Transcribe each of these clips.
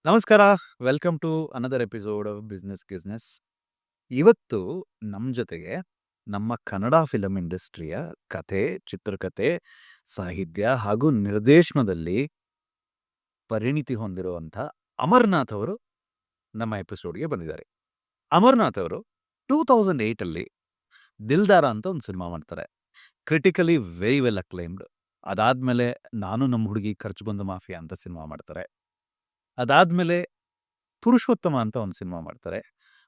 ನಮಸ್ಕಾರ. Welcome to another episode of business ಗಿಸ್ನೆಸ್. ಇವತ್ತು ನಮ್ಮ ಜೊತೆಗೆ ನಮ್ಮ ಕನ್ನಡ ಫಿಲಂ ಇಂಡಸ್ಟ್ರಿಯ ಕಥೆ, ಚಿತ್ರಕಥೆ, ಸಾಹಿತ್ಯ ಹಾಗೂ ನಿರ್ದೇಶನದಲ್ಲಿ ಪರಿಣಿತಿ ಹೊಂದಿರುವಂಥ ಅಮರ್ನಾಥ್ ಅವರು ನಮ್ಮ ಎಪಿಸೋಡ್‌ಗೆ ಬಂದಿದ್ದಾರೆ. ಅಮರ್ನಾಥ್ ಅವರು 2008 ಅಲ್ಲಿ 'ದಿಲ್ದಾರ' ಅಂತ ಒಂದು ಸಿನಿಮಾ ಮಾಡ್ತಾರೆ. Critically very well acclaimed. ಅದಾದ್ಮೇಲೆ 'ನಾನು ನಮ್ಮ ಹುಡುಗಿ ಖರ್ಚು ಬಂದ ಮಾಫಿಯಾ' ಅಂತ ಸಿನಿಮಾ ಮಾಡ್ತಾರೆ. ಅದಾದ್ಮೇಲೆ 'ಪುರುಷೋತ್ತಮ' ಅಂತ ಒಂದು ಸಿನಿಮಾ ಮಾಡ್ತಾರೆ.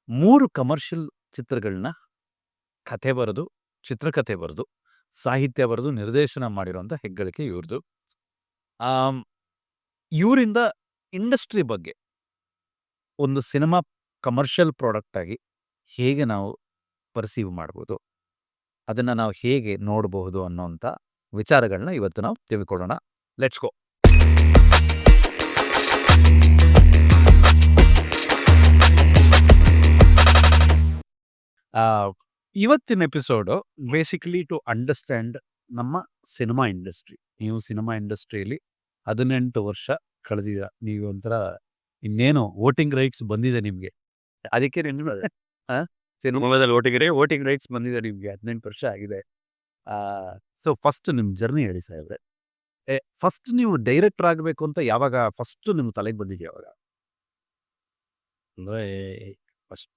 3 ಕಮರ್ಷಿಯಲ್ ಚಿತ್ರಗಳನ್ನ ಕಥೆ ಬರೆದು, ಚಿತ್ರಕಥೆ ಬರೆದು, ಸಾಹಿತ್ಯ ಬರೆದು, ನಿರ್ದೇಶನ ಮಾಡಿರುವಂಥ ಹೆಗ್ಗಳಿಕೆ ಇವ್ರದು. ಆಮ್, ಇವರಿಂದ ಇಂಡಸ್ಟ್ರಿ ಬಗ್ಗೆ ಒಂದು ಸಿನಿಮಾ ಕಮರ್ಷಿಯಲ್ ಪ್ರಾಡಕ್ಟ್ ಆಗಿ ಹೇಗೆ ನಾವು ಪರ್ಸೀವ್ ಮಾಡ್ಬೋದು, ಅದನ್ನ ನಾವು ಹೇಗೆ ನೋಡಬಹುದು ಅನ್ನೋಂಥ ವಿಚಾರಗಳನ್ನ ಇವತ್ತು ನಾವು ತಿಳ್ಕೊಳ್ಳೋಣ. Let's go. ಇವತ್ತಿನ ಎಪಿಸೋಡು ಬೇಸಿಕಲಿ ಟು ಅಂಡರ್ಸ್ಟ್ಯಾಂಡ್ ನಮ್ಮ ಸಿನಿಮಾ ಇಂಡಸ್ಟ್ರಿ. ನೀವು ಸಿನಿಮಾ ಇಂಡಸ್ಟ್ರಿಯಲ್ಲಿ 18 ವರ್ಷ ಕಳೆದಿದ್ದೀರ. ನೀವು ಒಂಥರ ಇನ್ನೇನು ವೋಟಿಂಗ್ ರೈಟ್ಸ್ ಬಂದಿದೆ ನಿಮಗೆ. ಅದಕ್ಕೆ ಸಿನಿಮಾದಲ್ಲಿ ವೋಟಿಂಗ್ ರೈಟ್ಸ್ ಬಂದಿದೆ ನಿಮಗೆ. 18 ವರ್ಷ ಆಗಿದೆ. ಸೊ ಫಸ್ಟ್ ನಿಮ್ಮ ಜರ್ನಿ ಹೇಳಿ ಸಾಹೇಬ್ರೆ. ಫಸ್ಟ್ ನೀವು ಡೈರೆಕ್ಟರ್ ಆಗಬೇಕು ಅಂತ ಯಾವಾಗ ಫಸ್ಟ್ ನಿಮ್ಮ ತಲೆಗೆ ಬಂದಿದೆ ಯಾವಾಗ? ಅಂದ್ರೆ ಫಸ್ಟ್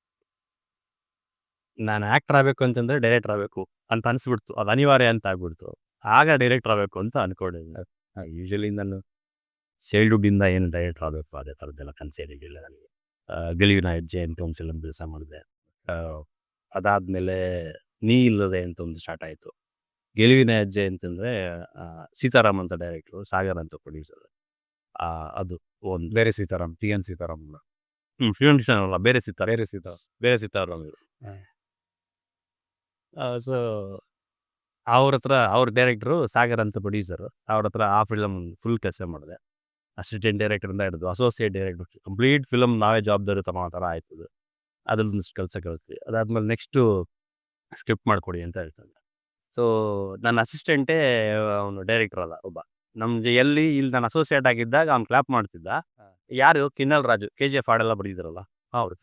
ನಾನು ಆಕ್ಟರ್ ಆಗಬೇಕು ಅಂತಂದ್ರೆ ಡೈರೆಕ್ಟರ್ ಆಗಬೇಕು ಅಂತ ಅನಿಸ್ಬಿಡ್ತು. ಅದು ಅನಿವಾರ್ಯ ಅಂತ ಆಗ್ಬಿಡ್ತು. ಆಗ ಡೈರೆಕ್ಟರ್ ಆಗಬೇಕು ಅಂತ ಅನ್ಕೊಂಡಿದ್ದೆ. ಯೂಶಲಿ ನಾನು ಚೈಲ್ಡ್ಹುಡ್ಡಿಂದ ಏನು ಡೈರೆಕ್ಟರ್ ಆಗಬೇಕು ಅದೇ ಥರದ್ದೆಲ್ಲ ಕನಸೇನಿರಲಿಲ್ಲ ನನಗೆ. ಗೆಲುವಿನ ಹೆಜ್ಜೆ ಅಂತ ಒಂದು ಫಿಲಮ್ ಕೆಲಸ ಮಾಡಿದೆ. ಅದಾದಮೇಲೆ ನೀ ಇಲ್ಲದೆ ಅಂತ ಒಂದು ಸ್ಟಾರ್ಟ್ ಆಯಿತು. ಗೆಲುವಿನ ಹೆಜ್ಜೆ ಅಂತಂದರೆ ಸೀತಾರಾಮ್ ಅಂತ ಡೈರೆಕ್ಟ್ರು, ಸಾಗರ್ ಅಂತ ಪ್ರೊಡ್ಯೂಸರ್. ಅದು ಒಂದು ಬೇರೆ ಸೀತಾರಾಮ್, ಟಿ.ಎನ್. ಸೀತಾರಾಮ್ ಅಲ್ಲ. ಫಿಲಮ್ ಅಲ್ಲ, ಬೇರೆ ಸೀತಾರಾಮ್ ಇವರು. ಸೊ ಅವ್ರ ಡೈರೆಕ್ಟ್ರು ಸಾಗರ್ ಅಂತ ಪ್ರೊಡ್ಯೂಸರು. ಅವ್ರ ಹತ್ರ ಆ ಫಿಲಮ್ ಫುಲ್ ಕೆಲಸ ಮಾಡಿದೆ. ಅಸಿಸ್ಟೆಂಟ್ ಡೈರೆಕ್ಟರಿಂದ ಹಿಡಿದು ಅಸೋಸಿಯೇಟ್ ಡೈರೆಕ್ಟರ್ ಕಂಪ್ಲೀಟ್ ಫಿಲಮ್ ನಾವೇ ಜವಾಬ್ದಾರಿ ತಗೋ ಥರ ಆಯ್ತದು. ಅದ್ರದ್ದೊಂದಿಷ್ಟು ಕೆಲಸ ಕಲಿತ್ವಿ. ಅದಾದ್ಮೇಲೆ ನೆಕ್ಸ್ಟು ಸ್ಕ್ರಿಪ್ಟ್ ಮಾಡಿಕೊಡಿ ಅಂತ ಹೇಳ್ತಾನೆ. ಸೊ ನನ್ನ ಅಸಿಸ್ಟೆಂಟೇ ಅವನು ಡೈರೆಕ್ಟರ್ ಅಲ್ಲ ಒಬ್ಬ. ನಮ್ಗೆ ಇಲ್ಲಿ ನಾನು ಅಸೋಸಿಯೇಟ್ ಆಗಿದ್ದಾಗ ಅವ್ನು ಕ್ಲಾಪ್ ಮಾಡ್ತಿದ್ದ. ಯಾರು? ಕಿನ್ನಲ್ ರಾಜು, KGF ಹಾಡೆಲ್ಲ ಬರೆದಿದ್ದಾರಲ್ಲ ಅವ್ರು.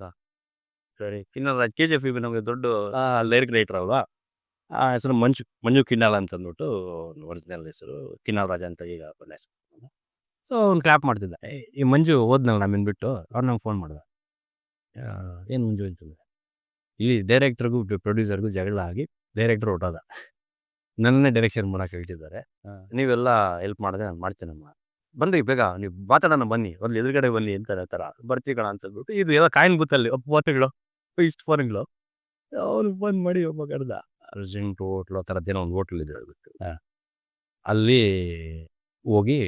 ಸರಿ, ಕಿನ್ನಲ್ ರಾಜ್ KGF ನಮಗೆ ದೊಡ್ಡ ಡೈರೆಕ್ಟರ್ ಅಲ್ವಾ. ಆ ಹೆಸರು ಮಂಜು ಕಿನ್ನಾಲ್ ಅಂತ ಅಂದ್ಬಿಟ್ಟು ಒರಿಜಿನಲ್ ಹೆಸರು. ಕಿನ್ನಾಲ್ ರಾಜ ಅಂತ ಈಗ ಬಂದ ಹೆಸರು. ಸೊ ಅವ್ನು ಕ್ಲಾಪ್ ಮಾಡ್ತಿದ್ದ. ಈ ಮಂಜು ಹೋದ್ನಲ್ಲ ನಮ್ಮನ್ನು ಬಿಟ್ಟು, ಅವ್ರು ನಂಗೆ ಫೋನ್ ಮಾಡ್ದ. ಏನು ಮಂಜು ಅಂತಂದ್ರೆ, ಇಲ್ಲಿ ಡೈರೆಕ್ಟರ್ಗೂ ಪ್ರೊಡ್ಯೂಸರ್ಗೂ ಜಗಳ ಆಗಿ ಡೈರೆಕ್ಟರ್ ಹೊಟ್ಟೋದ. ನನ್ನೇ ಡೈರೆಕ್ಷನ್ ಮಾಡೋಕೆ ಹೇಳ್ತಿದ್ದಾರೆ. ನೀವೆಲ್ಲ ಹೆಲ್ಪ್ ಮಾಡಿದ್ರೆ ನಾನು ಮಾಡ್ತೇನಮ್ಮ. ಬನ್ನಿ ಬೇಗ, ನೀವು ಮಾತಾಡೋಣ ಬನ್ನಿ, ಒಂದು ಎದುರುಗಡೆ ಬನ್ನಿ ಅಂತ ಥರ ಬರ್ತೀವಿ ಕಣ ಅಂತ ಅಂದ್ಬಿಟ್ಟು, ಇದು ಎಲ್ಲ ಕಾಯಿನ್ ಬೂತಲ್ಲಿ ಫೋನ್ಗಳು, ಇಷ್ಟು ಫೋನ್ಗಳು. ಅವ್ನು ಫೋನ್ ಮಾಡಿ ಒಬ್ಬ ಕಡ್ದ. ಅರ್ಜೆಂಟ್ ಹೋಟ್ಲು ಆ ಥರದ್ದೇನೋ ಒಂದು ಹೋಟ್ಲ್ ಇದೆ ಅದಕ್ಕೆ. ಅಲ್ಲಿ ಹೋಗಿ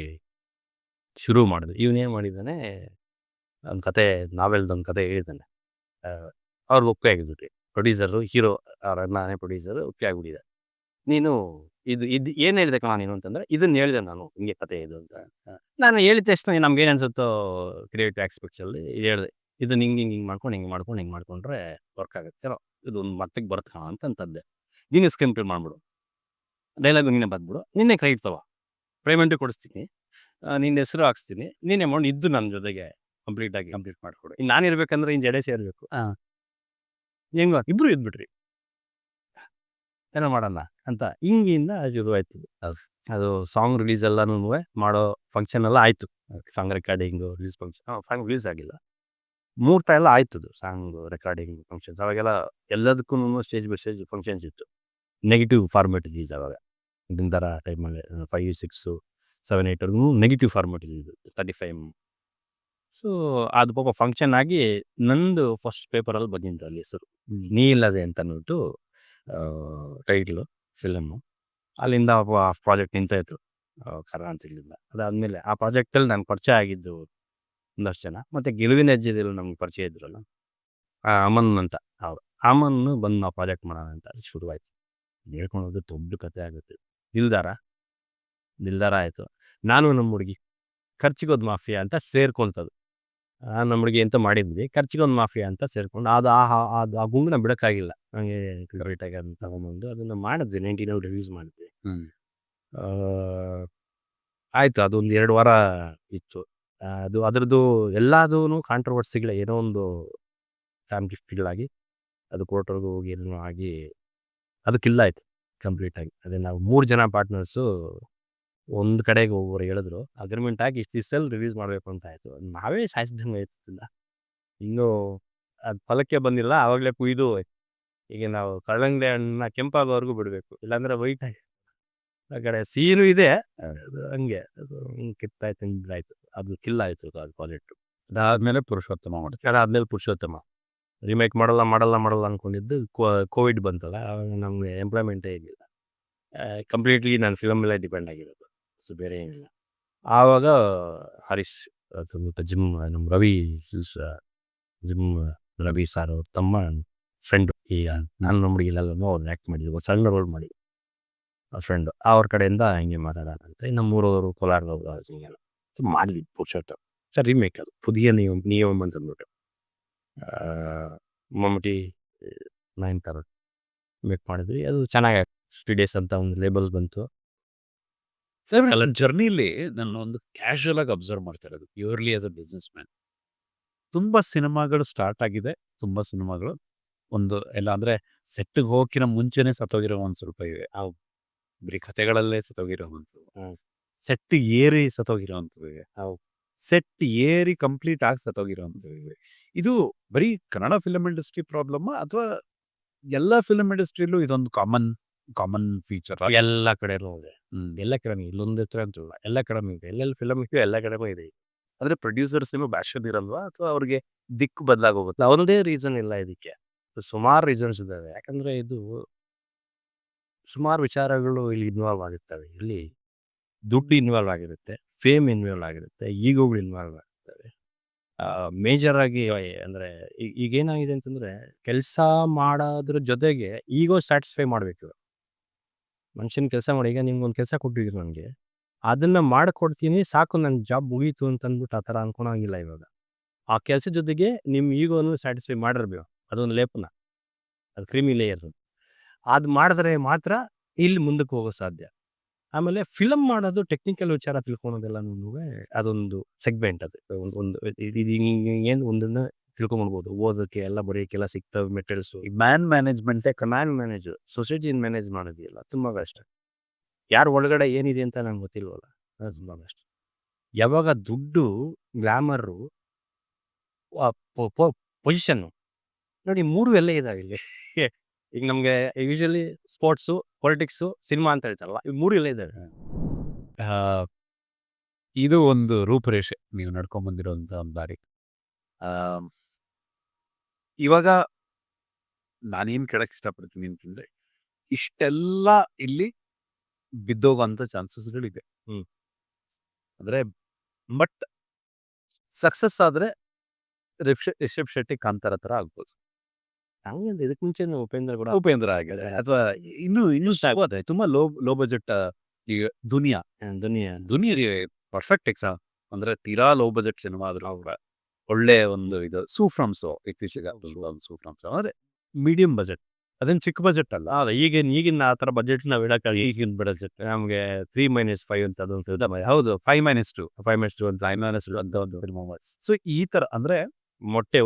ಶುರು ಮಾಡಿದೆ. ಇವನೇನು ಮಾಡಿದ್ದಾನೆ, ಒಂದು ಕತೆ, ನಾವೆಲ್ದೊಂದು ಕತೆ ಹೇಳಿದ್ದಾನೆ. ಅವ್ರಿಗೆ ಒಪ್ಪಿಗೆ ಆಗಿದ್ಬಿಟ್ಟು ಪ್ರೊಡ್ಯೂಸರು, ಹೀರೋ ಅವ್ರ ನಾನೇ ಪ್ರೊಡ್ಯೂಸರು, ಒಪ್ಪಿಗೆ ಆಗಿಬಿಟ್ಟಿದೆ. ನೀನು ಇದು ಏನು ಹೇಳಿದೆ ಕಣ ನೀನು ಅಂತಂದರೆ, ಇದನ್ನು ಹೇಳಿದೆ ನಾನು, ಹಿಂಗೆ ಕತೆ ಇದು ಅಂತ. ನಾನು ಹೇಳಿದ ತಕ್ಷಣ ನಮ್ಗೇನು ಅನ್ಸುತ್ತೋ ಕ್ರಿಯೇಟಿವ್ ಆಸ್ಪೆಕ್ಟ್ಸಲ್ಲಿ ಹೇಳಿದೆ, ಇದನ್ನು ಹಿಂಗೆ ಮಾಡ್ಕೊಂಡ್ರೆ ವರ್ಕ್ ಆಗುತ್ತೆ, ಇದು ಒಂದು ಮಟ್ಟಿಗೆ ಬರುತ್ತೆ ಕಣ ಅಂತಂತದ್ದೆ. ನೀನು ಸ್ಕ್ರೀನ್ ಪ್ಲೇ ಮಾಡಿಬಿಡು, ಡೈಲಾಗು ನೀನೇ ಬಂದ್ಬಿಡು, ನಿನ್ನೆ ಕ್ರೆಡಿಟ್ ತಗೋ, ಪೇಮೆಂಟು ಕೊಡಿಸ್ತೀನಿ, ನಿನ್ನ ಹೆಸರು ಹಾಕ್ಸ್ತೀನಿ, ನೀನು ಅಮೌಂಟ್ ಇದ್ದು ನನ್ನ ಜೊತೆಗೆ ಕಂಪ್ಲೀಟ್ ಮಾಡಿಕೊಡು. ಇನ್ನು ನಾನು ಇರಬೇಕಂದ್ರೆ ಇನ್ನು ಜಡೇಶ ಇರಬೇಕು. ಹೆಂಗೋ ಇಬ್ಬರು ಇದ್ಬಿಟ್ರಿ, ಏನೋ ಮಾಡೋಣ ಅಂತ ಹಿಂಗಿಂದ ಶುರುವಾಯ್ತು. ಅದು ಸಾಂಗ್ ರಿಲೀಸ್ ಎಲ್ಲನೂ ಮಾಡೋ ಫಂಕ್ಷನ್ ಎಲ್ಲ ಆಯಿತು. Song recording, release function. Song release ಆಗಿಲ್ಲ, ಮುಹೂರ್ತ ಎಲ್ಲ ಆಯ್ತದು. ಸಾಂಗ್ ರೆಕಾರ್ಡಿಂಗ್ ಫಂಕ್ಷನ್ಸ್ ಅವಾಗೆಲ್ಲ ಎಲ್ಲದಕ್ಕೂ ಸ್ಟೇಜ್ ಬೈ ಸ್ಟೇಜ್ ಫಂಕ್ಷನ್ಸ್ ಇತ್ತು. ನೆಗೆಟಿವ್ ಫಾರ್ಮೇಟ್ ಇದ್ದಿದ್ದು ಅವಾಗ. ಇದೊಂದು ಥರ ಟೈಮಲ್ಲಿ 5, 6, 7, 8 ನೆಗೆಟಿವ್ ಫಾರ್ಮೇಟ್ ಇದ್ದಿದ್ದು 35. ಸೊ ಅದು ಪಾಪ ಫಂಕ್ಷನ್ ಆಗಿ ನಂದು ಫಸ್ಟ್ ಪೇಪರಲ್ಲಿ ಬಂದಿದ್ದು ಅಲ್ಲಿ ಹೆಸರು, ನೀ ಇಲ್ಲದೆ ಅಂತ ಅಂದ್ಬಿಟ್ಟು ಟೈಟ್ಲು ಫಿಲಮ್ಮು. ಅಲ್ಲಿಂದ ಪ್ರಾಜೆಕ್ಟ್ ನಿಂತಾಯಿತು ಕರ್ನಾಟಕದಿಂದ. ಅದಾದಮೇಲೆ ಆ ಪ್ರಾಜೆಕ್ಟಲ್ಲಿ ನಾನು ಪರಿಚಯ ಆಗಿದ್ದು ಒಂದಷ್ಟು ಜನ. ಮತ್ತು ಗೆಲುವಿನ ಹೆಜ್ಜೆದಲ್ಲಿ ನಮ್ಗೆ ಪರಿಚಯ ಇದ್ರಲ್ಲ ಅಮನ್ ಅಂತ, ಅವರು ಅಮನ್ನು ಬಂದು ನಾವು ಪ್ರಾಜೆಕ್ಟ್ ಮಾಡೋಣ ಅಂತ ಶುರುವಾಯಿತು. ಹೇಳ್ಕೊಳೋದು ದೊಡ್ಡ ಕತೆ ಆಗುತ್ತೆ. ದಿಲ್ದಾರ ಆಯಿತು. ನಾನು ನಮ್ಮ ಹುಡುಗಿ ಖರ್ಚಿಗೊಂದು ಮಾಫಿಯಾ ಅಂತ ಸೇರ್ಕೊಳ್ತದು. ನಮ್ಮ ಹುಡುಗಿ ಅಂತ ಮಾಡಿದ್ವಿ, ಖರ್ಚಿಗೊಂದು ಮಾಫಿಯಾ ಅಂತ ಸೇರ್ಕೊಂಡು ಅದು ಆ ಗುಂಗನ್ನ ಬಿಡೋಕ್ಕಾಗಿಲ್ಲ. ನನಗೆ ಕರೆಕ್ಟಾಗಿ ಅದನ್ನು ತಗೊಂಬಂದು ಅದನ್ನು ಮಾಡಿದ್ವಿ. 99 ರಿಲೀಸ್ ಮಾಡಿದ್ವಿ. ಆಯಿತು, ಅದೊಂದು 2 ವಾರ ಇತ್ತು. ಅದು ಅದರದ್ದು ಎಲ್ಲದೂ ಕಾಂಟ್ರವರ್ಸಿಗಳೇ, ಏನೋ ಒಂದು ಫ್ಯಾನ್ ಗಿಫ್ಟ್ಗಳಾಗಿ ಅದು ಕೋರ್ಟ್ವರೆಗೂ ಹೋಗಿ ಏನೋ ಆಗಿ ಅದು ಕಿಲ್ ಆಯಿತು ಕಂಪ್ಲೀಟಾಗಿ. ಅದೇ ನಾವು 3 ಜನ ಪಾರ್ಟ್ನರ್ಸು ಒಂದು ಕಡೆಗೆ ಒಬ್ಬರು ಹೇಳಿದ್ರು, ಅಗ್ರಿಮೆಂಟ್ ಆಗಿ ಇಷ್ಟು ದಿವಸದಲ್ಲಿ ರಿಲೀಸ್ ಮಾಡಬೇಕು ಅಂತ ಆಯಿತು. ನಾವೇ ಸಾಯಿಸಿದಂಗೆ ಆಯ್ತಿಲ್ಲ. ಇನ್ನೂ ಅದು ಫಲಕ್ಕೆ ಬಂದಿಲ್ಲ, ಆವಾಗಲೇ ಕುಯ್ದು ಈಗ ನಾವು ಕಲ್ಲಂಗಡಿ ಹಣ್ಣನ್ನ ಕೆಂಪಾಗೋವರೆಗೂ ಬಿಡಬೇಕು, ಇಲ್ಲಾಂದರೆ ವೈಟ್ ಆಗಿ ಆ ಕಡೆ ಸೀನು ಇದೆ. ಅದು ಹಂಗೆ ಅದು ಕಿತ್ತಾಯ್ತು, ಹಿಂಗಾಯ್ತು, ಅದು ಕಿಲ್ ಆಯಿತು ಅದು ಪ್ರಾಜೆಕ್ಟು. ಅದಾದ್ಮೇಲೆ ಪುರುಷೋತ್ತಮ ಮಾಡ್ತಾರೆ. ಅದಾದ್ಮೇಲೆ ಪುರುಷೋತ್ತಮ ರಿಮೇಕ್ ಮಾಡಲ್ಲ ಅಂದ್ಕೊಂಡಿದ್ದು ಕೋವಿಡ್ ಬಂತಲ್ಲ, ಆವಾಗ ನಮಗೆ ಎಂಪ್ಲಾಯ್ಮೆಂಟೇ ಇರಲಿಲ್ಲ. ಕಂಪ್ಲೀಟ್ಲಿ ನಾನು ಫಿಲಮ್ ಮೇಲೆ ಡಿಪೆಂಡ್ ಆಗಿರೋದು, ಸೊ ಬೇರೆ ಏನಿಲ್ಲ. ಆವಾಗ ಹರೀಶ್ ಜಿಮ್ ನಮ್ಮ ರವಿ ಜಿಮ್ ರವಿ ಸಾರ್ ಅವ್ರ ತಮ್ಮ ಫ್ರೆಂಡು. ಈಗ ನಾನು ನಮ್ಮ ಹುಡುಗಿಲೆಲ್ಲನೂ ಅವ್ರು ಆ್ಯಕ್ಟ್ ಮಾಡಿದ್ರು, ಸಣ್ಣ ರೋಲ್ ಮಾಡಿ ಆ ಫ್ರೆಂಡು ಅವ್ರ ಕಡೆಯಿಂದ ಹಿಂಗೆ ಮಾತಾಡೋದಂತೆ. ಇನ್ನು 3 ಕೋಲಾರದವರು ಹಿಂಗೆಲ್ಲ ಮಾಡಿದ್ವಿ ಪುರುಷೋತ್ತಮ. ಸರ್ ರಿಮೇಕ್ ಅದು ಪುದಿಯ ನಿಯಮ ಅಂತಂದ್ಬಿಟ್ಟು ಮಮ್ಮೂಟಿ ನಯನತಾರ ಮೇಕ್ ಮಾಡಿದ್ವಿ. ಅದು ಚೆನ್ನಾಗಿ ಸ್ಟುಡಿಯೋಸ್ ಅಂತ ಒಂದು ಲೇಬಲ್ಸ್ ಬಂತು. ಸರ್ ಅಲ್ಲ, ಜರ್ನಿಲಿ ನಾನು ಒಂದು ಕ್ಯಾಶುಯಲ್ ಆಗಿ ಅಬ್ಸರ್ವ್ ಮಾಡ್ತಾ ಇರೋದು, purely as a business man. ತುಂಬ ಸಿನಿಮಾಗಳು ಸ್ಟಾರ್ಟ್ ಆಗಿದೆ, ತುಂಬ ಸಿನಿಮಾಗಳು ಒಂದು ಎಲ್ಲ ಅಂದರೆ ಸೆಟ್ಟಿಗೆ ಹೋಗಿನ ಮುಂಚೆನೇ ಸತ್ತೋಗಿರೋ ಒಂದು ಸ್ವಲ್ಪ ಇವೆ. ಅವು ಬರೀ ಕಥೆಗಳಲ್ಲೇ ಸತ್ತೋಗಿರೋವಂಥವು, ಸೆಟ್ ಏರಿ ಸತ್ತೋಗಿರೋವಂಥವು ಇವೆ, ಅವು ಸೆಟ್ ಏರಿ ಕಂಪ್ಲೀಟ್ ಆಗಿ ಸತ್ತೋಗಿರೋವಂಥವು ಇವೆ. ಇದು ಬರೀ ಕನ್ನಡ ಫಿಲಮ್ ಇಂಡಸ್ಟ್ರಿ ಪ್ರಾಬ್ಲಮ್ ಅಥವಾ ಎಲ್ಲ ಫಿಲಮ್ ಇಂಡಸ್ಟ್ರಿಯಲ್ಲೂ ಇದೊಂದು ಕಾಮನ್ ಫೀಚರ್? ಎಲ್ಲ ಕಡೆನೂ ಇದೆ, ಎಲ್ಲ ಕಡೆನೂ, ಇಲ್ಲೊಂದು ಹತ್ರ ಅಂತಲ್ಲ, ಎಲ್ಲ ಕಡೆನೂ ಇದೆ. ಎಲ್ಲೆಲ್ಲಿ ಫಿಲಮ್ ಇದೆಯೋ ಎಲ್ಲ ಕಡೆನೂ ಇದೆ. ಅಂದರೆ ಪ್ರೊಡ್ಯೂಸರ್ಸ್ ಏನೋ ಬ್ಯಾಷನ್ ಇರಲ್ವಾ, ಅಥವಾ ಅವ್ರಿಗೆ ದಿಕ್ಕು ಬದಲಾಗೋಗುತ್ತೆ? ಅವನದೇ ರೀಸನ್ ಇಲ್ಲ ಇದಕ್ಕೆ, ಸುಮಾರು ರೀಸನ್ಸ್ ಇದ್ದಾವೆ. ಯಾಕಂದರೆ ಇದು ಸುಮಾರು ವಿಚಾರಗಳು ಇಲ್ಲಿ ಇನ್ವಾಲ್ವ್ ಆಗಿರ್ತವೆ. ಇಲ್ಲಿ ದುಡ್ಡು ಇನ್ವಾಲ್ವ್ ಆಗಿರುತ್ತೆ, ಫೇಮ್ ಇನ್ವಾಲ್ವ್ ಆಗಿರುತ್ತೆ, ಈಗೋಗಳು ಇನ್ವಾಲ್ವ್ ಆಗಿರ್ತವೆ. ಮೇಜರ್ ಆಗಿ ಅಂದರೆ ಈಗೇನಾಗಿದೆ ಅಂತಂದರೆ, ಕೆಲಸ ಮಾಡೋದ್ರ ಜೊತೆಗೆ ಈಗೋ ಸ್ಯಾಟಿಸ್ಫೈ ಮಾಡಬೇಕು. ಮನುಷ್ಯನ ಕೆಲಸ ಮಾಡಿ, ಈಗ ನಿಮ್ಗೊಂದು ಕೆಲಸ ಕೊಟ್ಟಿದ್ರು ನನಗೆ, ಅದನ್ನು ಮಾಡಿಕೊಡ್ತೀನಿ ಸಾಕು, ನನ್ನ ಜಾಬ್ ಮುಗೀತು ಅಂತಂದ್ಬಿಟ್ಟು ಆ ಥರ ಅನ್ಕೊಳಂಗಿಲ್ಲ ಇವಾಗ. ಆ ಕೆಲಸದ ಜೊತೆಗೆ ನಿಮ್ಮ ಈಗೋನು ಸ್ಯಾಟಿಸ್ಫೈ ಮಾಡಿರ್ಬೇಕು, ಅದೊಂದು ಲೇಪನ, ಅದು ಕ್ರೀಮಿ ಲೇಯರ್. ಅದು ಮಾಡಿದ್ರೆ ಮಾತ್ರ ಇಲ್ಲಿ ಮುಂದಕ್ಕೆ ಹೋಗೋ ಸಾಧ್ಯ. ಆಮೇಲೆ ಫಿಲಮ್ ಮಾಡೋದು ಟೆಕ್ನಿಕಲ್ ವಿಚಾರ ತಿಳ್ಕೊಳೋದೆಲ್ಲನೂ ಅದೊಂದು ಸೆಗ್ಮೆಂಟ್. ಅದು ಒಂದು ಇದು ಏನು ಒಂದನ್ನು ತಿಳ್ಕೊಂಡ್ಬಿಡ್ಬೋದು, ಓದೋಕ್ಕೆ ಎಲ್ಲ ಬರೆಯೋಕ್ಕೆಲ್ಲ ಸಿಗ್ತವೆ ಮೆಟೀರಿಯಲ್ಸು. ಈ ಮ್ಯಾನ್ ಮ್ಯಾನೇಜ್ ಸೊಸೈಟಿನ ಮ್ಯಾನೇಜ್ ಮಾಡೋದಿಲ್ಲ, ತುಂಬ ಕಷ್ಟ. ಯಾರು ಒಳಗಡೆ ಏನಿದೆ ಅಂತ ನಂಗೆ ಗೊತ್ತಿಲ್ವಲ್ಲ, ಅದು ತುಂಬ ಕಷ್ಟ. ಯಾವಾಗ ದುಡ್ಡು, ಗ್ಲಾಮರು, ಪೊಸಿಷನ್ನು ನೋಡಿ, 3 ಎಲ್ಲೇ ಇದಾವೆ ಇಲ್ಲಿ. ಈಗ ನಮಗೆ ಯೂಶಲಿ ಸ್ಪೋರ್ಟ್ಸು, ಪೊಲಿಟಿಕ್ಸು, ಸಿನಿಮಾ ಅಂತ ಹೇಳ್ತಾರಲ್ಲ, ಇವು 3 ಎಲ್ಲೇ ಇದ್ದಾವೆ. ಇದು ಒಂದು ರೂಪರೇಷೆ ನೀವು ನಡ್ಕೊಂಡ್ಬಂದಿರೋಂಥ ಒಂದು ದಾರಿ. ಇವಾಗ ನಾನೇನು ಕೇಳಕ್ಕೆ ಇಷ್ಟಪಡ್ತೀನಿ ಅಂತಂದರೆ, ಇಷ್ಟೆಲ್ಲ ಇಲ್ಲಿ ಬಿದ್ದೋಗೋಂಥ ಚಾನ್ಸಸ್ಗಳಿದೆ. ಅಂದರೆ ಬಟ್ ಸಕ್ಸಸ್ ಆದರೆ ರಿಷಬ್ ಶೆಟ್ಟಿ ಕಾಂತಾರ ಥರ ಆಗ್ಬೋದು. ಹಂಗೆ ಇದಕ್ಕೆ ಮುಂಚೆ ಉಪೇಂದ್ರ ಆಗಿದೆ, ಅಥವಾ ಇನ್ನೂ ಆಗೋದೆ ತುಂಬ ಲೋ ಬಜೆಟ್. ಈಗ ದುನಿಯಾ ಪರ್ಫೆಕ್ಟ್ ಎಕ್ಸಾಮ್. ಅಂದರೆ ತೀರಾ ಲೋ ಬಜೆಟ್ ಸಿನಿಮಾ ಆದರೂ ಕೂಡ ಒಳ್ಳೆ ಒಂದು ಇದು ಸೂಫ್ರಮ್ಸು ಇತ್ತೀಚೆಗೆ ಒಂದು ಸೂಫ್ರಮ್ಸು ಅಂದರೆ ಮೀಡಿಯಂ ಬಜೆಟ್, ಅದೇನು ಚಿಕ್ಕ ಬಜೆಟ್ ಅಲ್ಲ. ಈಗಿನ ಆ ಥರ ಬಜೆಟ್ ನಾವು ಇಡೋಕ್ಕಾಗಿ, ಈಗಿನ ಬಜೆಟ್ ನಮಗೆ 3-5 ಅಂತ ಅದೊಂದು, ಹೌದು, 5-2 ಅಂತ 5-2 ಅಂತ ಒಂದು ಸಿನಿಮಾ ಮಾಡಿ. ಸೊ ಈ ಥರ ಅಂದರೆ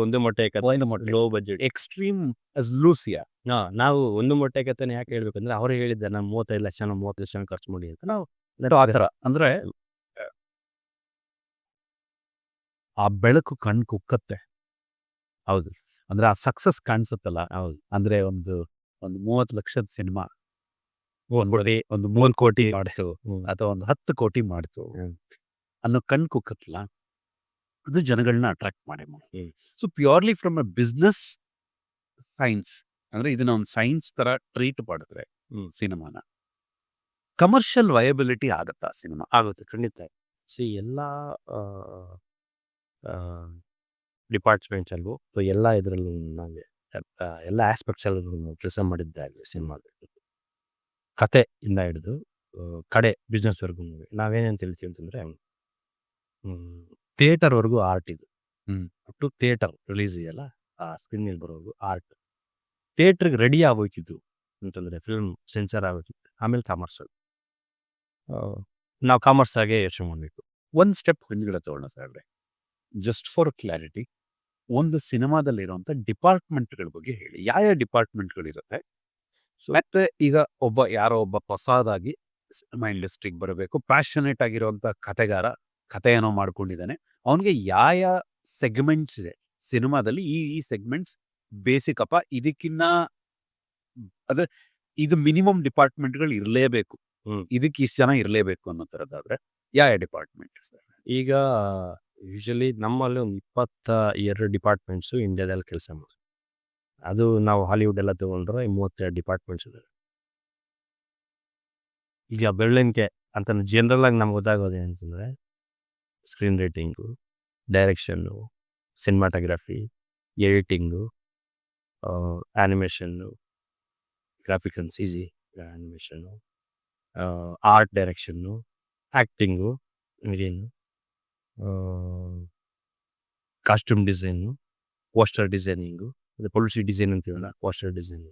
ಒಂದು ಮೊಟ್ಟೆ low budget extreme as Lucia. ನಾವು ಒಂದು ಮೊಟ್ಟೆ ಕಥೆನ ಯಾಕೆ ಹೇಳ್ಬೇಕಂದ್ರೆ, ಅವರೇ ಹೇಳಿದ್ದೆ ನಾನು 35 ಲಕ್ಷ ಖರ್ಚು ಮಾಡಿ ಅಂತ. ನಾವು ಆ ಥರ ಅಂದರೆ ಆ ಬೆಳಕು ಕಣ್ಣು ಕುಕ್ಕತ್ತೆ. ಹೌದು, ಅಂದರೆ ಆ ಸಕ್ಸಸ್ ಕಾಣಿಸುತ್ತಲ್ಲ. ಹೌದು. ಅಂದರೆ ಒಂದು 30 ಲಕ್ಷದ ಸಿನಿಮಾ ಒಂದು 3 ಕೋಟಿ ಮಾಡ್ತು, ಅಥವಾ ಒಂದು 10 ಕೋಟಿ ಮಾಡ್ತು ಅನ್ನೋ ಕಣ್ಣು ಕುಕ್ಕತ್ತಲ್ಲ, ಅದು ಜನಗಳನ್ನ ಅಟ್ರಾಕ್ಟ್ ಮಾಡಿ. So purely from A business science, ಅಂದರೆ ಇದನ್ನ ಒಂದು ಸೈನ್ಸ್ ಥರ ಟ್ರೀಟ್ ಮಾಡಿದ್ರೆ ಸಿನಿಮಾನ, ಕಮರ್ಷಿಯಲ್ ವಯಬಿಲಿಟಿ ಆಗುತ್ತಾ ಸಿನಿಮಾ? ಆಗುತ್ತೆ, ಖಂಡಿತ. ಎಲ್ಲ ಡಿಪಾರ್ಟ್ಮೆಂಟ್ಸಲ್ಲೂ, ಸೊ ಎಲ್ಲ ಇದರಲ್ಲೂ ನನಗೆ ಎಲ್ಲ ಆಸ್ಪೆಕ್ಟ್ಸಲ್ಲೂ ಕೆಲಸ ಮಾಡಿದ್ದಾಗಲಿ ಸಿನಿಮಾದಲ್ಲಿ, ಕತೆಯಿಂದ ಹಿಡಿದು ಕಡೆ ಬಿಸ್ನೆಸ್ವರೆಗೂ ನಾವೇನೇನು ಹೇಳ್ತೀವಿ ಅಂತಂದರೆ, ಥಿಯೇಟರ್ವರೆಗೂ ಆರ್ಟ್ ಇದು. ಅಪ್ ಟು ಥಿಯೇಟರ್ ರಿಲೀಸ್ ಇದೆಯಲ್ಲ, ಆ ಸ್ಕ್ರೀನಲ್ಲಿ ಬರೋದು ಆರ್ಟ್. ಥಿಯೇಟ್ರಿಗೆ ರೆಡಿ ಆಗೋಯ್ತಿದ್ದು ಅಂತಂದರೆ ಫಿಲ್ಮ್ ಸೆನ್ಸರ್ ಆಗೋಯ್ತಿತ್ತು, ಆಮೇಲೆ ಕಾಮರ್ಸ್. ನಾವು ಕಾಮರ್ಸ್ ಆಗೇ ಯೋಚನೆ ಮಾಡಬೇಕು. ಒಂದು ಸ್ಟೆಪ್ ಹಿಂದ್ಗಡೆ ತಗೊಳ್ಳೋಣ ಸಾಹೇಬ್ರೆ. ಜಸ್ಟ್ ಫಾರ್ ಕ್ಲಾರಿಟಿ, ಒಂದು ಸಿನಿಮಾದಲ್ಲಿರುವಂಥ ಡಿಪಾರ್ಟ್ಮೆಂಟ್ಗಳ ಬಗ್ಗೆ ಹೇಳಿ. ಯಾವ ಡಿಪಾರ್ಟ್ಮೆಂಟ್ಗಳಿರುತ್ತೆ? ಮತ್ತೆ ಈಗ ಯಾರೋ ಒಬ್ಬ ಹೊಸದಾಗಿ ಸಿನಿಮಾ ಇಂಡಸ್ಟ್ರಿಗೆ ಬರಬೇಕು, ಪ್ಯಾಷನೇಟ್ ಆಗಿರುವಂಥ ಕತೆಗಾರ, ಕತೆ ಏನೋ ಮಾಡ್ಕೊಂಡಿದ್ದಾನೆ. ಅವನಿಗೆ ಯಾವ ಸೆಗ್ಮೆಂಟ್ಸ್ ಇದೆ ಸಿನಿಮಾದಲ್ಲಿ, ಈ ಸೆಗ್ಮೆಂಟ್ಸ್ ಬೇಸಿಕ್ ಅಪ್ಪ, ಇದಕ್ಕಿನ್ನ ಅದೇ ಇದು ಮಿನಿಮಮ್ ಡಿಪಾರ್ಟ್ಮೆಂಟ್ಗಳು ಇರಲೇಬೇಕು, ಇದಕ್ಕೆ ಇಷ್ಟು ಜನ ಇರಲೇಬೇಕು ಅನ್ನೋ ಥರದ್ದಾದ್ರೆ ಯಾವ ಡಿಪಾರ್ಟ್ಮೆಂಟ್ ಸರ್? ಈಗ ಯೂಶಲಿ ನಮ್ಮಲ್ಲಿ ಒಂದು 22 ಡಿಪಾರ್ಟ್ಮೆಂಟ್ಸು ಇಂಡಿಯಾದಲ್ಲಿ ಕೆಲಸ ಮಾಡ್ತಾರೆ. ಅದು ನಾವು ಹಾಲಿವುಡ್ ಎಲ್ಲ ತಗೊಂಡ್ರೆ 32 ಡಿಪಾರ್ಟ್ಮೆಂಟ್ಸ್ ಇದೆ. ಈಗ ಬೆರಳೆಣಿಕೆ ಅಂತ ಜನರಲ್ ಆಗಿ ನಮ್ಗೆ ಗೊತ್ತಾಗೋದು ಏನಂತಂದರೆ screen writing, direction, cinematography, editing, animation, graphic and C G animation, art direction, acting, ಇದೇನು ಕಾಸ್ಟ್ಯೂಮ್ ಡಿಸೈನು, ಪೋಸ್ಟರ್ ಡಿಸೈನಿಂಗು, ಅದು ಪೊಲಿಸಿ ಡಿಸೈನ್ ಅಂತೀವಲ್ಲ, ಪೋಸ್ಟರ್ ಡಿಸೈನು,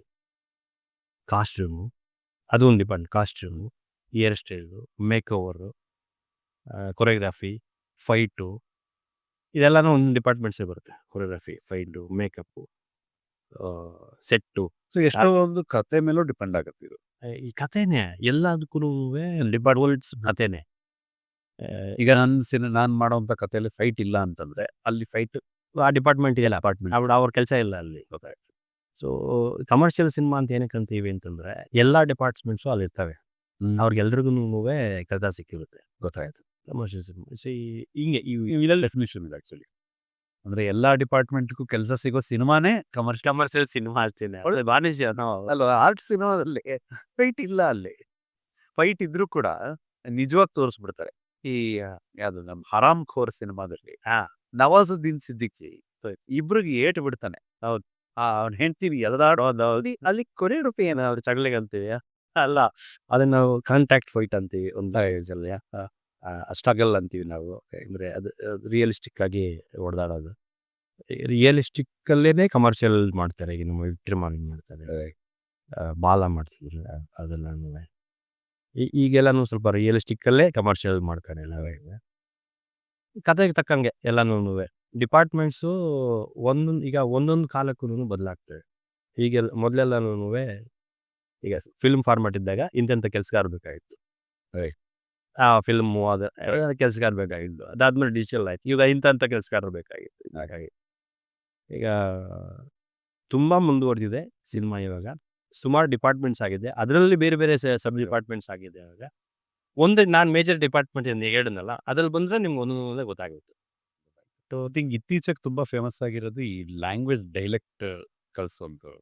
ಕಾಸ್ಟ್ಯೂಮು, ಅದು ಒಂದು department. Costume, hair style, make over, choreography, fight, ಇದೆಲ್ಲನೂ ಒಂದು ಡಿಪಾರ್ಟ್ಮೆಂಟ್ಸೇ ಬರುತ್ತೆ. Choreography, fight, makeup, set. So ಎಷ್ಟೋ ಒಂದು ಕತೆ ಮೇಲೂ ಡಿಪೆಂಡ್ ಆಗುತ್ತೆ ಇದು. ಈ ಕಥೆನೇ ಎಲ್ಲದಕ್ಕೂ ಡಿಪಾರ್ಟ್ಮೆಂಟ್ಸ್ ಕಥೆನೇ. ಈಗ ನಾನು ಮಾಡೋವಂಥ ಕಥೆಯಲ್ಲಿ ಫೈಟ್ ಇಲ್ಲ ಅಂತಂದ್ರೆ ಅಲ್ಲಿ ಫೈಟ್ ಆ ಡಿಪಾರ್ಟ್ಮೆಂಟ್ ಇದೆಯಲ್ಲ, ಡಿಪಾರ್ಟ್ಮೆಂಟ್ ಅವ್ರ ಕೆಲಸ ಇಲ್ಲ ಅಲ್ಲಿ. ಗೊತ್ತಾಯ್ತು. ಸೊ ಕಮರ್ಷಿಯಲ್ ಸಿನಿಮಾ ಅಂತ ಏನಕ್ಕೆ ಅಂತೀವಿ ಅಂತಂದರೆ ಎಲ್ಲ ಡಿಪಾರ್ಟ್ಮೆಂಟ್ಸು ಅಲ್ಲಿ ಇರ್ತವೆ, ಅವ್ರಿಗೆಲ್ರಿಗೂ ಕೆಲಸ ಸಿಕ್ಕಿರುತ್ತೆ. ಗೊತ್ತಾಯ್ತು. ಕಮರ್ಷಿಯಲ್ ಸಿನಿಮಾ ಹಿಂಗೆ ಇದೆಲ್ಲ ಡೆಫಿನೇಷನ್ ಇದೆ ಆಕ್ಚುಲಿ. ಅಂದ್ರೆ ಎಲ್ಲಾ ಡಿಪಾರ್ಟ್ಮೆಂಟ್ಗೂ ಕೆಲಸ ಸಿಗೋ ಸಿನಿಮಾನೇ ಕಮರ್ಷಿಯಲ್ ಸಿನಿಮಾ ಅಷ್ಟೇನೆ. ವಾಣಿಜ್ಯ ಅಲ್ವಾ? ಆರ್ಟ್ ಸಿನಿಮಾದಲ್ಲಿ ಫೈಟ್ ಇಲ್ಲ, ಅಲ್ಲಿ ಫೈಟ್ ಇದ್ರೂ ಕೂಡ ನಿಜವಾಗಿ ತೋರಿಸ್ಬಿಡ್ತಾರೆ. ಈ ಯಾವ್ದು ನಮ್ಮ ಹರಾಮ್ ಖೋರ್ ಸಿನಿಮಾದಲ್ಲಿ ನವಾಜುದ್ದೀನ್ ಸಿದ್ದಿಕಿ ಇಬ್ರಿಗೆ ಏಟು ಬಿಡ್ತಾನೆ. ಹೌದು. ಅವ್ನ ಹೆಂಡ್ತೀನಿ ಎಳ್ದಾಡೋದು, ಅಲ್ಲಿ ಕೊರಿಯೋಗ್ರಫಿ ಏನು ಅವ್ರು ಚಗಲಿಗೆ ಅಂತೀವಿ ಅಲ್ಲ, ಅದನ್ನ ನಾವು ಕಾಂಟ್ಯಾಕ್ಟ್ ಫೈಟ್ ಅಂತೀವಿ ಒಂದು ಏಜಲ್ಲಿ, ಸ್ಟ್ರಗಲ್ ಅಂತೀವಿ ನಾವು. ಅಂದರೆ ಅದು ರಿಯಲಿಸ್ಟಿಕ್ ಆಗಿ ಹೊಡೆದಾಡೋದು. ರಿಯಲಿಸ್ಟಿಕ್ಕಲ್ಲೇ ಕಮರ್ಷಿಯಲ್ ಮಾಡ್ತಾರೆ. ಈಗ ನಮ್ಮ ವಿಕ್ಟ್ರಿಮಾರ್ನಿಂಗ್ ಮಾಡ್ತಾರೆ, ಬಾಲ ಮಾಡ್ತಿದ್ರು, ಅದೆಲ್ಲನೂ ಈಗೆಲ್ಲನೂ ಸ್ವಲ್ಪ ರಿಯಲಿಸ್ಟಿಕ್ಕಲ್ಲೇ ಕಮರ್ಷಿಯಲ್ ಮಾಡ್ತಾರೆ ನಾವೇ. ಕತೆಗೆ ತಕ್ಕಂಗೆ ಎಲ್ಲನೂ ಡಿಪಾರ್ಟ್ಮೆಂಟ್ಸು ಒಂದೊಂದು ಕಾಲಕ್ಕೂ ಬದಲಾಗ್ತವೆ. ಈಗ ಮೊದಲೆಲ್ಲನೂ ಈಗ ಫಿಲ್ಮ್ ಫಾರ್ಮ್ಯಾಟ್ ಇದ್ದಾಗ ಇಂಥ ಕೆಲಸಗಾರ ಬೇಕಾಗಿತ್ತು, ಆ ಫಿಲ್ಮು ಅದು ಕೆಲಸಗಾರ ಬೇಕಾಗಿದ್ದು. ಅದಾದ್ಮೇಲೆ ಡಿಜಿಟಲ್ ಆಯ್ತು, ಈಗ ಇಂಥ ಕೆಲಸಗಾರರು ಬೇಕಾಗಿತ್ತು. ಹಾಗಾಗಿ ಈಗ ತುಂಬ ಮುಂದುವರೆದಿದೆ ಸಿನಿಮಾ. ಇವಾಗ ಸುಮಾರು ಡಿಪಾರ್ಟ್ಮೆಂಟ್ಸ್ ಆಗಿದೆ, ಅದರಲ್ಲಿ ಬೇರೆ ಬೇರೆ ಸಬ್ ಡಿಪಾರ್ಟ್ಮೆಂಟ್ಸ್ ಆಗಿದೆ. ಇವಾಗ ನಾನು ಮೇಜರ್ ಡಿಪಾರ್ಟ್ಮೆಂಟ್ ಎಂದು ಹೇಳಿದ್ನಲ್ಲ, ಅದ್ರಲ್ಲಿ ಬಂದರೆ ನಿಮ್ಗೆ ಒಂದೊಂದೇ ಗೊತ್ತಾಗುತ್ತೆ. ಇತ್ತೀಚೆಗೆ ತುಂಬಾ ಫೇಮಸ್ ಆಗಿರೋದು ಈ ಲ್ಯಾಂಗ್ವೇಜ್ ಡೈಲೆಕ್ಟ್ ಕಳಿಸೋದು.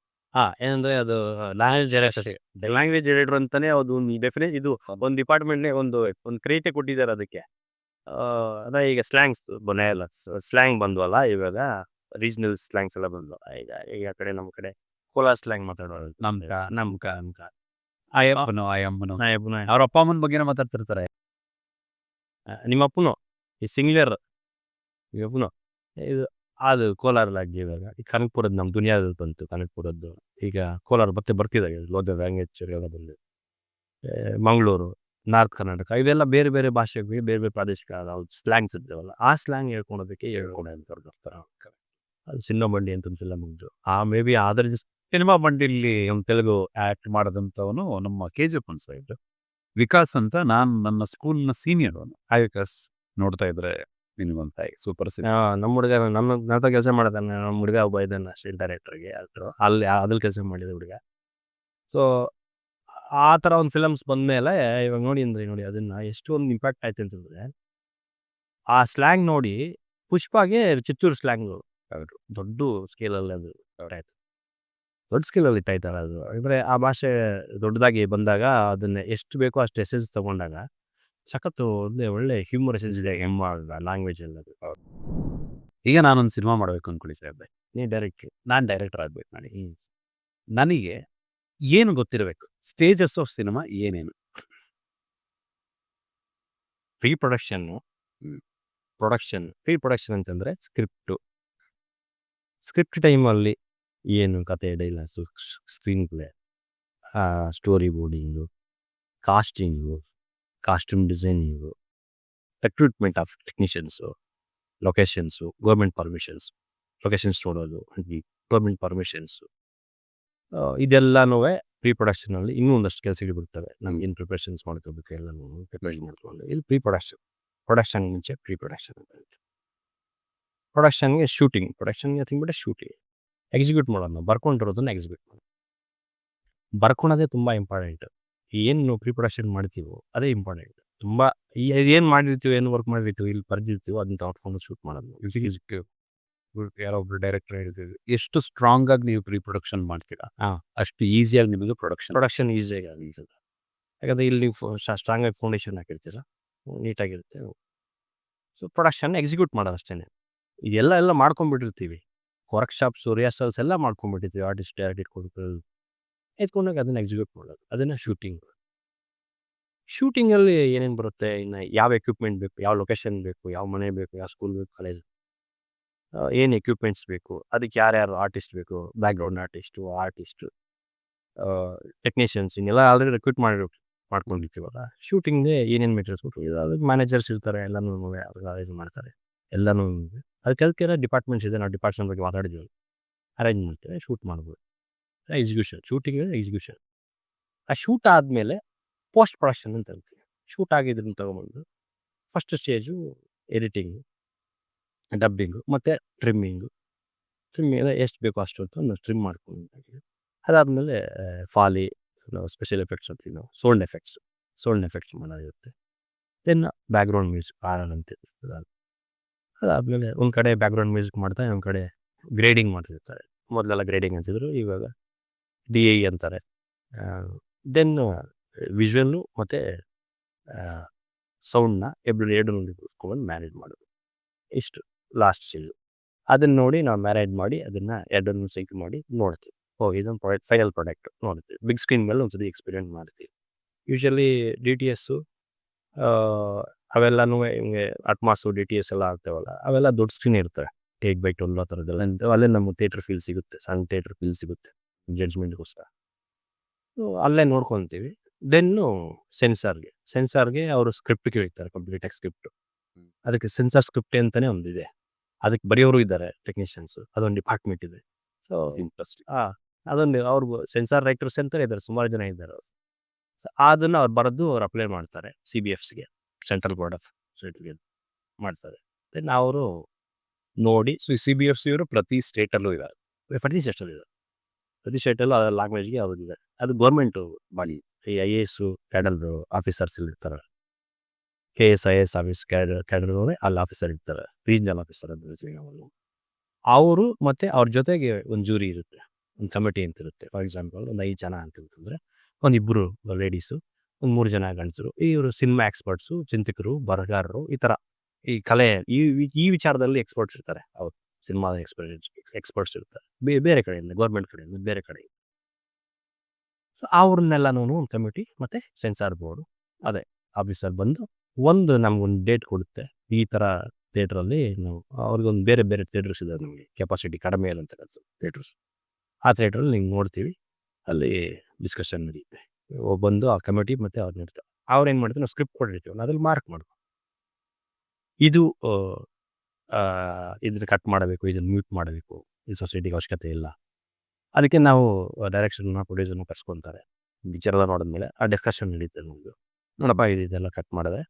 ಏನಂದ್ರೆ ಅದು ಲ್ಯಾಂಗ್ವೇಜ್ ಎಡಿಟರ್ ಅಂತಾನೆ ಅದು ಡೆಫಿನೇಟ್. ಇದು ಒಂದು ಡಿಪಾರ್ಟ್ಮೆಂಟ್ನೇ ಒಂದು ಕ್ರಿಯೇಟೇ ಕೊಟ್ಟಿದ್ದಾರೆ ಅದಕ್ಕೆ. ಅದೇ ಈಗ ಸ್ಲ್ಯಾಂಗ್ಸ್ ಬನೆಯಲ್ಲ, ಸ್ಲ್ಯಾಂಗ್ ಬಂದ್ವಲ್ಲ ಇವಾಗ, ರೀಜನಲ್ ಸ್ಲ್ಯಾಂಗ್ಸ್ ಎಲ್ಲ ಬಂದ್ವು. ಈಗ ಕಡೆ ನಮ್ಮ ಕಡೆ ಕೋಲಾರ್ ಸ್ಲ್ಯಾಂಗ್ ಮಾತಾಡೋದು, ನಮ್ಕ ಅಯ್ಯಪ್ಪನು ಅವ್ರ ಅಪ್ಪ ಅಮ್ಮನ ಬಗ್ಗೆನೇ ಮಾತಾಡ್ತಿರ್ತಾರೆ. ನಿಮ್ಮ ಅಪ್ಪನು ಈ ಸಿಂಗ್ಲರ್ ಅಪ್ಪನು ಇದು ಅದು ಕೋಲಾರಲ್ಲಾಗಿ. ಇವಾಗ ಈ ಕನಕಪುರದ್ದು ನಮ್ಮ ದುನಿಯಾದಲ್ಲಿ ಬಂತು, ಕನಕಪುರದ್ದು. ಈಗ ಕೋಲಾರ ಬರ್ತಿದ್ದಾರೆ ಲೋಕ ಲ್ಯಾಂಗ್ವೇಜ್ ಎಲ್ಲ ಬಂದು. ಮಂಗಳೂರು, ನಾರ್ತ್ ಕರ್ನಾಟಕ, ಇವೆಲ್ಲ ಬೇರೆ ಬೇರೆ ಭಾಷೆಗಳಿಗೆ ಬೇರೆ ಬೇರೆ ಪ್ರಾದೇಶಿಕ ಸ್ಲ್ಯಾಂಗ್ಸ್ ಇದ್ದಾವಲ್ಲ, ಆ ಸ್ಲ್ಯಾಂಗ್ ಹೇಳ್ಕೊಳೋದಕ್ಕೆ ಬರ್ತಾರೆ. ಅದು ಸಿನಿಮಾ ಬಂಡಿ ಅಂತ ಒಂದೆಲ್ಲ ಮುಗಿದು ಮೇ ಬಿ ಅದರ ಸಿನಿಮಾ ಬಂಡಿಲಿ ಒಂದು ತೆಲುಗು ಆಕ್ಟ್ ಮಾಡೋದಂಥವನು ನಮ್ಮ KGF ಸೈಡ್ ವಿಕಾಸ್ ಅಂತ. ನಾನು ನನ್ನ ಸ್ಕೂಲ್ನ ಸೀನಿಯರ್ ಅವನು. ಹಾಯ್ ವಿಕಾಸ್, ನೋಡ್ತಾ ಇದ್ರೆ ನಿನಗೊಂದು ಸೂಪರ್ ಸಿನಿಮಾ. ನಮ್ಮ ಹುಡುಗ ನನ್ನ ಕೆಲಸ ಮಾಡೋದಾನೆ. ನಮ್ಮ ಹುಡುಗ ಒಬ್ಬ ಇದ್ದಾನೆ ಅಷ್ಟೇ, ಡೈರೆಕ್ಟರ್ಗೆ ಅಲ್ಲಿ ಅದ್ರಲ್ಲಿ ಕೆಲಸ ಮಾಡಿದ ಹುಡುಗ. ಸೊ ಆ ಥರ ಒಂದು ಫಿಲಮ್ಸ್ ಬಂದಮೇಲೆ ಇವಾಗ ನೋಡಿ ಅದನ್ನ ಎಷ್ಟೊಂದು ಇಂಪ್ಯಾಕ್ಟ್ ಆಯ್ತು ಅಂತಂದರೆ, ಆ ಸ್ಲ್ಯಾಂಗ್ ನೋಡಿ ಪುಷ್ಪಾಗೆ ಚಿತ್ತೂರು ಸ್ಲ್ಯಾಂಗು ದೊಡ್ಡ ಸ್ಕೇಲಲ್ಲಿ ಅದು ಆಯ್ತು, ದೊಡ್ಡ ಸ್ಕೇಲಲ್ಲಿ ಇತ್ತಾಯ್ತಲ್ಲ ಅದು. ಅಂದರೆ ಆ ಭಾಷೆ ದೊಡ್ಡದಾಗಿ ಬಂದಾಗ ಅದನ್ನ ಎಷ್ಟು ಬೇಕೋ ಅಷ್ಟು ಎಸೆನ್ಸ್ ತೊಗೊಂಡಾಗ ಸಖತ್ತು ಒಳ್ಳೆ ಹ್ಯೂಮರ್ ಎಸೆನ್ಸ್ ಇದೆ ಲ್ಯಾಂಗ್ವೇಜ್ ಎಲ್ಲದು. ಈಗ ನಾನೊಂದು ಸಿನಿಮಾ ಮಾಡಬೇಕು ಅಂದ್ಕೊಳ್ಳಿ ಸಾಹೇಬ್ರೆ, ನಾನು ಡೈರೆಕ್ಟರ್ ಆಗ್ಬೇಕು ಮಾಡಿ. ನನಗೆ ಏನು ಗೊತ್ತಿರಬೇಕು? ಸ್ಟೇಜಸ್ ಆಫ್ ಸಿನಿಮಾ ಏನೇನು? ಪ್ರೀ ಪ್ರೊಡಕ್ಷನ್ನು, ಪ್ರೀ ಪ್ರೊಡಕ್ಷನ್ ಅಂತಂದರೆ ಸ್ಕ್ರಿಪ್ಟ್ ಟೈಮಲ್ಲಿ ಏನು ಕತೆ, dialogues, screen play, story boarding, costing, costume designing, recruitment of technicians, locations, government permissions, locations ನೋಡೋದು, ಗೌರ್ಮೆಂಟ್ ಪರ್ಮಿಷನ್ಸು, ಇದೆಲ್ಲನೂ ಪ್ರೀ ಪ್ರೊಡಕ್ಷನಲ್ಲಿ ಇನ್ನೂ ಒಂದಷ್ಟು ಕೆಲಸಗಳು ಬರ್ತವೆ. ನಮ್ಗೆ ಏನು ಪ್ರಿಪ್ರೇಷನ್ಸ್ ಮಾಡ್ಕೋಬೇಕು ಎಲ್ಲನೂ ಪ್ರಿಪೇರ್ ಮಾಡ್ಕೊಂಡು ಇದು ಪ್ರೀ ಪ್ರೊಡಕ್ಷನ್ ಮುಂಚೆ ಪ್ರೀ ಪ್ರೊಡಕ್ಷನ್ ಅಂತ ಹೇಳ್ತೀವಿ. ಪ್ರೊಡಕ್ಷನ್ಗೆ ಶೂಟಿಂಗ್, ಪ್ರೊಡಕ್ಷನ್ಗೆ ತಿಂಗ್ಬಿಟ್ಟೆ ಶೂಟಿಂಗ್, ಎಕ್ಸಿಕ್ಯೂಟ್ ಮಾಡೋದು ನಾವು ಬರ್ಕೊಂಡಿರೋದನ್ನ ಎಕ್ಸಿಕ್ಯೂಟ್ ಮಾಡೋದು. ಬರ್ಕೊಳೋದೇ ತುಂಬ ಇಂಪಾರ್ಟೆಂಟ್. ಏನು ಪ್ರೀ ಪ್ರೊಡಕ್ಷನ್ ಮಾಡ್ತೀವೋ ಅದೇ ಇಂಪಾರ್ಟೆಂಟ್. ತುಂಬ ಏನು ಮಾಡಿರ್ತೀವಿ, ಏನು ವರ್ಕ್ ಮಾಡಿರ್ತೀವಿ, ಇಲ್ಲಿ ಬರ್ದಿರ್ತೀವೋ ಅದನ್ನ ತಗೊಂಡು ಶೂಟ್ ಮಾಡೋದು. ಯಾರೋ ಒಬ್ರು ಡೈರೆಕ್ಟರ್ ಹೇಳ್ತಿದ್ರು, ಎಷ್ಟು ಸ್ಟ್ರಾಂಗ್ ಆಗಿ ನೀವು ಪ್ರೀ ಪ್ರೊಡಕ್ಷನ್ ಮಾಡ್ತೀರಾ ಅಷ್ಟು ಈಸಿಯಾಗಿ ನಿಮಗೆ ಪ್ರೊಡಕ್ಷನ್ ಈಸಿಯಾಗಿ ಆಗಿರ್ತದೆ. ಯಾಕಂದರೆ ಇಲ್ಲಿ ನೀವು ಸ್ಟ್ರಾಂಗ್ ಆಗಿ ಫೌಂಡೇಶನ್ ಹಾಕಿರ್ತೀರ, ನೀಟಾಗಿರುತ್ತೆ. ಸೊ ಪ್ರೊಡಕ್ಷನ್ ಎಕ್ಸಿಕ್ಯೂಟ್ ಮಾಡೋದು ಅಷ್ಟೇ. ಇದೆಲ್ಲ ಮಾಡ್ಕೊಂಡ್ಬಿಟ್ಟಿರ್ತೀವಿ. ವರ್ಕ್ಶಾಪ್ಸು, ರಿಹರ್ಸಲ್ಸ್ ಎಲ್ಲ ಮಾಡ್ಕೊಂಡ್ಬಿಟ್ಟಿರ್ತೀವಿ. ಆರ್ಟಿಸ್ಟ್ ಎತ್ಕೊಂಡಾಗ ಅದನ್ನು ಎಕ್ಸಿಕ್ಯೂಟ್ ಮಾಡೋದು, ಅದನ್ನು ಶೂಟಿಂಗಲ್ಲಿ ಏನೇನು ಬರುತ್ತೆ, ಇನ್ನು ಯಾವ ಎಕ್ವಿಪ್ಮೆಂಟ್ ಬೇಕು, ಯಾವ ಲೊಕೇಶನ್ ಬೇಕು, ಯಾವ ಮನೆ ಬೇಕು, ಯಾವ ಸ್ಕೂಲ್ ಬೇಕು, ಕಾಲೇಜ್, ಏನು ಎಕ್ವಿಪ್ಮೆಂಟ್ಸ್ ಬೇಕು, ಅದಕ್ಕೆ ಯಾರ್ಯಾರು ಆರ್ಟಿಸ್ಟ್ ಬೇಕು, ಬ್ಯಾಕ್ಗ್ರೌಂಡ್ ಆರ್ಟಿಸ್ಟು, ಟೆಕ್ನಿಷಿಯನ್ಸ್, ಇನ್ನೆಲ್ಲ ಆಲ್ರೆಡಿ ರೆಕ್ರೂಟ್ ಮಾಡ್ಕೊಂಡಿರ್ತೀವಲ್ಲ. ಶೂಟಿಂಗ್ಗೆ ಏನೇನು ಮೆಟೀರಿಯಲ್ಸ್ ಬೇಕು, ಅದಕ್ಕೆ ಮ್ಯಾನೇಜರ್ಸ್ ಇರ್ತಾರೆ, ಎಲ್ಲನೂ ಅರೇಂಜ್ ಮಾಡ್ತಾರೆ. ಎಲ್ಲನೂ ಅದಕ್ಕೆಲ್ಲ ಡಿಪಾರ್ಟ್ಮೆಂಟ್ಸ್ ಇದೆ. ನಾವು ಡಿಪಾರ್ಟ್ಮೆಂಟ್ ಬಗ್ಗೆ ಮಾತಾಡಿದ್ವಿ, ಅರೇಂಜ್ ಮಾಡ್ತೇವೆ, ಶೂಟ್ ಮಾಡ್ಬೋದು. ಎಕ್ಸಿಕ್ಯೂಷನ್. ಆ ಶೂಟ್ ಆದಮೇಲೆ ಪೋಸ್ಟ್ ಪ್ರೊಡಕ್ಷನ್ ಅಂತ ಹೇಳ್ತೀವಿ. ಶೂಟ್ ಆಗಿದ್ದನ್ನು ತೊಗೊಂಬಂದು ಫಸ್ಟ್ ಸ್ಟೇಜು ಎಡಿಟಿಂಗು, ಡಬ್ಬಿಂಗು ಮತ್ತು ಟ್ರಿಮ್ಮಿಂಗ್ ಎಷ್ಟು ಬೇಕೋ ಅಷ್ಟು ಅಂತ ನಾವು ಟ್ರಿಮ್ ಮಾಡ್ಕೊಂಡು, ಅದಾದಮೇಲೆ ಫಾಲಿ, ಸ್ಪೆಷಲ್ ಎಫೆಕ್ಟ್ಸ್ ಅಂತೀವಿ ನಾವು, ಸೌಂಡ್ ಎಫೆಕ್ಟ್ಸ್ ಮಾಡೋದಿರುತ್ತೆ. ದೆನ್ ಬ್ಯಾಕ್ಗ್ರೌಂಡ್ ಮ್ಯೂಸಿಕ್ ಅಂತ ಇರ್ತದೆ. ಅದಾದಮೇಲೆ ಒಂದು ಕಡೆ ಬ್ಯಾಕ್ಗ್ರೌಂಡ್ ಮ್ಯೂಸಿಕ್ ಮಾಡ್ತಾ ಒಂದು ಕಡೆ ಗ್ರೇಡಿಂಗ್ ಮಾಡ್ತಿರ್ತಾರೆ. ಮೊದಲೆಲ್ಲ ಗ್ರೇಡಿಂಗ್ ಅಂತಿದ್ರು, ಇವಾಗ DI ಅಂತಾರೆ. ದೆನ್ ವಿಜುವಲ್ಲು ಮತ್ತು ಸೌಂಡ್ನ ಎರಡು ಕೂತ್ಕೊಂಡು ಮ್ಯಾನೇಜ್ ಮಾಡೋದು. ಇಷ್ಟು ಲಾಸ್ಟ್ ಸ್ಟೇಜು. ಅದನ್ನು ನೋಡಿ ನಾವು ಮ್ಯಾನೇಜ್ ಮಾಡಿ ಅದನ್ನು ಎರಡನ್ನು ಸಿಂಕ್ ಮಾಡಿ ನೋಡ್ತೀವಿ. ಇದೊಂದು ಫೈನಲ್ ಪ್ರಾಡಕ್ಟ್ ನೋಡ್ತೀವಿ. ಬಿಗ್ ಸ್ಕ್ರೀನ್ ಮೇಲೆ ಒಂದ್ಸತಿ ಎಕ್ಸ್ಪೀರಿಯೆಂಟ್ ಮಾಡ್ತೀವಿ. ಯೂಶಲಿ DTS ಅವೆಲ್ಲನೂ ಹಿಂಗೆ ಅಟ್ಮಾಸು DTS ಎಲ್ಲ ಆಗ್ತಾವಲ್ಲ, ಅವೆಲ್ಲ ದೊಡ್ಡ ಸ್ಕ್ರೀನ್ ಇರ್ತವೆ, 8x12 ಆ ಥರದ್ದೆಲ್ಲ ಇರ್ತವೆ. ಅಲ್ಲೇ ನಮಗೆ ಥಿಯೇಟ್ರ್ ಫೀಲ್ ಸಿಗುತ್ತೆ, ಸಣ್ಣ ಥಿಯೇಟ್ರ್ ಫೀಲ್ ಸಿಗುತ್ತೆ ಜಡ್ಜ್ಮೆಂಟ್ಗೋಸ್ಕರ. ಅಲ್ಲೇ ನೋಡ್ಕೊತೀವಿ. ದೆನ್ನು ಸೆನ್ಸಾರ್ಗೆ ಅವರು ಸ್ಕ್ರಿಪ್ಟ್ ಕೇಳ್ತಾರೆ, ಕಂಪ್ಲೀಟಾಗಿ ಸ್ಕ್ರಿಪ್ಟು. ಅದಕ್ಕೆ ಸೆನ್ಸಾರ್ ಸ್ಕ್ರಿಪ್ಟ್ ಅಂತಲೇ ಒಂದಿದೆ, ಅದಕ್ಕೆ ಬರೆಯೋರು ಇದ್ದಾರೆ, ಟೆಕ್ನಿಷಿಯನ್ಸು, ಅದೊಂದು ಡಿಪಾರ್ಟ್ಮೆಂಟ್ ಇದೆ. ಸೊ ಅದೊಂದು ಅವ್ರಿಗೂ ಸೆನ್ಸಾರ್ ರೈಟರ್ಸ್ ಅಂತ ಇದ್ದಾರೆ, ಸುಮಾರು ಜನ ಇದ್ದಾರೆ. ಅದನ್ನು ಅವ್ರು ಬರೆದು ಅವ್ರು ಅಪ್ಲೈ ಮಾಡ್ತಾರೆ CBFCಗೆ, ಸೆಂಟ್ರಲ್ ಬೋರ್ಡ್ ಆಫ್ ಸರ್ಟಿಫಿಕೇಟ್ ಮಾಡ್ತಾರೆ. ದೆನ್ ಅವರು ನೋಡಿ, CBFC ಅವರು ಪ್ರತಿ ಸ್ಟೇಟಲ್ಲೂ ಇದ್ದಾರೆ. ಪ್ರತಿ ಸ್ಟೇಟಲ್ಲೂ ಆ ಲ್ಯಾಂಗ್ವೇಜ್ಗೆ ಅವ್ರಿಗಿದೆ. ಅದು ಗೌರ್ಮೆಂಟು ಬಾಡಿ. ಈ IAS ಕ್ಯಾಡರ್ ಆಫೀಸರ್ಸ್ ಇರ್ತಾರೆ, KS IAS ಆಫೀಸ್ ಕ್ಯಾಡರ್ ಅಲ್ಲಿ ಆಫೀಸರ್ ಇರ್ತಾರೆ, ರೀಜನಲ್ ಆಫೀಸರ್ ಅಂತ ಹೇಳ್ತೀವಿ ನಾವು. ಅವರು ಮತ್ತು ಅವ್ರ ಜೊತೆಗೆ ಒಂದು ಜೂರಿ ಇರುತ್ತೆ, ಒಂದು ಕಮಿಟಿ ಅಂತ ಇರುತ್ತೆ. ಫಾರ್ ಎಕ್ಸಾಂಪಲ್ ಒಂದು 5 ಜನ ಅಂತಂತಂದರೆ ಒಂದಿಬ್ಬರು ಲೇಡೀಸು, ಒಂದು 3 ಜನ ಗಂಡಸರು. ಇವರು ಸಿನಿಮಾ ಎಕ್ಸ್ಪರ್ಟ್ಸು, ಚಿಂತಕರು, ಬರಹಗಾರರು, ಈ ಥರ ಈ ಕಲೆ ಈ ವಿಚಾರದಲ್ಲಿ ಎಕ್ಸ್ಪರ್ಟ್ಸ್ ಇರ್ತಾರೆ. ಅವರು ಸಿನಿಮಾದ ಎಕ್ಸ್ಪರ್ಟ್ಸ್ ಇರ್ತಾರೆ, ಬೇರೆ ಕಡೆಯಿಂದ, ಗೌರ್ಮೆಂಟ್ ಕಡೆಯಿಂದ, ಬೇರೆ ಕಡೆ. ಸೊ ಅವ್ರನ್ನೆಲ್ಲನೂ ಒಂದು ಕಮಿಟಿ ಮತ್ತು ಸೆನ್ಸಾರ್ ಬೋರ್ಡು, ಅದೇ ಆಫೀಸರ್ ಬಂದು ನಮಗೊಂದು ಡೇಟ್ ಕೊಡುತ್ತೆ. ಈ ಥರ ಥಿಯೇಟ್ರಲ್ಲಿ ನಾವು ಅವ್ರಿಗೊಂದು ಬೇರೆ ಥಿಯೇಟರ್ಸ್ ಇದ್ದಾವೆ, ನಮಗೆ ಕೆಪಾಸಿಟಿ ಕಡಿಮೆ ಇರೋಂಥದ್ದು ಥಿಯೇಟರ್ಸ್. ಆ ಥಿಯೇಟ್ರಲ್ಲಿ ನೀವು ನೋಡ್ತೀವಿ, ಅಲ್ಲಿ ಡಿಸ್ಕಷನ್ ನಡೆಯುತ್ತೆ. ಬಂದು ಆ ಕಮಿಟಿ ಮತ್ತು ಅವ್ರನ್ನ ಇರ್ತಾರೆ. ಅವ್ರೇನು ಮಾಡ್ತಾರೆ, ನಾವು ಸ್ಕ್ರಿಪ್ಟ್ ಕೊಟ್ಟಿರ್ತೀವಲ್ಲ ಅದ್ರಲ್ಲಿ ಮಾರ್ಕ್ ಮಾಡ್ಬೇಕು, ಇದು ಇದನ್ನು ಕಟ್ ಮಾಡಬೇಕು, ಇದನ್ನು ಮ್ಯೂಟ್ ಮಾಡಬೇಕು, ಈ ಸೊಸೈಟಿಗೆ ಅವಶ್ಯಕತೆ ಇಲ್ಲ. ಅದಕ್ಕೆ ನಾವು ಡೈರೆಕ್ಷನ್ನ, ಪ್ರೊಡ್ಯೂಸರ್ನ ಕರ್ಸ್ಕೊತಾರೆ. ಪಿಕ್ಚರೆಲ್ಲ ನೋಡಿದ್ಮೇಲೆ ಆ ಡಿಸ್ಕಷನ್ ನಡೀತದೆ ನಮ್ಮದು. ನೋಡಪ್ಪ ಇದೆಲ್ಲ ಕಟ್ ಮಾಡಿದೆ,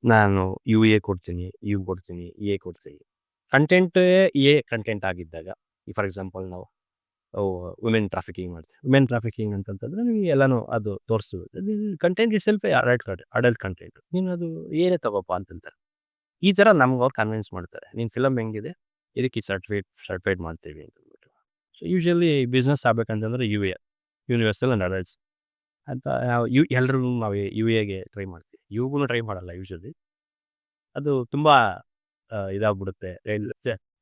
ನಾನು UA ಕೊಡ್ತೀನಿ, ಕೊಡ್ತೀನಿ, EA ಕೊಡ್ತೀನಿ. ಕಂಟೆಂಟೇ EA ಕಂಟೆಂಟ್ ಆಗಿದ್ದಾಗ, ಫಾರ್ ಎಕ್ಸಾಂಪಲ್ ನಾವು ವುಮೆನ್ ಟ್ರಾಫಿಕಿಂಗ್ ಮಾಡ್ತೀವಿ. ವುಮೆನ್ ಟ್ರಾಫಿಕಿಂಗ್ ಅಂತಂತಂದರೆ ನಿಮಗೆ ಎಲ್ಲನೂ ಅದು ತೋರಿಸ್ತೀವಿ. Content it self adult content, ನೀನು ಅದು ಏನೇ ತಗೋಪ್ಪ ಅಂತಂತಾರೆ. ಈ ಥರ ನಮ್ಗೆ ಅವ್ರು ಕನ್ವಿನ್ಸ್ ಮಾಡ್ತಾರೆ, ನೀನು ಫಿಲಮ್ ಹೆಂಗಿದೆ ಇದಕ್ಕೆ ಸರ್ಟಿಫೈಡ್ ಮಾಡ್ತೀವಿ ಅಂತಂದ್ಬಿಟ್ಟು. ಸೊ ಯೂಶಲಿ ಬಿಸ್ನೆಸ್ ಆಗಬೇಕಂತಂದರೆ UA, ಯೂನಿವರ್ಸಲ್ ಆ್ಯಂಡ್ ಅಡಲ್ಟ್ಸ್ ಅಂತ ನಾವು ಎಲ್ಲರೂ ನಾವು UAಗೆ ಟ್ರೈ ಮಾಡ್ತೀವಿ. Uಗೂ ಟ್ರೈ ಮಾಡಲ್ಲ ಯೂಶಲಿ, ಅದು ತುಂಬ ಇದಾಗ್ಬಿಡುತ್ತೆ.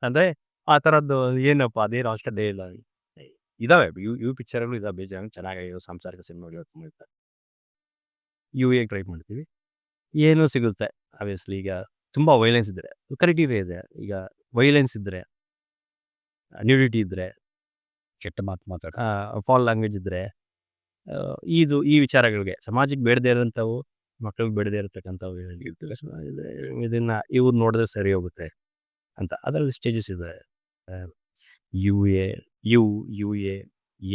ಅಂದರೆ ಆ ಥರದ್ದು ಏನಪ್ಪ ಅದೇನು ಅವಶ್ಯಕತೆ ಇಲ್ಲ. ಇದ್ದಾವೆ ಯು ಪಿಕ್ಚರ್ಗಳು ಇದಾವೆ, ಬೇಜಾರು ಚೆನ್ನಾಗಿರೋ ಸಾಂಸಾರಿಕ ಸಿನಿಮಾಗಳು ತುಂಬ ಇರ್ತವೆ. UAಗೆ ಟ್ರೈ ಮಾಡ್ತೀವಿ, ಏನೂ ಸಿಗುತ್ತೆ. ಆಬ್ವಿಯಸ್ಲಿ ಈಗ ತುಂಬ ವೈಲೆನ್ಸ್ ಇದ್ದರೆ ಕ್ರೈಟೀರಿಯಾ ಇದೆ. ಈಗ ವೈಲೆನ್ಸ್ ಇದ್ದರೆ, ನ್ಯೂಡಿಟಿ ಇದ್ದರೆ, ಕೆಟ್ಟ ಮಾತಾಡ, ಫಾಲ್ ಲ್ಯಾಂಗ್ವೇಜ್ ಇದ್ದರೆ, ಈ ವಿಚಾರಗಳಿಗೆ ಸಮಾಜಕ್ಕೆ ಬೇಡದೇ ಇರೋಂಥವು, ಮಕ್ಕಳಿಗೆ ಬೇಡದೇ ಇರತಕ್ಕಂಥವು ಇದನ್ನು ಇವ್ರು ನೋಡಿದ್ರೆ ಸರಿ ಹೋಗುತ್ತೆ ಅಂತ. ಅದರಲ್ಲಿ ಸ್ಟೇಜಸ್ ಇದೆ. U A U U A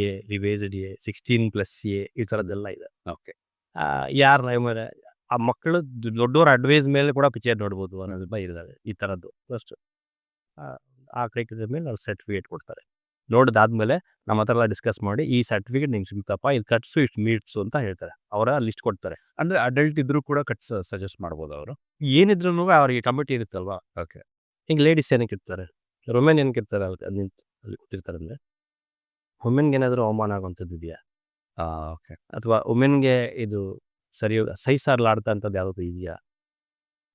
A revised A 16+A ಈ ಥರದ್ದೆಲ್ಲ ಇದೆ. ಓಕೆ. ಯಾರು ಆ ಮಕ್ಕಳು ದೊಡ್ಡವರ ಅಡ್ವೈಸ್ ಮೇಲೆ ಕೂಡ ಪಿಕ್ಚರ್ ನೋಡ್ಬೋದು ಅನ್ನೋದು ಇದ್ದಾರೆ ಈ ಥರದ್ದು. ಫಸ್ಟ್ ಆ ಕ್ರೈಟೀರಿಯಾ ಮೇಲೆ ಅವ್ರು ಸರ್ಟಿಫಿಕೇಟ್ ಕೊಡ್ತಾರೆ. ನೋಡಿದಾದ್ಮೇಲೆ ನಮ್ಮ ಹತ್ರ ಎಲ್ಲ ಡಿಸ್ಕಸ್ ಮಾಡಿ ಈ ಸರ್ಟಿಫಿಕೇಟ್ ನಿಂಗೆ ಸಿಗುತ್ತಪ್ಪ, ಇದು ಕಟ್ಸು, ಇಷ್ಟು ಮೀಟ್ಸು ಅಂತ ಹೇಳ್ತಾರೆ. ಅವರ ಲಿಸ್ಟ್ ಕೊಡ್ತಾರೆ. ಅಂದ್ರೆ ಅಡಲ್ಟ್ ಇದ್ರೂ ಕೂಡ ಸಜೆಸ್ಟ್ ಮಾಡ್ಬೋದು ಅವರು. ಏನಿದ್ರು ಅವರಿಗೆ ಕಮಿಟಿ ಇರುತ್ತಲ್ವಾ. ಓಕೆ. ಈಗ ಲೇಡೀಸ್ ಏನಕ್ಕೆ ಇರ್ತಾರೆ, ವುಮೆನ್ ಏನಕ್ಕೆ ಇರ್ತಾರೆ, ಅಲ್ಲಿ ಕೂತಿರ್ತಾರೆ ಅಂದರೆ ವುಮೆನ್ಗೆ ಏನಾದರೂ ಅವಮಾನ ಆಗುವಂಥದ್ದು ಇದೆಯಾ, ಓಕೆ. ಅಥವಾ ವುಮೆನ್ಗೆ ಇದು ಸರಿ ಸಹಿಸಲಾರ್ದ ಅಂಥದ್ದು ಯಾವುದೂ ಇದೆಯಾ,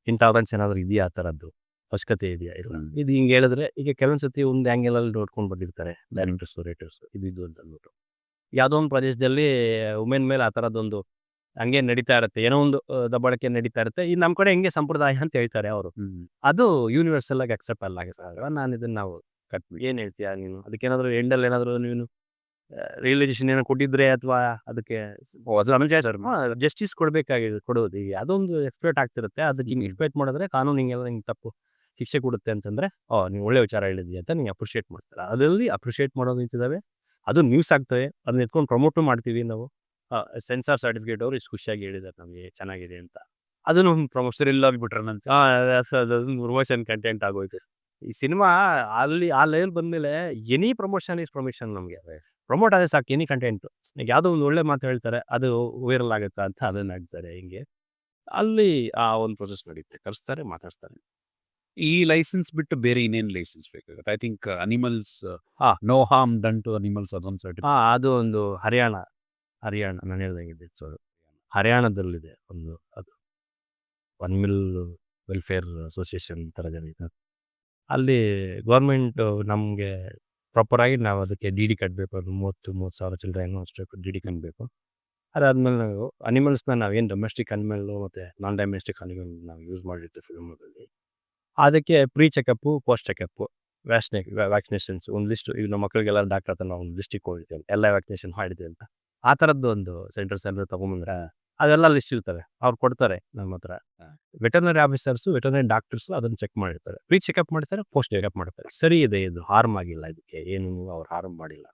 ಇಂಟಾಲರೆನ್ಸ್ ಏನಾದರೂ ಇದೆಯಾ, ಆ ಥರದ್ದು ಅವಶ್ಯಕತೆ ಇದೆಯಾ, ಇಲ್ಲ. ಇದು ಹಿಂಗೆ ಹೇಳಿದ್ರೆ ಈಗ ಕೆಲವೊಂದು ಸತಿ ಒಂದು ಆ್ಯಂಗಲಲ್ಲಿ ನೋಡ್ಕೊಂಡು ಬಂದಿರ್ತಾರೆ ಡೈರೆಕ್ಟರ್ಸು ರೈಟರ್ಸು ಇದು ಅಂತ ಅಂದ್ಬಿಟ್ಟು. ಯಾವುದೋ ಒಂದು ಪ್ರದೇಶದಲ್ಲಿ ವುಮೆನ್ ಮೇಲೆ ಆ ಥರದ್ದೊಂದು ಹಂಗೆ ನಡೀತಾ ಇರುತ್ತೆ, ಏನೋ ಒಂದು ದಬ್ಬಾಳಿಕೆ ನಡೀತಾ ಇರುತ್ತೆ. ಈ ನಮ್ಮ ಕಡೆ ಹೆಂಗೆ ಸಂಪ್ರದಾಯ ಅಂತ ಹೇಳ್ತಾರೆ ಅವರು. ಅದು ಯೂನಿವರ್ಸಲ್ ಆಗಿ ಅಕ್ಸೆಪ್ಟ್ ಅಲ್ಲ ಸರ್. ನಾನು ಇದನ್ನು ನಾವು ಏನು ಹೇಳ್ತೀಯಾ ನೀನು, ಅದಕ್ಕೇನಾದರೂ ಎಂಡಲ್ಲಿ ಏನಾದರೂ ನೀನು ರಿಯಲೈಸೇಷನ್ ಏನೋ ಕೊಟ್ಟಿದ್ರೆ ಅಥವಾ ಅದಕ್ಕೆ ಜಸ್ಟಿಸ್ ಕೊಡೋದು ಈಗ ಅದೊಂದು ಎಕ್ಸ್ಪೆಕ್ಟ್ ಆಗ್ತಿರುತ್ತೆ. ಅದಕ್ಕೆ ಹಿಂಗೆ ಎಕ್ಸ್ಪೆಕ್ಟ್ ಮಾಡಿದ್ರೆ ಕಾನೂನು ಹಿಂಗೆಲ್ಲ ನಿಂಗೆ ತಪ್ಪು ಶಿಕ್ಷೆ ಕೊಡುತ್ತೆ ಅಂತಂದರೆ ನೀವು ಒಳ್ಳೆ ವಿಚಾರ ಹೇಳಿದ್ವಿ ಅಂತ ನೀವು ಅಪ್ರಿಷಿಯೇಟ್ ಮಾಡ್ತಾರೆ. ಅದರಲ್ಲಿ ಅಪ್ರಿಷಿಯೇಟ್ ಮಾಡೋದು ನಿಂತಿದ್ದಾವೆ, ಅದು ನ್ಯೂಸ್ ಆಗ್ತದೆ, ಅದನ್ನ ಎತ್ಕೊಂಡು ಪ್ರಮೋಟು ಮಾಡ್ತೀವಿ ನಾವು. ಸೆನ್ಸಾರ್ ಸರ್ಟಿಫಿಕೇಟ್ ಅವರು ಇಷ್ಟು ಖುಷಿಯಾಗಿ ಹೇಳಿದ್ದಾರೆ ನಮಗೆ ಚೆನ್ನಾಗಿದೆ ಅಂತ. ಅದನ್ನು ಪ್ರಮೋಷನ್ ಇಲ್ಲ ಆಗಿಬಿಟ್ರೆ ನನ್ನ ಅದೊಂದು ಪ್ರಮೋಷನ್ ಕಂಟೆಂಟ್ ಆಗೋಯ್ತು. ಈ ಸಿನಿಮಾ ಅಲ್ಲಿ ಆ ಲೆವೆಲ್ ಬಂದಮೇಲೆ ಎನಿ ಪ್ರಮೋಷನ್ ಈಸ್ ಪ್ರಮೋಷನ್. ನಮಗೆ ಪ್ರಮೋಟ್ ಆದರೆ ಸಾಕು, ಎನಿ ಕಂಟೆಂಟು. ಈಗ ಯಾವುದೋ ಒಂದು ಒಳ್ಳೆ ಮಾತು ಹೇಳ್ತಾರೆ, ಅದು ವೈರಲ್ ಆಗುತ್ತಾ ಅಂತ ಅದನ್ನು ಹಾಕ್ತಾರೆ. ಹಿಂಗೆ ಅಲ್ಲಿ ಆ ಒಂದು ಪ್ರೊಸೆಸ್ ನಡೆಯುತ್ತೆ, ಕರೆಸ್ತಾರೆ, ಮಾತಾಡ್ತಾರೆ. ಈ ಲೈಸೆನ್ಸ್ ಬಿಟ್ಟು ಬೇರೆ ಇನ್ನೇನು ಲೈಸೆನ್ಸ್ ಬೇಕಾಗುತ್ತೆ? I think animals, no harm done to animals, ಅದೊಂದು ಸರ್ಟಿಫಿಕೇಟ್. ಅದು ಒಂದು ಹರಿಯಾಣ ನಾನು ಹೇಳ್ದಂಗಿದೆ. ಸೊ ಹರಿಯಾಣದಲ್ಲಿದೆ ಒಂದು, ಅದು ಅನಿಮಲ್ ವೆಲ್ಫೇರ್ ಅಸೋಸಿಯೇಷನ್ ಥರ ಜನ ಇದ್ದಾರೆ. ಅಲ್ಲಿ ಗೌರ್ಮೆಂಟು ನಮಗೆ ಪ್ರಾಪರಾಗಿ ನಾವು ಅದಕ್ಕೆ ಡಿ ಡಿ ಕಟ್ಟಬೇಕು. ಅದು 30,000 ಚಿಲ್ಲರೆ ಏನೋ ಅಷ್ಟು ಡಿ ಡಿ ಕಟ್ಟಬೇಕು. ಅದಾದಮೇಲೆ ನಾವು ಅನಿಮಲ್ಸ್ನ ನಾವೇನು ಡೊಮೆಸ್ಟಿಕ್ ಅನಿಮಲ್ಲು ಮತ್ತು ನಾನ್ ಡೊಮೆಸ್ಟಿಕ್ ಅನಿಮಲ್ ನಾವು ಯೂಸ್ ಮಾಡಿರ್ತೀವಿ ಫಿಲ್ಮಲ್ಲಿ, ಅದಕ್ಕೆ pre checkup, post checkup, vaccinations ಒಂದು ಲಿಸ್ಟು. ಈಗ ನಮ್ಮ ಮಕ್ಕಳಿಗೆಲ್ಲ ಡಾಕ್ಟರ್ ಹತ್ರ ನಾವು ಒಂದು ಲಿಸ್ಟಿಗೆ ಹೋಗಿರ್ತೀವಿ, ಎಲ್ಲ ವ್ಯಾಕ್ಸಿನೇಷನ್ ಮಾಡಿದೆ ಅಂತ. ಆ ಥರದ್ದು ಒಂದು ಸೆಂಟರ್ಸ್ ತೊಗೊಂಬಂದ್ರೆ ಅದೆಲ್ಲ ಲಿಸ್ಟ್ ಇರ್ತವೆ, ಅವ್ರು ಕೊಡ್ತಾರೆ ನಮ್ಮ ಹತ್ರ. ವೆಟರ್ನರಿ ಆಫೀಸರ್ಸು, ವೆಟರ್ನರಿ ಡಾಕ್ಟರ್ಸು ಅದನ್ನು ಚೆಕ್ ಮಾಡಿರ್ತಾರೆ, ಪ್ರೀ ಚೆಕಪ್ ಮಾಡ್ತಾರೆ, ಪೋಸ್ಟ್ ಚೆಕಪ್ ಮಾಡ್ತಾರೆ. ಸರಿ ಇದೆ, ಇದು ಹಾರ್ಮ್ ಆಗಿಲ್ಲ, ಇದಕ್ಕೆ ಏನು ಅವ್ರು ಹಾರ್ಮ್ ಮಾಡಿಲ್ಲ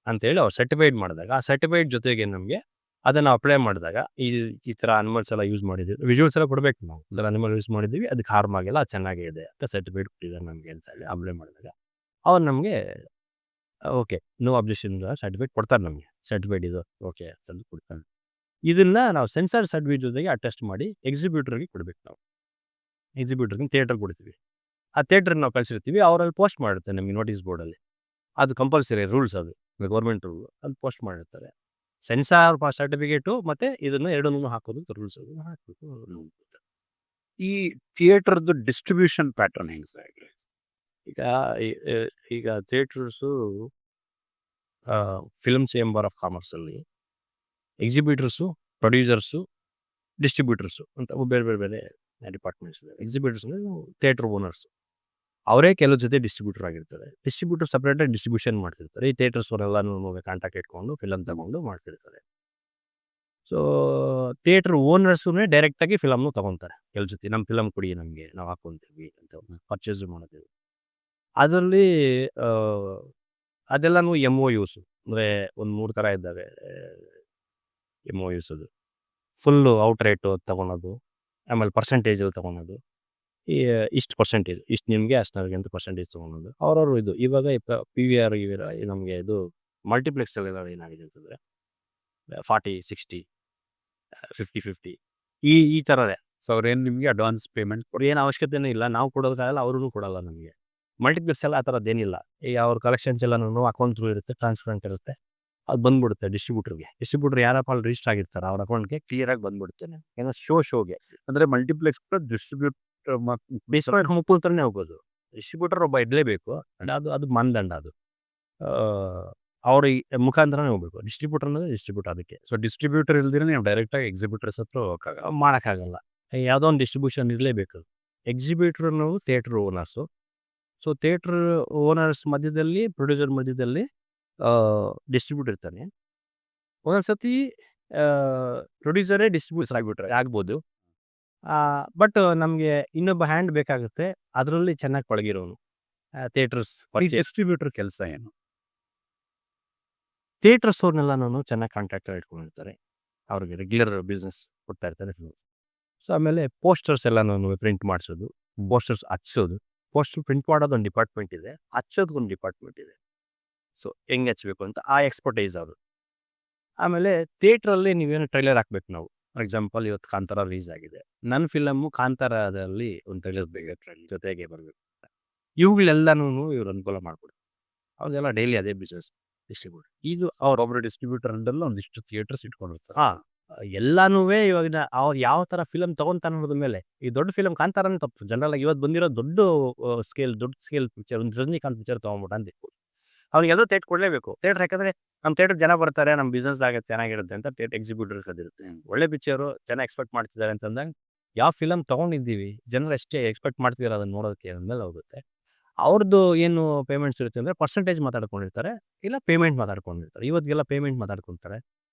ಅಂತೇಳಿ ಅವ್ರು ಸರ್ಟಿಫೈಡ್ ಮಾಡಿದಾಗ, ಆ ಸರ್ಟಿಫೈಡ್ ಜೊತೆಗೆ ನಮಗೆ ಅದನ್ನು ಅಪ್ಲೈ ಮಾಡಿದಾಗ ಈ ಥರ ಅನಿಮಲ್ಸ್ ಎಲ್ಲ ಯೂಸ್ ಮಾಡಿದ್ದೀವಿ, ವಿಜುವಲ್ಸ್ ಎಲ್ಲ ಕೊಡಬೇಕು ನಾವು. ಇದರ ಅನಿಮಲ್ ಯೂಸ್ ಮಾಡಿದ್ದೀವಿ, ಅದಕ್ಕೆ ಹಾರ್ಮ್ ಆಗಿಲ್ಲ, ಅದು ಚೆನ್ನಾಗೇ ಇದೆ ಅಂತ ಸರ್ಟಿಫೈಡ್ ಕೊಟ್ಟಿದ್ದಾರೆ ನಮಗೆ ಅಂತ ಹೇಳಿ ಅಪ್ಲೈ ಮಾಡಿದಾಗ ಅವ್ರು ನಮಗೆ ಓಕೆ ನೋ ಅಬ್ಜೆಕ್ಷನ್ ಸರ್ಟಿಫಿಕೇಟ್ ಕೊಡ್ತಾರೆ. ನಮಗೆ ಸರ್ಟಿಫೈಡ್ ಇದು ಓಕೆ ಅಂತಂದು ಕೊಡ್ತಾರೆ. ಇದನ್ನ ನಾವು ಸೆನ್ಸಾರ್ ಸರ್ಟಿಫಿಕೇಟ್ ಜೊತೆಗೆ ಅಟೆಸ್ಟ್ ಮಾಡಿ ಎಕ್ಸಿಬ್ಯೂಟರ್ಗೆ ಕೊಡಬೇಕು. ನಾವು ಎಕ್ಸಿಬ್ಯೂಟರ್ಗೆ ಥಿಯೇಟರ್ಗೆ ಕೊಡ್ತೀವಿ, ಆ ಥಿಯೇಟರ್ಗೆ ನಾವು ಕಳಿಸಿರ್ತೀವಿ, ಅವರಲ್ಲಿ ಪೋಸ್ಟ್ ಮಾಡಿರ್ತಾರೆ ನಮಗೆ ನೋಟಿಸ್ ಬೋರ್ಡಲ್ಲಿ. ಅದು ಕಂಪಲ್ಸರಿ ರೂಲ್ಸ್, ಅದು ಗೌರ್ಮೆಂಟ್ ರೂಲ್, ಅದು ಪೋಸ್ಟ್ ಮಾಡಿರ್ತಾರೆ. ಸೆನ್ಸಾರ್ ಸರ್ಟಿಫಿಕೇಟು ಮತ್ತು ಇದನ್ನು ಎರಡನ್ನೂ ಹಾಕೋದು ರೂಲ್ಸ್, ಅದನ್ನು ಹಾಕಬೇಕು. ಈ ಥಿಯೇಟರ್ದು ಡಿಸ್ಟ್ರಿಬ್ಯೂಷನ್ ಪ್ಯಾಟರ್ನ್ ಹೆಂಗೆ ಸರ್? ಈಗ ಥಿಯೇಟರ್ಸು ಫಿಲ್ಮ್ ಚೇಂಬರ್ ಆಫ್ ಕಾಮರ್ಸಲ್ಲಿ ಎಕ್ಸಿಬ್ಯೂಟರ್ಸು, ಪ್ರೊಡ್ಯೂಸರ್ಸು, ಡಿಸ್ಟ್ರಿಬ್ಯೂಟರ್ಸು ಅಂತ ಬೇರೆ ಬೇರೆ ಬೇರೆ ಡಿಪಾರ್ಟ್ಮೆಂಟ್ಸ್ ಇದೆ. ಎಕ್ಸಿಬ್ಯೂಟರ್ಸ್ ಅಂದರೆ ಥಿಯೇಟರ್ ಓನರ್ಸು, ಅವರೇ ಕೆಲವು ಜೊತೆ ಡಿಸ್ಟ್ರಿಬ್ಯೂಟರ್ ಆಗಿರ್ತಾರೆ. ಡಿಸ್ಟ್ರಿಬ್ಯೂಟರ್ ಸಪ್ರೇಟಾಗಿ ಡಿಸ್ಟ್ರಿಬ್ಯೂಷನ್ ಮಾಡ್ತಿರ್ತಾರೆ. ಈ ಥಿಯೇಟರ್ಸ್ ಅವರೆಲ್ಲನೂ ಕಾಂಟ್ಯಾಕ್ಟ್ ಇಟ್ಕೊಂಡು ಫಿಲಮ್ ತಗೊಂಡು ಮಾಡ್ತಿರ್ತಾರೆ. ಸೊ ಥಿಯೇಟರ್ ಓನರ್ಸು ಡೈರೆಕ್ಟಾಗಿ ಫಿಲಮ್ನು ತೊಗೊತಾರೆ. ಕೆಲವು ಜೊತೆ ನಮ್ಮ ಫಿಲಮ್ ಕೊಡಿ, ನಮಗೆ ನಾವು ಹಾಕ್ಕೊತೀವಿ ಅಂತ ಪರ್ಚೇಸ್ ಮಾಡ್ತೀವಿ. ಅದರಲ್ಲಿ ಅದೆಲ್ಲನೂ MOUs ಅಂದರೆ ಒಂದು 3 ಥರ ಇದ್ದಾವೆ. MOUs ಅದು ಫುಲ್ಲು ಔಟ್ ರೇಟು ತೊಗೊಳೋದು, ಆಮೇಲೆ ಪರ್ಸೆಂಟೇಜಲ್ಲಿ ತೊಗೊಳೋದು. ಇಷ್ಟು ಪರ್ಸೆಂಟೇಜ್, ಇಷ್ಟು ನಿಮಗೆ ಅಷ್ಟು ನನಗೆ ಅಂತ ಪರ್ಸೆಂಟೇಜ್ ತೊಗೊಳೋದು ಅವ್ರವ್ರು. ಇದು ಇವಾಗ PVR ನಮಗೆ ಇದು ಮಲ್ಟಿಪ್ಲೆಕ್ಸಲ್ಲೆಲ್ಲ ಏನಾಗಿದೆ ಅಂತಂದರೆ 40, 60, 50 ಈ ಥರದೇ. ಸೊ ಅವ್ರೇನು ನಿಮಗೆ ಅಡ್ವಾನ್ಸ್ ಪೇಮೆಂಟ್ ಅವ್ರು ಏನು ಅವಶ್ಯಕತೆಯೂ ಇಲ್ಲ, ನಾವು ಕೊಡೋದಕ್ಕಾಗಲ್ಲ, ಅವ್ರೂ ಕೊಡಲ್ಲ ನಮಗೆ. ಮಲ್ಟಿಪ್ಲೆಕ್ಸ್ ಎಲ್ಲ ಆ ಥರದ್ದೇನಿಲ್ಲ. ಈಗ ಅವ್ರ ಕಲೆಕ್ಷನ್ಸ್ ಎಲ್ಲನೂ ಅಕೌಂಟ್ ಥ್ರೂ ಇರುತ್ತೆ, ಟ್ರಾನ್ಸ್ಪರೆಂಟ್ ಇರುತ್ತೆ, ಅದು ಬಂದ್ಬಿಡುತ್ತೆ ಡಿಸ್ಟ್ರಿಬ್ಯೂಟರ್ಗೆ. ಡಿಸ್ಟ್ರಿಬ್ಯೂಟರ್ ಯಾರಪ್ಪ ಅಲ್ಲಿ ರಿಜಿಸ್ಟರ್ ಆಗಿರ್ತಾರೆ ಅವ್ರ ಅಕೌಂಟ್ಗೆ ಕ್ಲಿಯರಾಗಿ ಬಂದ್ಬಿಡುತ್ತೆ. ಏನೋ ಶೋಗೆ ಅಂದರೆ ಮಲ್ಟಿಪ್ಲೆಕ್ಸ್ ಡಿಸ್ಟ್ರಿಬ್ಯೂಟರ್ ಬೇಸ್ಕೊಂಡು ಮುಪ್ಪಂತರನೇ ಹೋಗೋದು. ಡಿಸ್ಟ್ರಿಬ್ಯೂಟರ್ ಒಬ್ಬ ಇಡಲೇಬೇಕು, ಅದು ಮಾನದಂಡ. ಅದು ಅವ್ರ ಮುಖಾಂತರನೇ ಹೋಗ್ಬೇಕು. ಡಿಸ್ಟ್ರಿಬ್ಯೂಟರ್ ಅಂದರೆ ಡಿಸ್ಟ್ರಿಬ್ಯೂಟರ್ ಅದಕ್ಕೆ. ಸೊ ಡಿಸ್ಟ್ರಿಬ್ಯೂಟರ್ ಇಲ್ದಿರ ನೀವು ಡೈರೆಕ್ಟಾಗಿ ಎಕ್ಸಿಬ್ಯೂಟರ್ಸ್ ಹತ್ರ ಮಾಡೋಕ್ಕಾಗಲ್ಲ. ಯಾವುದೋ ಒಂದು ಡಿಸ್ಟ್ರಿಬ್ಯೂಷನ್ ಇರಲೇಬೇಕು. ಎಕ್ಸಿಬ್ಯೂಟರ್ ಅನ್ನೋದು theatre owners. So theatre owners ಮಧ್ಯದಲ್ಲಿ, ಪ್ರೊಡ್ಯೂಸರ್ ಮಧ್ಯದಲ್ಲಿ ಡಿಸ್ಟ್ರಿಬ್ಯೂಟರ್ ಇರ್ತಾನೆ. ಒಂದೊಂದು ಸತಿ ಪ್ರೊಡ್ಯೂಸರೇ ಡಿಸ್ಟ್ರಿಬ್ಯೂಟರ್ ಆಗ್ಬೋದು. ಬಟ್ ನಮಗೆ ಇನ್ನೊಬ್ಬ ಹ್ಯಾಂಡ್ ಬೇಕಾಗುತ್ತೆ, ಅದರಲ್ಲಿ ಚೆನ್ನಾಗಿ ಪಳಗಿರೋನು. ಥಿಯೇಟರ್ಸ್ ಈ ಡಿಸ್ಟ್ರಿಬ್ಯೂಟರ್ ಕೆಲಸ ಏನು? ಥಿಯೇಟರ್ಸ್ ಅವ್ರನ್ನೆಲ್ಲನೂ ಚೆನ್ನಾಗಿ ಕಾಂಟ್ಯಾಕ್ಟರ್ ಇಟ್ಕೊಂಡಿರ್ತಾರೆ, ಅವ್ರಿಗೆ ರೆಗ್ಯುಲರ್ ಬಿಸ್ನೆಸ್ ಕೊಡ್ತಾ ಇರ್ತಾರೆ. ಸೊ ಆಮೇಲೆ ಪೋಸ್ಟರ್ಸ್ ಎಲ್ಲನೂ ಪ್ರಿಂಟ್ ಮಾಡಿಸೋದು, ಪೋಸ್ಟರ್ಸ್ ಹಚ್ಚೋದು. ಪೋಸ್ಟರ್ ಪ್ರಿಂಟ್ ಮಾಡೋದು ಒಂದು ಡಿಪಾರ್ಟ್ಮೆಂಟ್ ಇದೆ, ಹಚ್ಚೋದು ಒಂದು ಡಿಪಾರ್ಟ್ಮೆಂಟ್ ಇದೆ. ಸೊ ಹೆಂಗೆ ಹಚ್ಬೇಕು ಅಂತ ಆ ಎಕ್ಸ್ಪರ್ಟೈಸ್ ಅವರು. ಆಮೇಲೆ ಥಿಯೇಟ್ರಲ್ಲಿ ನೀವೇನು ಟ್ರೈಲರ್ ಹಾಕ್ಬೇಕು ನಾವು. ಫಾರ್ ಎಕ್ಸಾಂಪಲ್ ಇವತ್ತು ಕಾಂತಾರ ರಿಲೀಸ್ ಆಗಿದೆ, ನನ್ನ ಫಿಲಮ್ಮು ಕಾಂತಾರದಲ್ಲಿ ಒಂದು ಟ್ರೈಲರ್ ಬೇಕಾದ್ರೆ ಜೊತೆಗೆ ಬರಬೇಕು. ಇವುಗಳೆಲ್ಲನೂ ಇವ್ರು ಅನುಕೂಲ ಮಾಡ್ಕೊಡ್ತಾರೆ. ಅವ್ರಿಗೆಲ್ಲ ಡೈಲಿ ಅದೇ ಬಿಸ್ನೆಸ್ ಡಿಸ್ಟ್ರಿಬ್ಯೂಟ್. ಇದು ಅವ್ರೊಬ್ಬರು ಡಿಸ್ಟ್ರಿಬ್ಯೂಟರ್ ಅಂಡಲ್ಲಿ ಒಂದಿಷ್ಟು ಥಿಯೇಟರ್ಸ್ ಇಟ್ಕೊಂಡಿರ್ತಾರೆ. ಎಲ್ಲಾನು ಇವಾಗಿನ ಅವ್ರು ಯಾವ ಥರ ಫಿಲಮ್ ತೊಗೊಂತಾನೆ ಅನ್ನೋದ್ರ ಮೇಲೆ. ಈ ದೊಡ್ಡ ಫಿಲಮ್ ಕಾಂತಾರನೇ ತಪ್ಪು. ಜನರಲ್ ಆಗಿ ಇವತ್ತು ಬಂದಿರೋ ದೊಡ್ಡ ಸ್ಕೇಲ್ ಪಿಕ್ಚರ್, ಒಂದು ರಜನಿಕಾಂತ್ ಪಿಕ್ಚರ್ ತೊಗೊಂಬಿಟ್ಟು ಅಂತ ಅವ್ರಿಗೆ ಎಲ್ಲೋ ಥಿಯೇಟರ್ ಕೊಡಲೇಬೇಕು. ಥಿಯೇಟರ್ ಯಾಕಂದ್ರೆ ನಮ್ಮ ಥಿಯೇಟರ್ ಜನ ಬರ್ತಾರೆ, ನಮ್ಮ ಬಿಸ್ನೆಸ್ ಆಗುತ್ತೆ, ಚೆನ್ನಾಗಿರುತ್ತೆ ಅಂತ ಥಿಯೇಟರ್ ಎಕ್ಸಿಬ್ಯೂಟರ್ಸ್ ಅದಿರುತ್ತೆ. ಒಳ್ಳೆ ಪಿಕ್ಚರು ಜನ ಎಕ್ಸ್ಪೆಕ್ಟ್ ಮಾಡ್ತಿದ್ದಾರೆ ಅಂತಂದಾಗ ಯಾವ ಫಿಲಮ್ ತೊಗೊಂಡಿದ್ದೀವಿ, ಜನರು ಎಷ್ಟೇ ಎಕ್ಸ್ಪೆಕ್ಟ್ ಮಾಡ್ತಿದ್ದಾರೆ ಅದನ್ನು ನೋಡೋದಕ್ಕೆ ಅಂದಮೇಲೆ ಹೋಗುತ್ತೆ. ಅವ್ರದ್ದು ಏನು ಪೇಮೆಂಟ್ಸ್ ಇರುತ್ತೆ ಅಂದರೆ ಪರ್ಸೆಂಟೇಜ್ ಮಾತಾಡ್ಕೊಂಡಿರ್ತಾರೆ, ಇಲ್ಲ ಪೇಮೆಂಟ್ ಮಾತಾಡ್ಕೊಂಡಿರ್ತಾರೆ. ಇವತ್ತಿಗೆಲ್ಲ ಪೇಮೆಂಟ್ ಮಾತಾಡ್ಕೊತಾರೆ.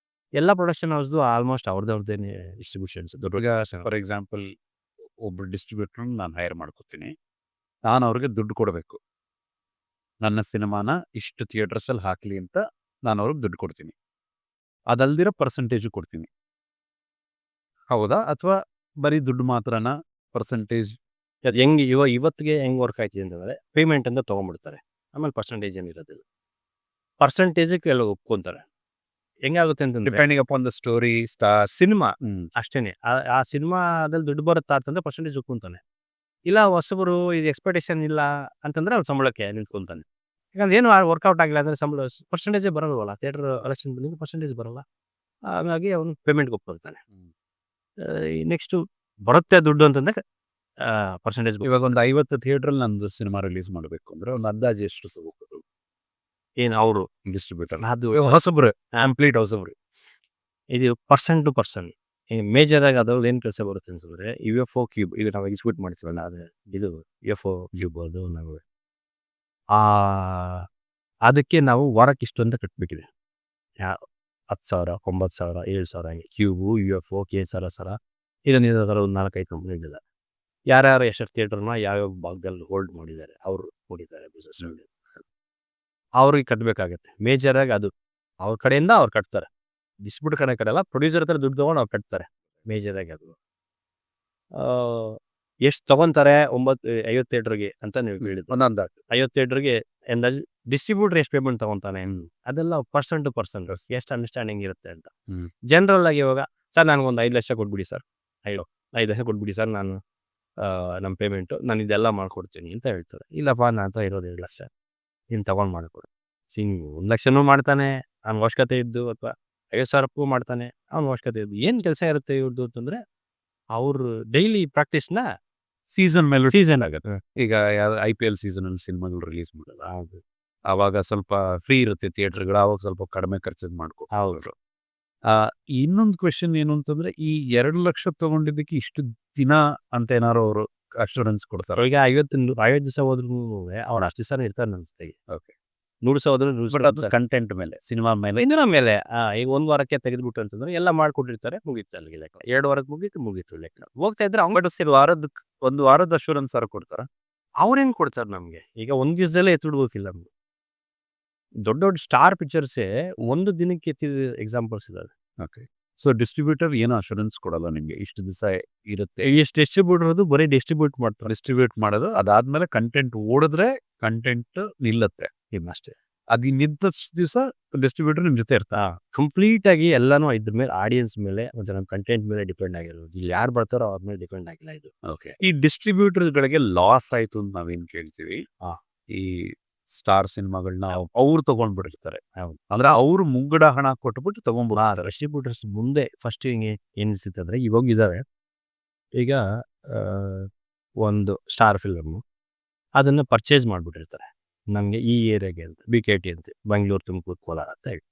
ಎಲ್ಲ ಪ್ರೊಡಕ್ಷನ್ ಹೌಸ್ದು ಆಲ್ಮೋಸ್ಟ್ ಅವ್ರದ್ದೇನೆ ಡಿಸ್ಟ್ರಿಬ್ಯೂಷನ್ಸ್. ಫಾರ್ ಎಕ್ಸಾಂಪಲ್ ಒಬ್ಬರು ಡಿಸ್ಟ್ರಿಬ್ಯೂಟರ್ ನಾನು ಹೈರ್ ಮಾಡ್ಕೋತೀನಿ, ನಾನು ಅವ್ರಿಗೆ ದುಡ್ಡು ಕೊಡಬೇಕು. ನನ್ನ ಸಿನಿಮಾನ ಇಷ್ಟು ಥಿಯೇಟರ್ಸಲ್ಲಿ ಹಾಕಲಿ ಅಂತ ನಾನು ಅವ್ರಿಗೆ ದುಡ್ಡು ಕೊಡ್ತೀನಿ. ಅದಲ್ದಿರೋ ಪರ್ಸೆಂಟೇಜು ಕೊಡ್ತೀನಿ, ಹೌದಾ? ಅಥವಾ ಬರೀ ದುಡ್ಡು ಮಾತ್ರನ ಪರ್ಸೆಂಟೇಜ್? ಅದು ಹೆಂಗೆ ಇವತ್ತಿಗೆ ಹೆಂಗೆ ವರ್ಕ್ ಆಯ್ತಿದೆ ಅಂತಂದರೆ ಪೇಮೆಂಟ್ ಅಂತ ತೊಗೊಂಡ್ಬಿಡ್ತಾರೆ, ಆಮೇಲೆ ಪರ್ಸೆಂಟೇಜ್ ಏನು ಇರೋದಿಲ್ಲ. ಪರ್ಸೆಂಟೇಜಿಗೆ ಎಲ್ಲ ಒಪ್ಕೊತಾರೆ. ಹೆಂಗಾಗುತ್ತೆ ಅಂತಂದ್ರೆ depending upon the story, cinema ಅಷ್ಟೇನೆ. ಆ ಸಿನಿಮಾದಲ್ಲಿ ದುಡ್ಡು ಬರುತ್ತಾ ಅಂತಂದ್ರೆ ಪರ್ಸೆಂಟೇಜ್ ಒಪ್ಕೊಂತಾನೆ. ಇಲ್ಲ ಹೊಸಬರು ಇದು ಎಕ್ಸ್ಪೆಕ್ಟೇಷನ್ ಇಲ್ಲ ಅಂತಂದ್ರೆ ಅವ್ನು ಸಂಬಳಕ್ಕೆ ನಿಂತ್ಕೊಂತಾನೆ. ಯಾಕಂದ್ರೆ ಏನು ವರ್ಕೌಟ್ ಆಗಿಲ್ಲ ಅಂದರೆ ಸಂಬಳ ಪರ್ಸೆಂಟೇಜೇ ಬರೋಲ್ವಲ್ಲ. ಥಿಯೇಟರ್ ಎಲೆಕ್ಷನ್ ಬಂದಿದ್ದು ಪರ್ಸೆಂಟೇಜ್ ಬರೋಲ್ಲ, ಹಾಗಾಗಿ ಅವನು ಪೇಮೆಂಟ್ಗೆ ಒಪ್ಕೊಳ್ತಾನೆ. ನೆಕ್ಸ್ಟು ಬರುತ್ತೆ ದುಡ್ಡು ಅಂತಂದ್ರೆ ಪರ್ಸೆಂಟೇಜ್. ಇವಾಗ ಒಂದು 50 ಥಿಯೇಟ್ರಲ್ಲಿ ನಂದು ಸಿನಿಮಾ ರಿಲೀಸ್ ಮಾಡಬೇಕು ಅಂದರೆ ಒಂದು ಅಂದಾಜು ಎಷ್ಟು ತಗೋಬೋದು? ಏನು ಅವರು ಡಿಸ್ಟ್ರಿಬ್ಯೂಟರ್ ಅದು ಹೊಸಬ್ರು, ಕಂಪ್ಲೀಟ್ ಹೊಸಬ್ರು. ಇದು ಪರ್ಸನ್ ಟು ಪರ್ಸನ್. ಮೇಜರ್ ಆಗಿ ಅದ್ರಲ್ಲಿ ಏನು ಕೆಲಸ ಬರುತ್ತೆ ಅಂತಂದರೆ UFO ಕ್ಯೂಬ್, ಈಗ ನಾವು ಎಕ್ಸಿಕ್ಯೂಟ್ ಮಾಡ್ತೀವಲ್ಲ, ಅದು ಇದು UFO ಕ್ಯೂಬ್, ಅದು ನಾವು ಅದಕ್ಕೆ ನಾವು ವಾರಕ್ಕೆ ಇಷ್ಟು ಅಂತ ಕಟ್ಟಬೇಕಿದೆ. 10,000, 9,000, 7,000 ಹಂಗೆ ಕ್ಯೂಬು, UFO, KSR ಇದೊಂದು ಥರ ಒಂದು 4-5 ಕಂಪ್ನಿಗಳಿದೆ. ಯಾರ್ಯಾರು ಎಷ್ಟೆಷ್ಟು ಥಿಯೇಟರ್ನ ಯಾವ್ಯಾವ ಭಾಗದಲ್ಲಿ ಹೋಲ್ಡ್ ಮಾಡಿದ್ದಾರೆ ಅವರು ಕೊಟ್ಟಿದ್ದಾರೆ ಬಿಸ್ನೆಸ್. ಅವ್ರಿಗೆ ಕಟ್ಟಬೇಕಾಗತ್ತೆ ಮೇಜರಾಗಿ. ಅದು ಅವ್ರ ಕಡೆಯಿಂದ ಅವ್ರು ಕಟ್ತಾರೆ, ಡಿಸ್ಟ್ರಿಬ್ಯೂಟರ್ ಕಡೆಲ್ಲ ಪ್ರೊಡ್ಯೂಸರ್ ಹತ್ರ ದುಡ್ಡು ತೊಗೊಂಡು ಅವ್ರು ಕಟ್ತಾರೆ ಮೇಜರಾಗಿ. ಅದು ಎಷ್ಟು ತೊಗೊತಾರೆ 50 ಥಿಯೇಟ್ರಿಗೆ ಅಂತ ನೀವು ಹೇಳಿದ್ರು. ಒಂದೊಂದು 50 ಥಿಯೇಟ್ರಿಗೆ ಅಂದಾಜು ಡಿಸ್ಟ್ರಿಬ್ಯೂಟರ್ ಎಷ್ಟು ಪೇಮೆಂಟ್ ತೊಗೊತಾನೆ ಅದೆಲ್ಲ ಪರ್ಸನ್ ಟು ಪರ್ಸನ್ ಎಷ್ಟು ಅಂಡರ್ಸ್ಟ್ಯಾಂಡಿಂಗ್ ಇರುತ್ತೆ ಅಂತ. ಜನರಲ್ ಆಗಿ ಇವಾಗ ಸರ್ ನನಗೊಂದು 5 ಲಕ್ಷ ಕೊಟ್ಬಿಡಿ ಸರ್, 5 ಲಕ್ಷ ಕೊಟ್ಬಿಡಿ ಸರ್, ನಾನು ನಮ್ಮ ಪೇಮೆಂಟು ನಾನು ಇದೆಲ್ಲ ಮಾಡ್ಕೊಡ್ತೀನಿ ಅಂತ ಹೇಳ್ತಾರೆ. ಇಲ್ಲಪ್ಪ ನನ್ನ ಹತ್ರ ಇರೋದು 2 ಲಕ್ಷ, ನೀನು ತೊಗೊಂಡು ಮಾಡಿಕೊಡು. 1 ಲಕ್ಷನೂ ಮಾಡ್ತಾನೆ ಅವ್ನ ಅವಶ್ಯಕತೆ ಇದ್ದು, ಅಥವಾ 50,000 ಮಾಡ್ತಾನೆ ಅವ್ನ ಅವಶ್ಯಕತೆ ಇದ್ದು. ಏನು ಕೆಲಸ ಇರುತ್ತೆ ಇವ್ರದ್ದು ಅಂತಂದರೆ ಅವ್ರ ಡೈಲಿ ಪ್ರಾಕ್ಟೀಸ್ನ ಸೀಸನ್ ಮೇಲೆ ಸೀಸನ್ ಆಗುತ್ತೆ. ಈಗ IPL ಸೀಸನಲ್ಲಿ ಸಿನಿಮಾಗಳು ರಿಲೀಸ್ ಮಾಡಲ್ಲ, ಆವಾಗ ಸ್ವಲ್ಪ ಫ್ರೀ ಇರುತ್ತೆ ಥಿಯೇಟರ್ಗಳು, ಆವಾಗ ಸ್ವಲ್ಪ ಕಡಿಮೆ ಖರ್ಚು ಮಾಡ್ಕೊಡ್ತಾರೆ. ಹೌದು. ಇನ್ನೊಂದು ಕ್ವೆಶನ್ ಏನು ಅಂತಂದ್ರೆ, ಈ 2 ಲಕ್ಷ ತಗೊಂಡಿದ್ದಕ್ಕೆ ಇಷ್ಟು ದಿನ ಅಂತ ಏನಾರು ಅವರು ಅಶ್ಯೂರೆನ್ಸ್ ಕೊಡ್ತಾರೆ? ಈಗ 50 ದಿವಸ ಹೋದ್ರೂ ಅವ್ರು ಅಷ್ಟು ದಿವಸ ಇರ್ತಾರೆ ನನ್ನ ಜೊತೆಗೆ. ಓಕೆ, 100 ದಿವಸ ಹೋದ್ರೆ 100 ಅದು ಕಂಟೆಂಟ್ ಮೇಲೆ, ಸಿನಿಮಾ ಮೇಲೆ, ಇಂದಿನ ಮೇಲೆ. ಈಗ 1 ವಾರಕ್ಕೆ ತೆಗೆದುಬಿಟ್ಟು ಅಂತಂದ್ರೆ ಎಲ್ಲ ಮಾಡ್ಕೊಟ್ಟಿರ್ತಾರೆ, ಮುಗೀತು ಅಲ್ಲಿಗೆ ಲೆಕ್ಕ. 2 ವಾರಕ್ಕೆ ಮುಗೀತು ಲೆಕ್ಕ. ಹೋಗ್ತಾ ಇದ್ರೆ ಅವ್ನು ಒಂದು ವಾರದ ಅಶ್ಯೂರೆನ್ಸ್ ಸಾರು ಕೊಡ್ತಾರ? ಅವ್ರು ಹೆಂಗೆ ಕೊಡ್ತಾರೆ ನಮಗೆ? ಈಗ 1 ದಿವಸದಲ್ಲೇ ಎತ್ತಿಡ್ಬೇಕಿಲ್ಲ ನಮ್ಗೆ. ದೊಡ್ಡ ದೊಡ್ಡ ಸ್ಟಾರ್ ಪಿಕ್ಚರ್ಸೇ 1 ದಿನಕ್ಕೆ ಎತ್ತಿದ ಎಕ್ಸಾಂಪಲ್ಸ್ ಇದಾವೆ. ಓಕೆ, ಸೊ ಡಿಸ್ಟ್ರಿಬ್ಯೂಟರ್ ಏನು ಅಶ್ಯೂರೆನ್ಸ್ ಕೊಡಲ್ಲ ನಿಮಗೆ ಇಷ್ಟು ದಿವಸ ಇರುತ್ತೆ? ಎಷ್ಟು ಡಿಸ್ಟ್ರಿಬ್ಯೂಟರ್ ಬರೀ ಡಿಸ್ಟ್ರಿಬ್ಯೂಟ್ ಮಾಡ್ತಾರೆ, ಡಿಸ್ಟ್ರಿಬ್ಯೂಟ್ ಮಾಡೋದು, ಅದಾದ್ಮೇಲೆ ಕಂಟೆಂಟ್ ಓಡಿದ್ರೆ ಕಂಟೆಂಟ್ ನಿಲ್ಲತ್ತೆ ಇನ್ನಷ್ಟೇ. ಅದು ನಿಂತಷ್ಟು ದಿವಸ ಡಿಸ್ಟ್ರಿಬ್ಯೂಟರ್ ನಿಮ್ಮ ಜೊತೆ ಇರ್ತಾ? ಕಂಪ್ಲೀಟ್ ಆಗಿ ಎಲ್ಲಾನು ಇದ್ರ ಮೇಲೆ, ಆಡಿಯನ್ಸ್ ಮೇಲೆ ಮತ್ತು ನಮ್ಮ ಕಂಟೆಂಟ್ ಮೇಲೆ ಡಿಪೆಂಡ್ ಆಗಿರೋದು. ಇಲ್ಲಿ ಯಾರು ಬರ್ತಾರೋ ಅವ್ರ ಮೇಲೆ ಡಿಪೆಂಡ್ ಆಗಿಲ್ಲ ಇದು. ಓಕೆ, ಈ ಡಿಸ್ಟ್ರಿಬ್ಯೂಟರ್ಗಳಿಗೆ ಲಾಸ್ ಆಯ್ತು ಅಂತ ನಾವೇನು ಕೇಳ್ತೀವಿ, ಈ ಸ್ಟಾರ್ ಸಿನಿಮಾಗಳನ್ನ ಅವ್ರು ತಗೊಂಡ್ಬಿಟ್ಟಿರ್ತಾರೆ, ಅಂದ್ರೆ ಅವ್ರು ಮುಂಗಡ ಹಣ ಕೊಟ್ಬಿಟ್ಟು ತಗೊಂಡ್ಬಿಡ್ತಾರೆ. ಡಿಸ್ಟ್ರಿಬ್ಯೂಟರ್ಸ್ ಮುಂದೆ ಫಸ್ಟ್ ಹಿಂಗೆ ಏನಿಸುತ್ತೆ ಅಂದರೆ, ಇವಾಗ ಇದ್ದಾವೆ ಈಗ ಒಂದು ಸ್ಟಾರ್ ಫಿಲಮ್ಮು ಅದನ್ನು ಪರ್ಚೇಸ್ ಮಾಡಿಬಿಟ್ಟಿರ್ತಾರೆ. ನಮಗೆ ಈ ಏರಿಯಾಗೆ ಅಂತ BKT ಅಂತ, ಬೆಂಗಳೂರು, ತುಮಕೂರು, ಕೋಲಾರ ಅಂತ ಹೇಳಿ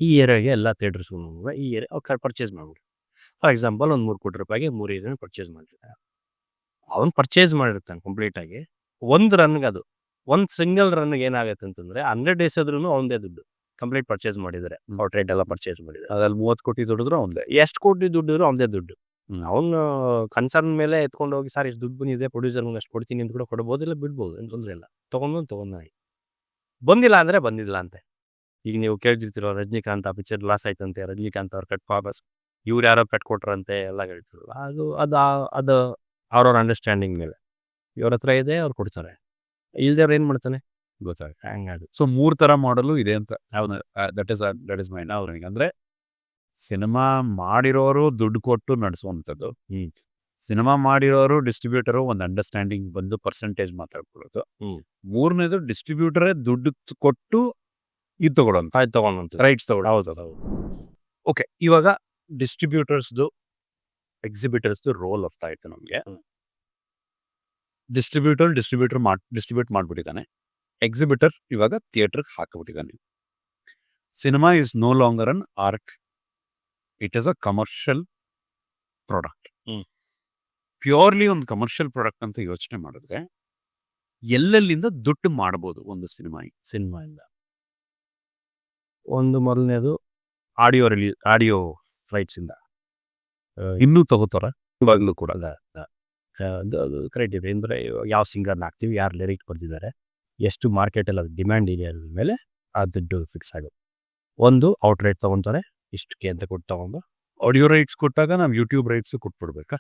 ಈ ಏರಿಯಾಗೆ ಎಲ್ಲ ಥಿಯೇಟರ್ಸ್ಗೂ ಈ ಏರಿಯಾ ಅವ್ರು ಪರ್ಚೇಸ್ ಮಾಡಿಬಿಟ್ಟು, ಫಾರ್ ಎಕ್ಸಾಂಪಲ್ ಒಂದು 3 ಕೋಟಿ ರೂಪಾಯಿಗೆ 3 ಏರಿಯಾನ ಪರ್ಚೇಸ್ ಮಾಡಿರ್ತಾರೆ. ಅವನು ಪರ್ಚೇಸ್ ಮಾಡಿರ್ತಾನೆ ಕಂಪ್ಲೀಟಾಗಿ. ಒಂದು ರನ್ಗೆ, ಅದು ಒಂದು ಸಿಂಗಲ್ ರನ್ಗೆ ಏನಾಗುತ್ತೆ ಅಂತಂದರೆ 100 ಡೇಸ್ ಆದ್ರೂ ಅವನದೇ ದುಡ್ಡು ಕಂಪ್ಲೀಟ್ ಪರ್ಚೇಸ್ ಮಾಡಿದ್ದಾರೆ. ಅವ್ರ ಟ್ರೇಡ್ ಎಲ್ಲ ಪರ್ಚೇಸ್ ಮಾಡಿದ್ದಾರೆ. ಅದ್ರಲ್ಲಿ 30 ಕೋಟಿ ದುಡಿದ್ರು ಒಂದೇ, ಎಷ್ಟು ಕೋಟಿ ದುಡ್ಡಿದ್ರು ಅವನದೇ ದುಡ್ಡು. ಅವನು ಕನ್ಸರ್ನ್ ಮೇಲೆ ಎತ್ಕೊಂಡು ಹೋಗಿ ಸರ್ ಇಷ್ಟು ದುಡ್ಡು ಬಂದಿದೆ ಪ್ರೊಡ್ಯೂಸರ್ ಅಷ್ಟು ಕೊಡ್ತೀನಿ ಅಂತ ಕೂಡ ಕೊಡ್ಬೋದು, ಇಲ್ಲ ಬಿಡ್ಬೋದು, ಏನು ತೊಂದರೆ ಇಲ್ಲ. ತೊಗೊಂಡು ಬಂದಿಲ್ಲ ಅಂದರೆ ಬಂದಿಲ್ಲ ಅಂತೆ. ಈಗ ನೀವು ಕೇಳ್ತಿರ್ತೀರೋ ರಜನಿಕಾಂತ್ ಆ ಪಿಕ್ಚರ್ ಲಾಸ್ ಆಯ್ತಂತೆ, ರಜನಿಕಾಂತ್ ಅವ್ರು ಕಟ್ ವಾಪಸ್ ಇವ್ರು ಯಾರೋ ಕಟ್ ಕೊಟ್ರಂತೆ ಎಲ್ಲ ಹೇಳ್ತಿರಲ್ಲ, ಅದು ಅವ್ರವ್ರ ಅಂಡರ್ಸ್ಟ್ಯಾಂಡಿಂಗ್ ಮೇಲೆ. ಇವ್ರ ಹತ್ರ ಇದೆ ಅವ್ರು ಕೊಡ್ತಾರೆ, ಇಲ್ದೇವ್ರು ಏನು ಮಾಡ್ತಾನೆ ಗೊತ್ತಾಗುತ್ತೆ. ಹಂಗಾಗಿ ಸೊ 3 ಥರ ಮಾಡಲು ಇದೆ ಅಂತ. That is my now running. ಅಂದರೆ ಸಿನಿಮಾ ಮಾಡಿರೋರು ದುಡ್ಡು ಕೊಟ್ಟು ನಡೆಸುವಂಥದ್ದು, ಸಿನಿಮಾ ಮಾಡಿರೋರು ಡಿಸ್ಟ್ರಿಬ್ಯೂಟರು ಒಂದು ಅಂಡರ್ಸ್ಟ್ಯಾಂಡಿಂಗ್ ಬಂದು ಪರ್ಸೆಂಟೇಜ್ ಮಾತಾಡ್ಕೊಳ್ಳೋದು, ಮೂರನೇದು ಡಿಸ್ಟ್ರಿಬ್ಯೂಟರೇ ದುಡ್ಡು ಕೊಟ್ಟು ಇದು ತಗೊಳ್ಳೋಂಥ ತೊಗೊಂಡು ರೈಟ್ಸ್ ತಗೊಳ್ಳೋ. ಹೌದು. ಓಕೆ, ಇವಾಗ ಡಿಸ್ಟ್ರಿಬ್ಯೂಟರ್ಸ್ದು ಎಕ್ಸಿಬಿಟರ್ಸ್ದು ರೋಲ್ ಅರ್ಥ ಆಯ್ತು ನಮಗೆ. ಡಿಸ್ಟ್ರಿಬ್ಯೂಟರ್ ಡಿಸ್ಟ್ರಿಬ್ಯೂಟ್ ಮಾಡಿಬಿಟ್ಟಿದ್ದಾನೆ, ಎಕ್ಸಿಬಿಟರ್ ಇವಾಗ ಥಿಯೇಟರ್ಗೆ ಹಾಕಿಬಿಟ್ಟಿದ್ದಾನೆ. Cinema is no longer an art, it is a commercial product. Purely ಒಂದು ಕಮರ್ಷಿಯಲ್ ಪ್ರಾಡಕ್ಟ್ ಅಂತ ಯೋಚನೆ ಮಾಡಿದ್ರೆ ಎಲ್ಲೆಲ್ಲಿಂದ ದುಡ್ಡು ಮಾಡ್ಬೋದು ಒಂದು ಸಿನಿಮಾಯಿಂದ ಒಂದು ಮೊದಲನೇದು ಆಡಿಯೋ ರೈಟ್ಸಿಂದ ಇನ್ನೂ ತಗೋತಾರ ಇವಾಗಲೂ ಕೂಡ. ಅದು ಕರೆಕ್ಟ್ ಇದೆ. ಅಂದರೆ ಯಾವ ಸಿಂಗರ್ನ ಹಾಕ್ತೀವಿ, ಯಾರು ಲಿರಿಕ್ ಬರ್ತಿದ್ದಾರೆ, ಎಷ್ಟು ಮಾರ್ಕೆಟಲ್ಲಿ ಅದು ಡಿಮ್ಯಾಂಡ್ ಇದೆ ಅದ್ರ ಮೇಲೆ ಆ ದುಡ್ಡು ಫಿಕ್ಸ್ ಆಗುತ್ತೆ. ಒಂದು ಔಟ್ ರೈಟ್ ತೊಗೊತಾರೆ, ಇಷ್ಟಕ್ಕೆ ಅಂತ ಕೊಟ್ಟು ತೊಗೊಂಡು. ಆಡಿಯೋ ರೈಟ್ಸ್ ಕೊಟ್ಟಾಗ ನಾವು ಯೂಟ್ಯೂಬ್ ರೈಟ್ಸು ಕೊಟ್ಬಿಡ್ಬೇಕಾ?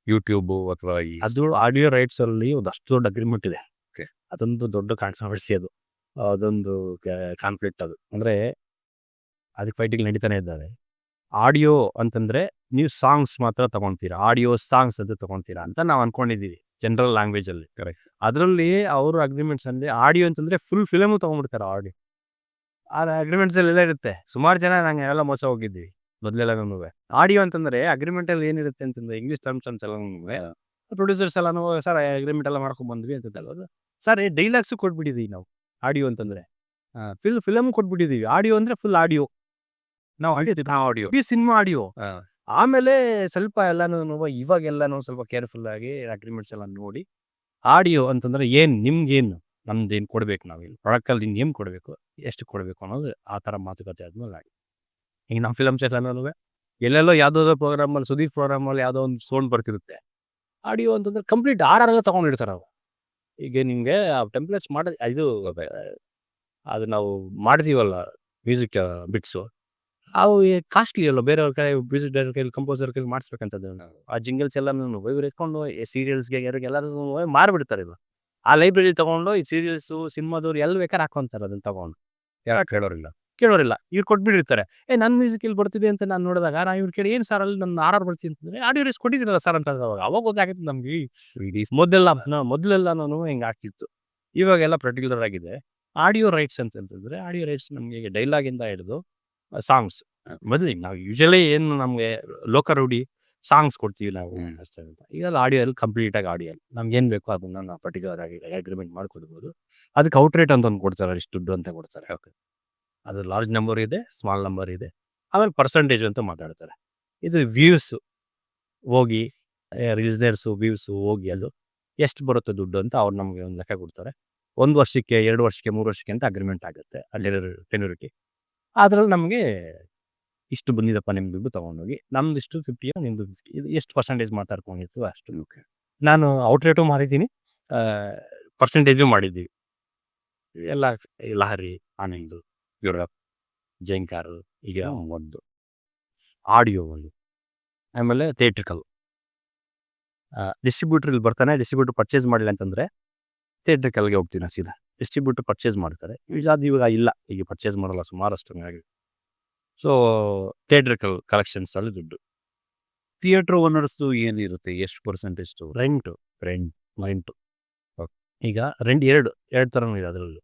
ಯೂಟ್ಯೂಬು ಅಥವಾ ಅದು ಆಡಿಯೋ ರೈಟ್ಸಲ್ಲಿ ಒಂದಷ್ಟು ದೊಡ್ಡ ಅಗ್ರಿಮೆಂಟ್ ಇದೆ. Okay. ಅದೊಂದು ದೊಡ್ಡ ಕಾಂಟ್ರವರ್ಸಿ, ಅದೊಂದು ಕಾನ್ಫ್ಲಿಕ್ಟ್. ಅದು ಅಂದರೆ ಅದಕ್ಕೆ ಫೈಟಿಂಗ್ ನಡೀತಾನೆ ಇದ್ದಾರೆ. ಆಡಿಯೋ ಅಂತಂದರೆ ನೀವು ಸಾಂಗ್ಸ್ ಮಾತ್ರ ತೊಗೊತೀರಾ, ಆಡಿಯೋ ಸಾಂಗ್ಸ್ ಅಂತ ತೊಗೊತೀರಾ ಅಂತ ನಾವು ಅಂದ್ಕೊಂಡಿದ್ದೀವಿ ಜನರಲ್ ಲ್ಯಾಂಗ್ವೇಜಲ್ಲಿ. ಕರೆಕ್ಟ್. ಅದರಲ್ಲಿ ಅವ್ರ ಅಗ್ರಿಮೆಂಟ್ಸ್ ಅಂದರೆ ಆಡಿಯೋ ಅಂತಂದರೆ ಫುಲ್ ಫಿಲಮು ತೊಗೊಂಡ್ಬಿಡ್ತಾರೆ. ಆ ಅಗ್ರಿಮೆಂಟ್ಸಲ್ಲೆಲ್ಲ ಇರುತ್ತೆ. ಸುಮಾರು ಜನ ನಂಗೆ ಎಲ್ಲ ಮೋಸ ಹೋಗಿದ್ದೀವಿ ಮೊದಲೆಲ್ಲನೂ. ಆಡಿಯೋ ಅಂತಂದರೆ ಅಗ್ರಿಮೆಂಟಲ್ಲಿ ಏನಿರುತ್ತೆ ಅಂತಂದರೆ ಇಂಗ್ಲೀಷ್ ಟರ್ಮ್ಸ್ ಅಂತೆಲ್ಲನೂ ಪ್ರೊಡ್ಯೂಸರ್ಸ್ ಎಲ್ಲನೂ ಸರ್ ಅಗ್ರಿಮೆಂಟ್ ಎಲ್ಲ ಮಾಡ್ಕೊಂಡ್ಬಂದ್ವಿ ಅಂತಲ್ಲ ಸರ್, ಡೈಲಾಗ್ಸು ಕೊಟ್ಬಿಟ್ಟಿದ್ದೀವಿ ನಾವು ಆಡಿಯೋ ಅಂತಂದರೆ. ಫಿಲಮ್ ಕೊಟ್ಬಿಟ್ಟಿದ್ದೀವಿ. ಆಡಿಯೋ ಅಂದರೆ ಫುಲ್ ಆಡಿಯೋ ನಾವು ಆಡಿಯೋ ಈ ಸಿನಿಮಾ ಆಡಿಯೋ. ಆಮೇಲೆ ಸ್ವಲ್ಪ ಎಲ್ಲನೂ ಇವಾಗೆಲ್ಲನೂ ಸ್ವಲ್ಪ ಕೇರ್ಫುಲ್ಲಾಗಿ ಅಗ್ರಿಮೆಂಟ್ಸ್ ಎಲ್ಲ ನೋಡಿ ಆಡಿಯೋ ಅಂತಂದರೆ ನಿಮ್ಗೇನು ನಮ್ದೇನು ಕೊಡಬೇಕು, ನಾವೇನು ಪ್ರಾಡಕ್ಟಲ್ಲಿ ಏನು ಕೊಡಬೇಕು, ಎಷ್ಟು ಕೊಡಬೇಕು ಅನ್ನೋದು ಆ ಥರ ಮಾತುಕತೆ ಆದ್ಮೇಲೆ ಆಡಿ. ಈಗ ನಮ್ಮ ಫಿಲಮ್ಸ್ ಎಲ್ಲನೂ ಎಲ್ಲೆಲ್ಲೋ ಯಾವುದೋ ಪ್ರೋಗ್ರಾಮಲ್ಲಿ, ಸುದೀಪ್ ಪ್ರೋಗ್ರಾಮಲ್ಲಿ ಯಾವುದೋ ಒಂದು ಸೌಂಡ್ ಬರ್ತಿರುತ್ತೆ. ಆಡಿಯೋ ಅಂತಂದ್ರೆ ಕಂಪ್ಲೀಟ್ ಆರೆಲ್ಲ ತೊಗೊಂಡಿರ್ತಾರೆ ಅವ್ರು. ಈಗ ನಿಮಗೆ ಆ ಟೆಂಪ್ಲೇಟ್ಸ್ ಅದು ನಾವು ಮಾಡ್ತೀವಲ್ಲ ಮ್ಯೂಸಿಕ್ ಬಿಟ್ಸು, ಅವು ಕಾಸ್ಟ್ಲಿ ಅಲ್ಲ. ಬೇರೆಯವ್ರ ಕೈ ಮ್ಯೂಸಿಕ್ ಡೈರೆಕ್ಟರ್ ಕೈಲಿ, ಕಂಪೋಸರ್ ಕೈಲಿ ಮಾಡಿಸ್ಬೇಕಂತದ್ದು. ಆ ಜಿಂಗಲ್ಸ್ ಎಲ್ಲನೂ ಇವ್ರು ಎತ್ಕೊಂಡು ಸೀರಿಯಲ್ಸ್ಗೆ ಎಲ್ಲರೂ ಮಾರಿಬಿಡ್ತಾರೆ. ಆ ಲೈಬ್ರರಿ ತೊಗೊಂಡು ಈ ಸೀರಿಯಲ್ಸು ಸಿನಿಮಾದವ್ರು ಎಲ್ಲಿ ಬೇಕಾದ್ರೆ ಹಾಕೊಂತಾರೆ ಅದನ್ನು ತೊಗೊಂಡು. ಯಾರು ಕೇಳೋರಿಲ್ಲ. ಇವ್ರು ಕೊಟ್ಬಿಟ್ಟಿರ್ತಾರೆ. ನನ್ನ ಮ್ಯೂಸಿಕ್ ಇಲ್ಲಿ ಬರ್ತಿದೆ ಅಂತ ನಾನು ನೋಡಿದಾಗ ನಾನು ಇವ್ರು ಕೇಳಿ ಏನು ಸರ್ ಅಲ್ಲಿ ನನ್ನ ಆರ್ ಬರ್ತೀನಿ ಅಂತಂದರೆ ಆಡಿಯೋ ರೈಟ್ಸ್ ಕೊಟ್ಟಿದ್ದೀರಲ್ಲ ಸರ್ ಅಂತ. ಅವಾಗ ಗೊತ್ತಾಗುತ್ತೆ ನಮಗೆ. ಮೊದಲೆಲ್ಲ ನಾನು ಹಿಂಗೆ ಆಗ್ತಿತ್ತು. ಇವಾಗೆಲ್ಲ ಪರ್ಟಿಕ್ಯುಲರ್ ಆಗಿದೆ. ಆಡಿಯೋ ರೈಟ್ಸ್ ಅಂತಂತಂದರೆ ಆಡಿಯೋ ರೈಟ್ಸ್ ನಮಗೆ ಡೈಲಾಗಿಂದ ಹಿಡಿದು ಸಾಂಗ್ಸ್. ಮೊದಲಿಗೆ ನಾವು ಯೂಶಲಿ ಏನು ನಮಗೆ ಲೋಕರೌಡಿ ಸಾಂಗ್ಸ್ ಕೊಡ್ತೀವಿ ನಾವು ಅಷ್ಟೇ ಅಂತ. ಈಗೆಲ್ಲ ಆಡಿಯೋಲ್ಲಿ ಕಂಪ್ಲೀಟಾಗಿ ಆಡಿಯೋಲ್ಲಿ ನಮ್ಗೆ ಏನು ಬೇಕೋ ಅದನ್ನು ನಾವು ಪರ್ಟಿಕ್ಯುಲರ್ ಆಗಿ ಅಗ್ರಿಮೆಂಟ್ ಮಾಡ್ಕೊಡ್ಬೋದು. ಅದಕ್ಕೆ ಔಟ್ ರೇಟ್ ಅಂತ ಒಂದು ಕೊಡ್ತಾರೆ, ಇಷ್ಟು ದುಡ್ಡು ಅಂತ ಕೊಡ್ತಾರೆ. ಓಕೆ, ಅದು ಲಾರ್ಜ್ ನಂಬರ್ ಇದೆ, ಸ್ಮಾಲ್ ನಂಬರ್ ಇದೆ. ಆಮೇಲೆ ಪರ್ಸಂಟೇಜ್ ಅಂತ ಮಾತಾಡ್ತಾರೆ. ಇದು ವ್ಯೂಸು ಹೋಗಿ ರಿಸ್ನರ್ಸು ವ್ಯೂಸು ಹೋಗಿ ಅದು ಎಷ್ಟು ಬರುತ್ತೆ ದುಡ್ಡು ಅಂತ ಅವ್ರು ನಮಗೆ ಒಂದು ಲೆಕ್ಕ ಕೊಡ್ತಾರೆ. 1 ವರ್ಷಕ್ಕೆ, 2 ವರ್ಷಕ್ಕೆ, 3 ವರ್ಷಕ್ಕೆ ಅಂತ ಅಗ್ರಿಮೆಂಟ್ ಆಗುತ್ತೆ. ಅಲ್ಲಿರೋ ಟೆನ್ಯೂರಿಟಿ ಅದರಲ್ಲಿ ನಮಗೆ ಇಷ್ಟು ಬಂದಿದಪ್ಪ ನಿಮ್ಮ ದುಡ್ಡು ತೊಗೊಂಡೋಗಿ, ನಮ್ದು ಇಷ್ಟು 50 ನಿಮ್ಮದು 50, ಇದು ಎಷ್ಟು ಪರ್ಸೆಂಟೇಜ್ ಮಾತಾಡ್ಕೊಂಡಿರ್ತೀವಿ ಅಷ್ಟು. ಓಕೆ, ನಾನು ಔಟ್ ರೇಟು ಮಾರಿದ್ದೀನಿ, ಪರ್ಸೆಂಟೇಜು ಮಾಡಿದ್ದೀವಿ. ಎಲ್ಲ ಲಹರಿ, ಆನಂದ್, ಯುರೋಪ್, ಜೈಂಕಾರು, ಈಗ ಒಂದು ಆಡಿಯೋ ಒಂದು, ಆಮೇಲೆ ಥಿಯೇಟ್ರಿಕಲ್. ಡಿಸ್ಟ್ರಿಬ್ಯೂಟ್ರ್ ಇಲ್ಲಿ ಬರ್ತಾನೆ. ಡಿಸ್ಟ್ರಿಬ್ಯೂಟ್ರ್ ಪರ್ಚೇಸ್ ಮಾಡಿಲ್ಲ ಅಂತಂದರೆ ಥಿಯೇಟ್ರಿಕಲ್ಗೆ ಹೋಗ್ತೀವಿ ನಾವು ಸೀದಾ. ಡಿಸ್ಟ್ರಿಬ್ಯೂಟ್ರ್ ಪರ್ಚೇಸ್ ಮಾಡ್ತಾರೆ. ಇವಾಗ ಇಲ್ಲ, ಈಗ ಪರ್ಚೇಸ್ ಮಾಡಲ್ಲ ಸುಮಾರಷ್ಟು ಆಗಿದೆ. ಸೊ ಥಿಯೇಟ್ರಿಕಲ್ ಕಲೆಕ್ಷನ್ಸಲ್ಲಿ ದುಡ್ಡು. ಥಿಯೇಟ್ರ್ ಓನರ್ಸ್ದು ಏನಿರುತ್ತೆ, ಎಷ್ಟು ಪರ್ಸೆಂಟೇಜ್? ರೆಂಟು. ಈಗ ರೆಂಟ್ ಎರಡು ಥರನೂ ಇದೆ ಅದರಲ್ಲೂ.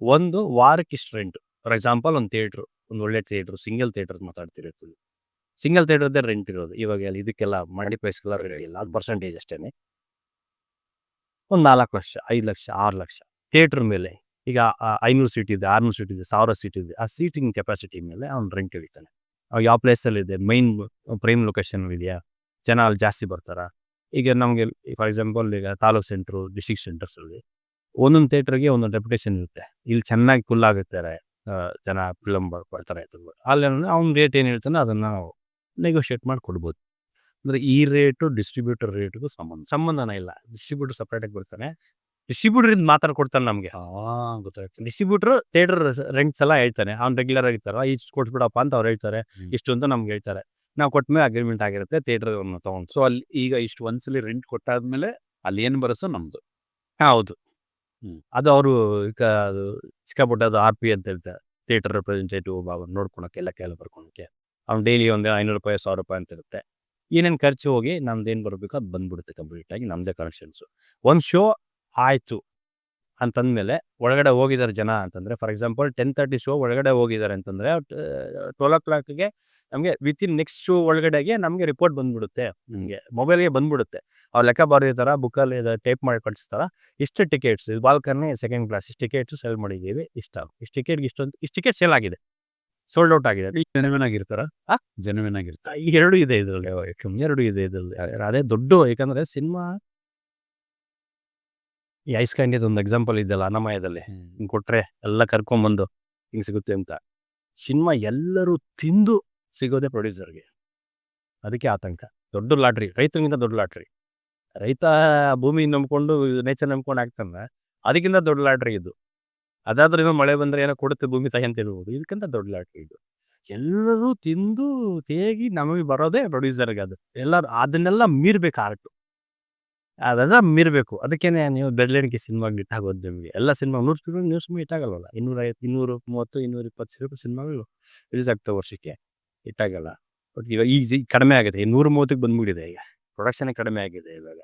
ಒಂದು ವಾರಕ್ಕೆ ಇಷ್ಟು ರೆಂಟು. ಫಾರ್ ಎಕ್ಸಾಂಪಲ್ ಒಂದು ಥಿಯೇಟ್ರು, ಒಂದು ಒಳ್ಳೆ ಥಿಯೇಟ್ರು, ಸಿಂಗಲ್ ಥಿಯೇಟರ್ ಮಾತಾಡ್ತಿರ್ತೀವಿ. ಸಿಂಗಲ್ ಥಿಯೇಟರ್ದೇ ರೆಂಟ್ ಇರೋದು. ಇವಾಗ ಇದಕ್ಕೆಲ್ಲ ಮಂಡಿ ಪ್ರೈಸ್ಗೆಲ್ಲ ರೆಡಿ ಇಲ್ಲ, ಅದು ಪರ್ಸೆಂಟೇಜ್ ಅಷ್ಟೇ. ಒಂದು 4 ಲಕ್ಷ, 5 ಲಕ್ಷ, 6 ಲಕ್ಷ ಥಿಯೇಟ್ರ್ ಮೇಲೆ. ಈಗ 500 ಸೀಟ್ ಇದೆ, 600 ಸೀಟ್ ಇದೆ, 1000 ಸೀಟ್ ಇದೆ. ಆ ಸೀಟಿಂಗ್ ಕೆಪಾಸಿಟಿ ಮೇಲೆ ಅವ್ನು ರೆಂಟ್ ಹಿಡಿತಾನೆ. ಯಾವ ಪ್ಲೇಸಲ್ಲಿದೆ, ಮೈನ್ ಪ್ರೈಮ್ ಲೊಕೇಶನ್ ಇದೆಯಾ, ಜನ ಅಲ್ಲಿ ಜಾಸ್ತಿ ಬರ್ತಾರಾ. ಈಗ ನಮಗೆ ಫಾರ್ ಎಕ್ಸಾಂಪಲ್ ಈಗ ತಾಲೂಕು ಸೆಂಟ್ರು, ಡಿಸ್ಟ್ರಿಕ್ಟ್ ಸೆಂಟರ್ಸಲ್ಲಿ ಒಂದೊಂದು ಥಿಯೇಟ್ರಿಗೆ ಒಂದೊಂದು ರೆಪ್ಯುಟೇಷನ್ ಇರುತ್ತೆ. ಇಲ್ಲಿ ಚೆನ್ನಾಗಿ ಫುಲ್ ಆಗುತ್ತಾರೆ, ಜನ ಫಿಲಮ್ ಬರ್ತಾರೆ. ಅಲ್ಲಿ ಅವ್ನ ರೇಟ್ ಏನು ಹೇಳ್ತಾನೆ ಅದನ್ನು ನಾವು ನೆಗೋಷಿಯೇಟ್ ಮಾಡಿ ಕೊಡ್ಬೋದು. ಅಂದರೆ ಈ ರೇಟು ಡಿಸ್ಟ್ರಿಬ್ಯೂಟರ್ ರೇಟ್ಗೂ ಸಂಬಂಧನೇ ಇಲ್ಲ. ಡಿಸ್ಟ್ರಿಬ್ಯೂಟರ್ ಸಪ್ರೇಟಾಗಿ ಬರ್ತಾನೆ, ಡಿಸ್ಟ್ರಿಬ್ಯೂಟರಿಂದ ಮಾತಾಡ್ಕೊಡ್ತಾನೆ ನಮಗೆ. ಗೊತ್ತಾಯ್ತು. ಡಿಸ್ಟ್ರಿಬ್ಯೂಟರ್ ಥಿಯೇಟರ್ ರೆಂಟ್ಸ್ ಎಲ್ಲ ಹೇಳ್ತಾನೆ, ಅವ್ನು ರೆಗ್ಯುಲರ್ ಆಗಿರ್ತಾರ, ಇಷ್ಟು ಕೊಟ್ಬಿಡಪ್ಪ ಅಂತ ಅವ್ರು ಹೇಳ್ತಾರೆ, ಇಷ್ಟು ಅಂತ ನಮ್ಗೆ ಹೇಳ್ತಾರೆ. ನಾವು ಕೊಟ್ಟಮೇಲೆ ಅಗ್ರಿಮೆಂಟ್ ಆಗಿರುತ್ತೆ, ಥಿಯೇಟರ್ ತೊಗೊಂಡು. ಸೊ ಅಲ್ಲಿ ಈಗ ಇಷ್ಟು ಒಂದ್ಸಲಿ ರೆಂಟ್ ಕೊಟ್ಟಾದ್ಮೇಲೆ ಅಲ್ಲಿ ಏನು ಬರುತ್ತೋ ನಮ್ದು. ಹೌದು. ಅದು ಅವರು ಈಗ ಅದು ಸಿಕ್ಕಾಪಟ್ಟೆ ಆರ್ ಪಿ ಅಂತ ಹೇಳ್ತಾರೆ, ಥಿಯೇಟರ್ ರೆಪ್ರೆಸೆಂಟೇಟಿವ್ ನೋಡ್ಕೊಳಕ್ಕೆ ಎಲ್ಲ ಬರ್ಕೊಳಕ್ಕೆ. ಅವ್ನು ಡೈಲಿ ಒಂದು ₹500 ₹1000 ಅಂತ ಇರುತ್ತೆ. ಏನೇನು ಖರ್ಚು ಹೋಗಿ ನಮ್ದು ಏನು ಬರಬೇಕು ಅದು ಬಂದ್ಬಿಡುತ್ತೆ ಕಂಪ್ಲೀಟಾಗಿ, ನಮ್ಮದೇ ಕಲೆಕ್ಷನ್ಸು. ಒಂದು ಶೋ ಆಯಿತು ಅಂತಂದಮೇಲೆ ಒಳಗಡೆ ಹೋಗಿದ್ದಾರೆ ಜನ ಅಂತಂದರೆ, ಫಾರ್ ಎಕ್ಸಾಂಪಲ್ 10:30 ಶೋ ಒಳಗಡೆ ಹೋಗಿದ್ದಾರೆ ಅಂತಂದರೆ 12 ನಮಗೆ ವಿತಿನ್ ನೆಕ್ಸ್ಟ್ ಶೋ ಒಳಗಡೆಗೆ ನಮಗೆ ರಿಪೋರ್ಟ್ ಬಂದ್ಬಿಡುತ್ತೆ, ನಿಮಗೆ ಮೊಬೈಲ್ಗೆ ಬಂದ್ಬಿಡುತ್ತೆ. ಅವ್ರು ಲೆಕ್ಕ ಬರೆದಿರ್ತಾರ, ಬುಕ್ಕಲ್ಲಿ ಟೈಪ್ ಮಾಡಿ ಕಳಿಸ್ತಾರ, ಇಷ್ಟು ಟಿಕೆಟ್ಸ್ ಬಾಲ್ಕನಿ ಸೆಕೆಂಡ್ ಕ್ಲಾಸ್, ಇಷ್ಟು ಟಿಕೆಟ್ಸು ಸೆಲ್ ಮಾಡಿದ್ದೀವಿ, ಇಷ್ಟು ಟಿಕೆಟ್ಗೆ ಇಷ್ಟು ಟಿಕೆಟ್ ಸೇಲ್ ಆಗಿದೆ, ಸೋಲ್ಡ್ ಔಟ್ ಆಗಿದೆ. ಜೆನ್ಯೂನ್ ಆಗಿರ್ತಾರ, ಜೆನ್ಯೂನ್ ಆಗಿರ್ತಾರೆ. ಈ ಎರಡೂ ಇದೆ ಇದರಲ್ಲಿ, ಎರಡೂ ಇದೆ ಇದರಲ್ಲಿ. ಅದೇ ದೊಡ್ಡ, ಯಾಕಂದರೆ ಸಿನಿಮಾ ಈ ಐಸ್ಕಂಡಿದ್ದು ಒಂದು ಎಕ್ಸಾಂಪಲ್ ಇದೆಯಲ್ಲ ಅನ್ನಮಯದಲ್ಲಿ, ಹಿಂಗೆ ಕೊಟ್ಟರೆ ಎಲ್ಲ ಕರ್ಕೊಂಬಂದು ಹಿಂಗೆ ಸಿಗುತ್ತೆ ಅಂತ. ಸಿನಿಮಾ ಎಲ್ಲರೂ ತಿಂದು ಸಿಗೋದೇ ಪ್ರೊಡ್ಯೂಸರ್ಗೆ, ಅದಕ್ಕೆ ಆತಂಕ. ದೊಡ್ಡ ಲಾಟ್ರಿ, ರೈತರಿಗಿಂತ ದೊಡ್ಡ ಲಾಟ್ರಿ. ರೈತ ಭೂಮಿ ನಂಬ್ಕೊಂಡು ನೇಚರ್ ನಂಬ್ಕೊಂಡು ಆಗ್ತಾನೆ, ಅದಕ್ಕಿಂತ ದೊಡ್ಡ ಲಾಟ್ರಿ ಇದು. ಅದಾದ್ರೂ ಏನೋ ಮಳೆ ಬಂದರೆ ಏನೋ ಕೊಡುತ್ತೆ ಭೂಮಿ ತಾಯಿ ಅಂತ ಹೇಳ್ಬೋದು, ಇದಕ್ಕಿಂತ ದೊಡ್ಡ ಲಾಟ್ರಿ ಇದು. ಎಲ್ಲರೂ ತಿಂದು ತೇಗಿ ನಮಗೆ ಬರೋದೇ ಪ್ರೊಡ್ಯೂಸರ್ಗೆ. ಅದು ಎಲ್ಲರೂ ಅದನ್ನೆಲ್ಲ ಮೀರ್ಬೇಕು, ಆರ್ಟು ಅದೆಲ್ಲ ಮೀರಬೇಕು. ಅದಕ್ಕೇನೆ ನೀವು ಬೆರಳೆಣಿಕೆ ಸಿನಿಮಾಗೆ ಇಟ್ಟಾಗೋದು ನಿಮಗೆ. ಎಲ್ಲ ಸಿನಿಮಾ 100 ಸಿನಿಮಾ ಇಟ್ಟಾಗಲ್ವಲ್ಲ, 250, 230, 220 ಸಿನಿಮಾಗಳು ರಿಲೀಸ್ ಆಗ್ತವೆ ವರ್ಷಕ್ಕೆ, ಇಟ್ಟಾಗಲ್ಲ. ಬಟ್ ಇವಾಗ ಈಗ ಕಡಿಮೆ ಆಗಿದೆ, 130ಕ್ಕೆ ಬಂದ್ಬಿಟ್ಟಿದೆ. ಈಗ ಪ್ರೊಡಕ್ಷನೇ ಕಡಿಮೆ ಆಗಿದೆ ಇವಾಗ.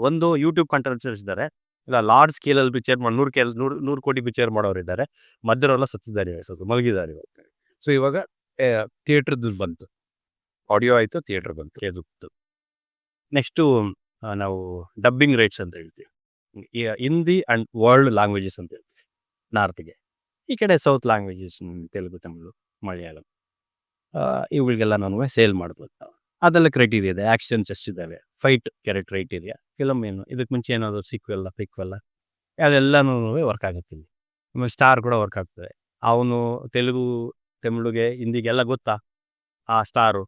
ಒಂದು ಯೂಟ್ಯೂಬ್ ಕಂಟೆಂಟ್ಸ್ ಇದ್ದಾರೆ, ಇಲ್ಲ ಲಾರ್ಜ್ ಸ್ಕೇಲಲ್ಲಿ ಪಿಕ್ಚರ್ ಮಾಡಿ 100 ಕೋಟಿ ಪಿಕ್ಚರ್ ಮಾಡೋರು ಇದ್ದಾರೆ, ಮಧ್ಯರೆಲ್ಲ ಸತ್ತಿದ್ದಾರೆ, ಮಲಗಿದ್ದಾರೆ ಇವಾಗ. ಸೊ ಇವಾಗ ಥಿಯೇಟ್ರದ್ದು ಬಂತು, ಆಡಿಯೋ ಆಯಿತು, ಥಿಯೇಟ್ರ್ ಬಂತು. ಎದುಕ್ತು. ನೆಕ್ಸ್ಟು ನಾವು ಡಬ್ಬಿಂಗ್ ರೈಟ್ಸ್ ಅಂತ ಹೇಳ್ತೀವಿ. ಹಿಂದಿ ಆ್ಯಂಡ್ ವರ್ಲ್ಡ್ ಲ್ಯಾಂಗ್ವೇಜಸ್ ಅಂತ ಹೇಳ್ತೀವಿ ನಾರ್ತ್ಗೆ. ಈ ಕಡೆ ಸೌತ್ ಲ್ಯಾಂಗ್ವೇಜಸ್ ತೆಲುಗು, ತಮಿಳು, ಮಲಯಾಳಂ, ಇವುಗಳಿಗೆಲ್ಲ ನಾನು ಸೇಲ್ ಮಾಡ್ಬೋದು ನಾವು. ಅದೆಲ್ಲ ಕ್ರೈಟೀರಿಯಾ ಇದೆ, ಆ್ಯಕ್ಷನ್ಸ್ ಎಷ್ಟಿದ್ದಾವೆ, ಫೈಟ್ ಕ್ರೈಟೀರಿಯಾ, ಫಿಲಮ್ ಏನು, ಇದಕ್ಕೆ ಮುಂಚೆ ಏನಾದರೂ ಸಿಕ್ವೆಲ್ಲ ಪಿಕ್ವೆಲ್ಲ ಅದೆಲ್ಲನೂ ವರ್ಕ್ ಆಗುತ್ತೆ. ಆಮೇಲೆ ಸ್ಟಾರ್ ಕೂಡ ವರ್ಕ್ ಆಗ್ತದೆ. ಅವನು ತೆಲುಗು, ತಮಿಳಿಗೆ, ಹಿಂದಿಗೆಲ್ಲ ಗೊತ್ತಾ ಆ ಸ್ಟಾರು,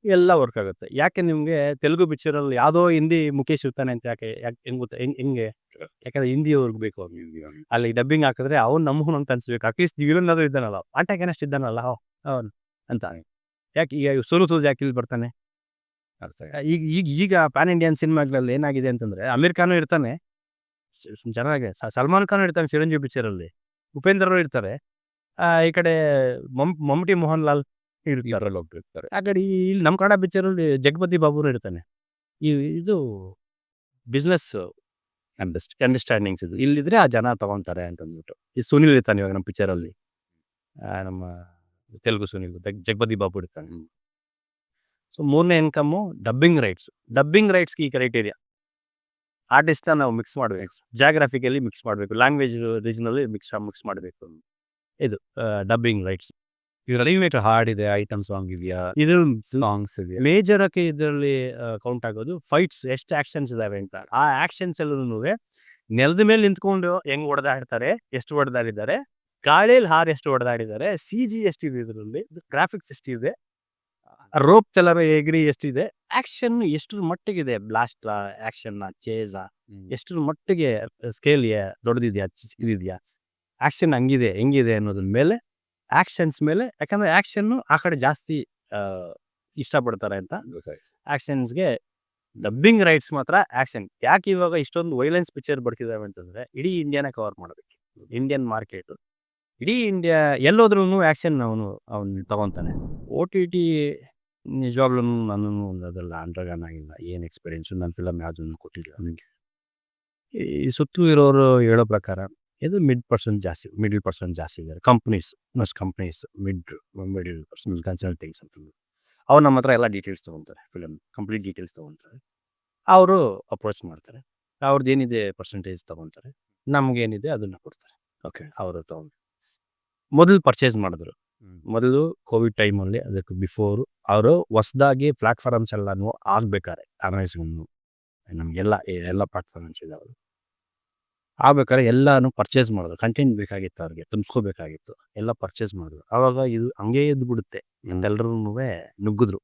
ಎಲ್ಲ ವರ್ಕ್ ಆಗುತ್ತೆ. ಯಾಕೆ ನಿಮಗೆ ತೆಲುಗು ಪಿಕ್ಚರಲ್ಲಿ ಯಾವುದೋ ಹಿಂದಿ ಮುಖೇಶ್ ಇರ್ತಾನೆ ಅಂತ ಯಾಕೆ ಹೆಂಗೆ ಗೊತ್ತಾ, ಹೆಂಗೆ ಯಾಕಂದರೆ ಹಿಂದಿಯವ್ರಿಗೆ ಬೇಕು ಅಲ್ಲಿ ಡಬ್ಬಿಂಗ್ ಹಾಕಿದ್ರೆ ಅವ್ನು ನಮಗೂ ಅಂತ ಅನ್ಸ್ಬೇಕು. ಅಟ್ಲೀಸ್ಟ್ ವಿಲನ್ನಾದರೂ ಇದ್ದಾನಲ್ಲ, ಆಂಟಾಗನಿಸ್ಟ್ ಇದ್ದಾನಲ್ಲ ಅವನು ಅಂತ. ಯಾಕೆ ಈಗ ಸೋನು ಯಾಕೆ ಇಲ್ಲಿ ಬರ್ತಾನೆ? ಈಗ ಪ್ಯಾನ್ ಇಂಡಿಯನ್ ಸಿನಿಮಾಗಳಲ್ಲಿ ಏನಾಗಿದೆ ಅಂತಂದರೆ, ಅಮೀರ್ ಖಾನು ಇರ್ತಾನೆ ಚೆನ್ನಾಗಿ, ಸಲ್ಮಾನ್ ಖಾನ್ ಇರ್ತಾನೆ ಚಿರಂಜೀವಿ ಪಿಕ್ಚರಲ್ಲಿ, ಉಪೇಂದ್ರರು ಇರ್ತಾರೆ, ಈ ಕಡೆ ಮಮ್ಮಟಿ ಮೋಹನ್ ಲಾಲ್ ಹೋಗ್ತಿರ್ತಾರೆ. ಆ ಕಡೆ ಇಲ್ಲಿ ನಮ್ಮ ಕನ್ನಡ ಪಿಕ್ಚರಲ್ಲಿ ಜಗಪತಿ ಬಾಬುರು ಇರ್ತಾನೆ. ಇದು ಬಿಸ್ನೆಸ್ ಅಂಡರ್ಸ್ಟ್ಯಾಂಡಿಂಗ್ಸ್ ಇದು. ಇಲ್ಲಿದ್ರೆ ಆ ಜನ ತಗೊತಾರೆ ಅಂತಂದ್ಬಿಟ್ಟು. ಈ ಸುನಿಲ್ ಇರ್ತಾನೆ ಇವಾಗ ನಮ್ಮ ಪಿಕ್ಚರಲ್ಲಿ, ನಮ್ಮ ತೆಲುಗು ಸುನಿಲ್, ಜಗಪತಿ ಬಾಬು ಇರ್ತಾನೆ. ಸೊ ಮೂರನೇ ಇನ್ಕಮ್ಮು ಡಬ್ಬಿಂಗ್ ರೈಟ್ಸ್. ಡಬ್ಬಿಂಗ್ ರೈಟ್ಸ್ಗೆ ಈ ಕ್ರೈಟೀರಿಯಾ, ಆರ್ಟಿಸ್ಟ್ನ ನಾವು ಮಿಕ್ಸ್ ಮಾಡಬೇಕು, ಜಾಗ್ರಫಿಕಲಿ ಮಿಕ್ಸ್ ಮಾಡಬೇಕು, ಲ್ಯಾಂಗ್ವೇಜ್ ರೀಜನಲ್ಲಿ ಮಿಕ್ಸ್ ಮಾಡಬೇಕು. ಇದು ಡಬ್ಬಿಂಗ್ ರೈಟ್ಸ್. ಇದರಲ್ಲಿ ಹಾಡಿದೆ, ಐಟಮ್ ಸಾಂಗ್ ಇದೆಯಾ, ಇದು ಸಾಂಗ್ಸ್ ಇದೆಯಾ, ಮೇಜರ್ ಆಗಿ ಇದರಲ್ಲಿ ಕೌಂಟ್ ಆಗೋದು ಫೈಟ್ಸ್, ಎಷ್ಟು ಆ್ಯಕ್ಷನ್ಸ್ ಇದಾವೆ ಅಂತ. ಆ ಆ್ಯಕ್ಷನ್ಸ್ ಎಲ್ಲೂ ನೆಲದ ಮೇಲೆ ನಿಂತ್ಕೊಂಡು ಹೆಂಗೆ ಹೊಡೆದಾಡ್ತಾರೆ, ಎಷ್ಟು ಹೊಡೆದಾಡಿದ್ದಾರೆ, ಗಾಳಿಯಲ್ಲಿ ಹಾರು ಎಷ್ಟು ಹೊಡೆದಾಡಿದ್ದಾರೆ, CG ಎಷ್ಟಿದೆ, ಇದರಲ್ಲಿ ಗ್ರಾಫಿಕ್ಸ್ ಎಷ್ಟಿದೆ, ರೋಪ್ ಚಲರ ಎಗ್ರಿ ಎಷ್ಟಿದೆ, ಆ್ಯಕ್ಷನ್ ಎಷ್ಟರ ಮಟ್ಟಿಗಿದೆ, ಬ್ಲಾಸ್ಟ್ ಆ್ಯಕ್ಷನ್ನ, ಚೇಜ ಎಷ್ಟರ ಮಟ್ಟಿಗೆ ಸ್ಕೇಲ್ ದೊಡ್ಡದಿದೆಯಾ, ಇದೆಯಾ, ಆ್ಯಕ್ಷನ್ ಹೆಂಗಿದೆ ಅನ್ನೋದ್ರ ಮೇಲೆ, ಆ್ಯಕ್ಷನ್ಸ್ ಮೇಲೆ. ಯಾಕಂದರೆ ಆ್ಯಕ್ಷನ್ನು ಆ ಕಡೆ ಜಾಸ್ತಿ ಇಷ್ಟಪಡ್ತಾರೆ ಅಂತ. ಆ್ಯಕ್ಷನ್ಸ್ಗೆ ಡಬ್ಬಿಂಗ್ ರೈಟ್ಸ್ ಮಾತ್ರ ಆ್ಯಕ್ಷನ್. ಯಾಕೆ ಇವಾಗ ಇಷ್ಟೊಂದು ವೈಲೆನ್ಸ್ ಪಿಕ್ಚರ್ ಬರ್ತಿದ್ದಾವೆ ಅಂತಂದರೆ, ಇಡೀ ಇಂಡಿಯಾನ ಕವರ್ ಮಾಡಬೇಕು, ಇಂಡಿಯನ್ ಮಾರ್ಕೆಟು, ಇಡೀ ಇಂಡಿಯಾ ಎಲ್ಲೋದ್ರೂ ಆ್ಯಕ್ಷನ್ ಅವನು ತಗೊತಾನೆ. OTT ನಿಜವಾಗ್ಲೂ ನಾನು ಅದೆಲ್ಲ ಅಂಡರ್ಗಾನ್ ಆಗಿಲ್ಲ, ಏನು ಎಕ್ಸ್ಪೀರಿಯೆನ್ಸು, ನನ್ನ ಫಿಲಮ್ ಯಾವುದನ್ನು ಕೊಟ್ಟಿಲ್ಲ ನನಗೆ. ಈ ಸುತ್ತು ಇರೋರು ಹೇಳೋ ಪ್ರಕಾರ ಇದು ಮಿಡಲ್ ಪರ್ಸನ್ ಜಾಸ್ತಿ ಇದ್ದಾರೆ. ಕಂಪ್ನೀಸ್ ಮಿಡಲ್ ಪರ್ಸನ್ಸ್ ಕನ್ಸಲ್ಟಿಂಗ್ಸ್ ಅಂತಂದು ಅವ್ರು ನಮ್ಮ ಹತ್ರ ಎಲ್ಲ ಡೀಟೇಲ್ಸ್ ತೊಗೊತಾರೆ, ಫಿಲಮ್ ಕಂಪ್ಲೀಟ್ ಡೀಟೇಲ್ಸ್ ತೊಗೊತಾರೆ. ಅವರು ಅಪ್ರೋಚ್ ಮಾಡ್ತಾರೆ, ಅವ್ರದ್ದು ಏನಿದೆ ಪರ್ಸೆಂಟೇಜ್ ತೊಗೊತಾರೆ, ನಮಗೇನಿದೆ ಅದನ್ನು ಕೊಡ್ತಾರೆ. ಓಕೆ, ಅವರು ತೊಗೊಂಡು ಮೊದಲು ಪರ್ಚೇಸ್ ಮಾಡಿದ್ರು. ಮೊದಲು ಕೋವಿಡ್ ಟೈಮಲ್ಲಿ, ಅದಕ್ಕೆ ಬಿಫೋರು ಅವರು ಹೊಸದಾಗಿ ಪ್ಲ್ಯಾಟ್ಫಾರ್ಮ್ಸ್ ಎಲ್ಲನೂ ಆಗ್ಬೇಕಾರೆ, ಅಮೆಝಾನು ನಮಗೆಲ್ಲ ಪ್ಲ್ಯಾಟ್ಫಾರ್ಮ್ಸ್ ಇದಾವೆ, ಆಗ್ಬೇಕಾದ್ರೆ ಎಲ್ಲನೂ ಪರ್ಚೇಸ್ ಮಾಡಿದ್ರು. ಕಂಟೆಂಟ್ ಬೇಕಾಗಿತ್ತು, ಅವ್ರಿಗೆ ತುಂಬಿಸ್ಕೋಬೇಕಾಗಿತ್ತು, ಎಲ್ಲ ಪರ್ಚೇಸ್ ಮಾಡಿದ್ರು. ಆವಾಗ ಇದು ಹಂಗೇ ಎದ್ದು ಬಿಡುತ್ತೆ, ಎಲ್ಲರೂ ನುಗ್ಗಿದ್ರು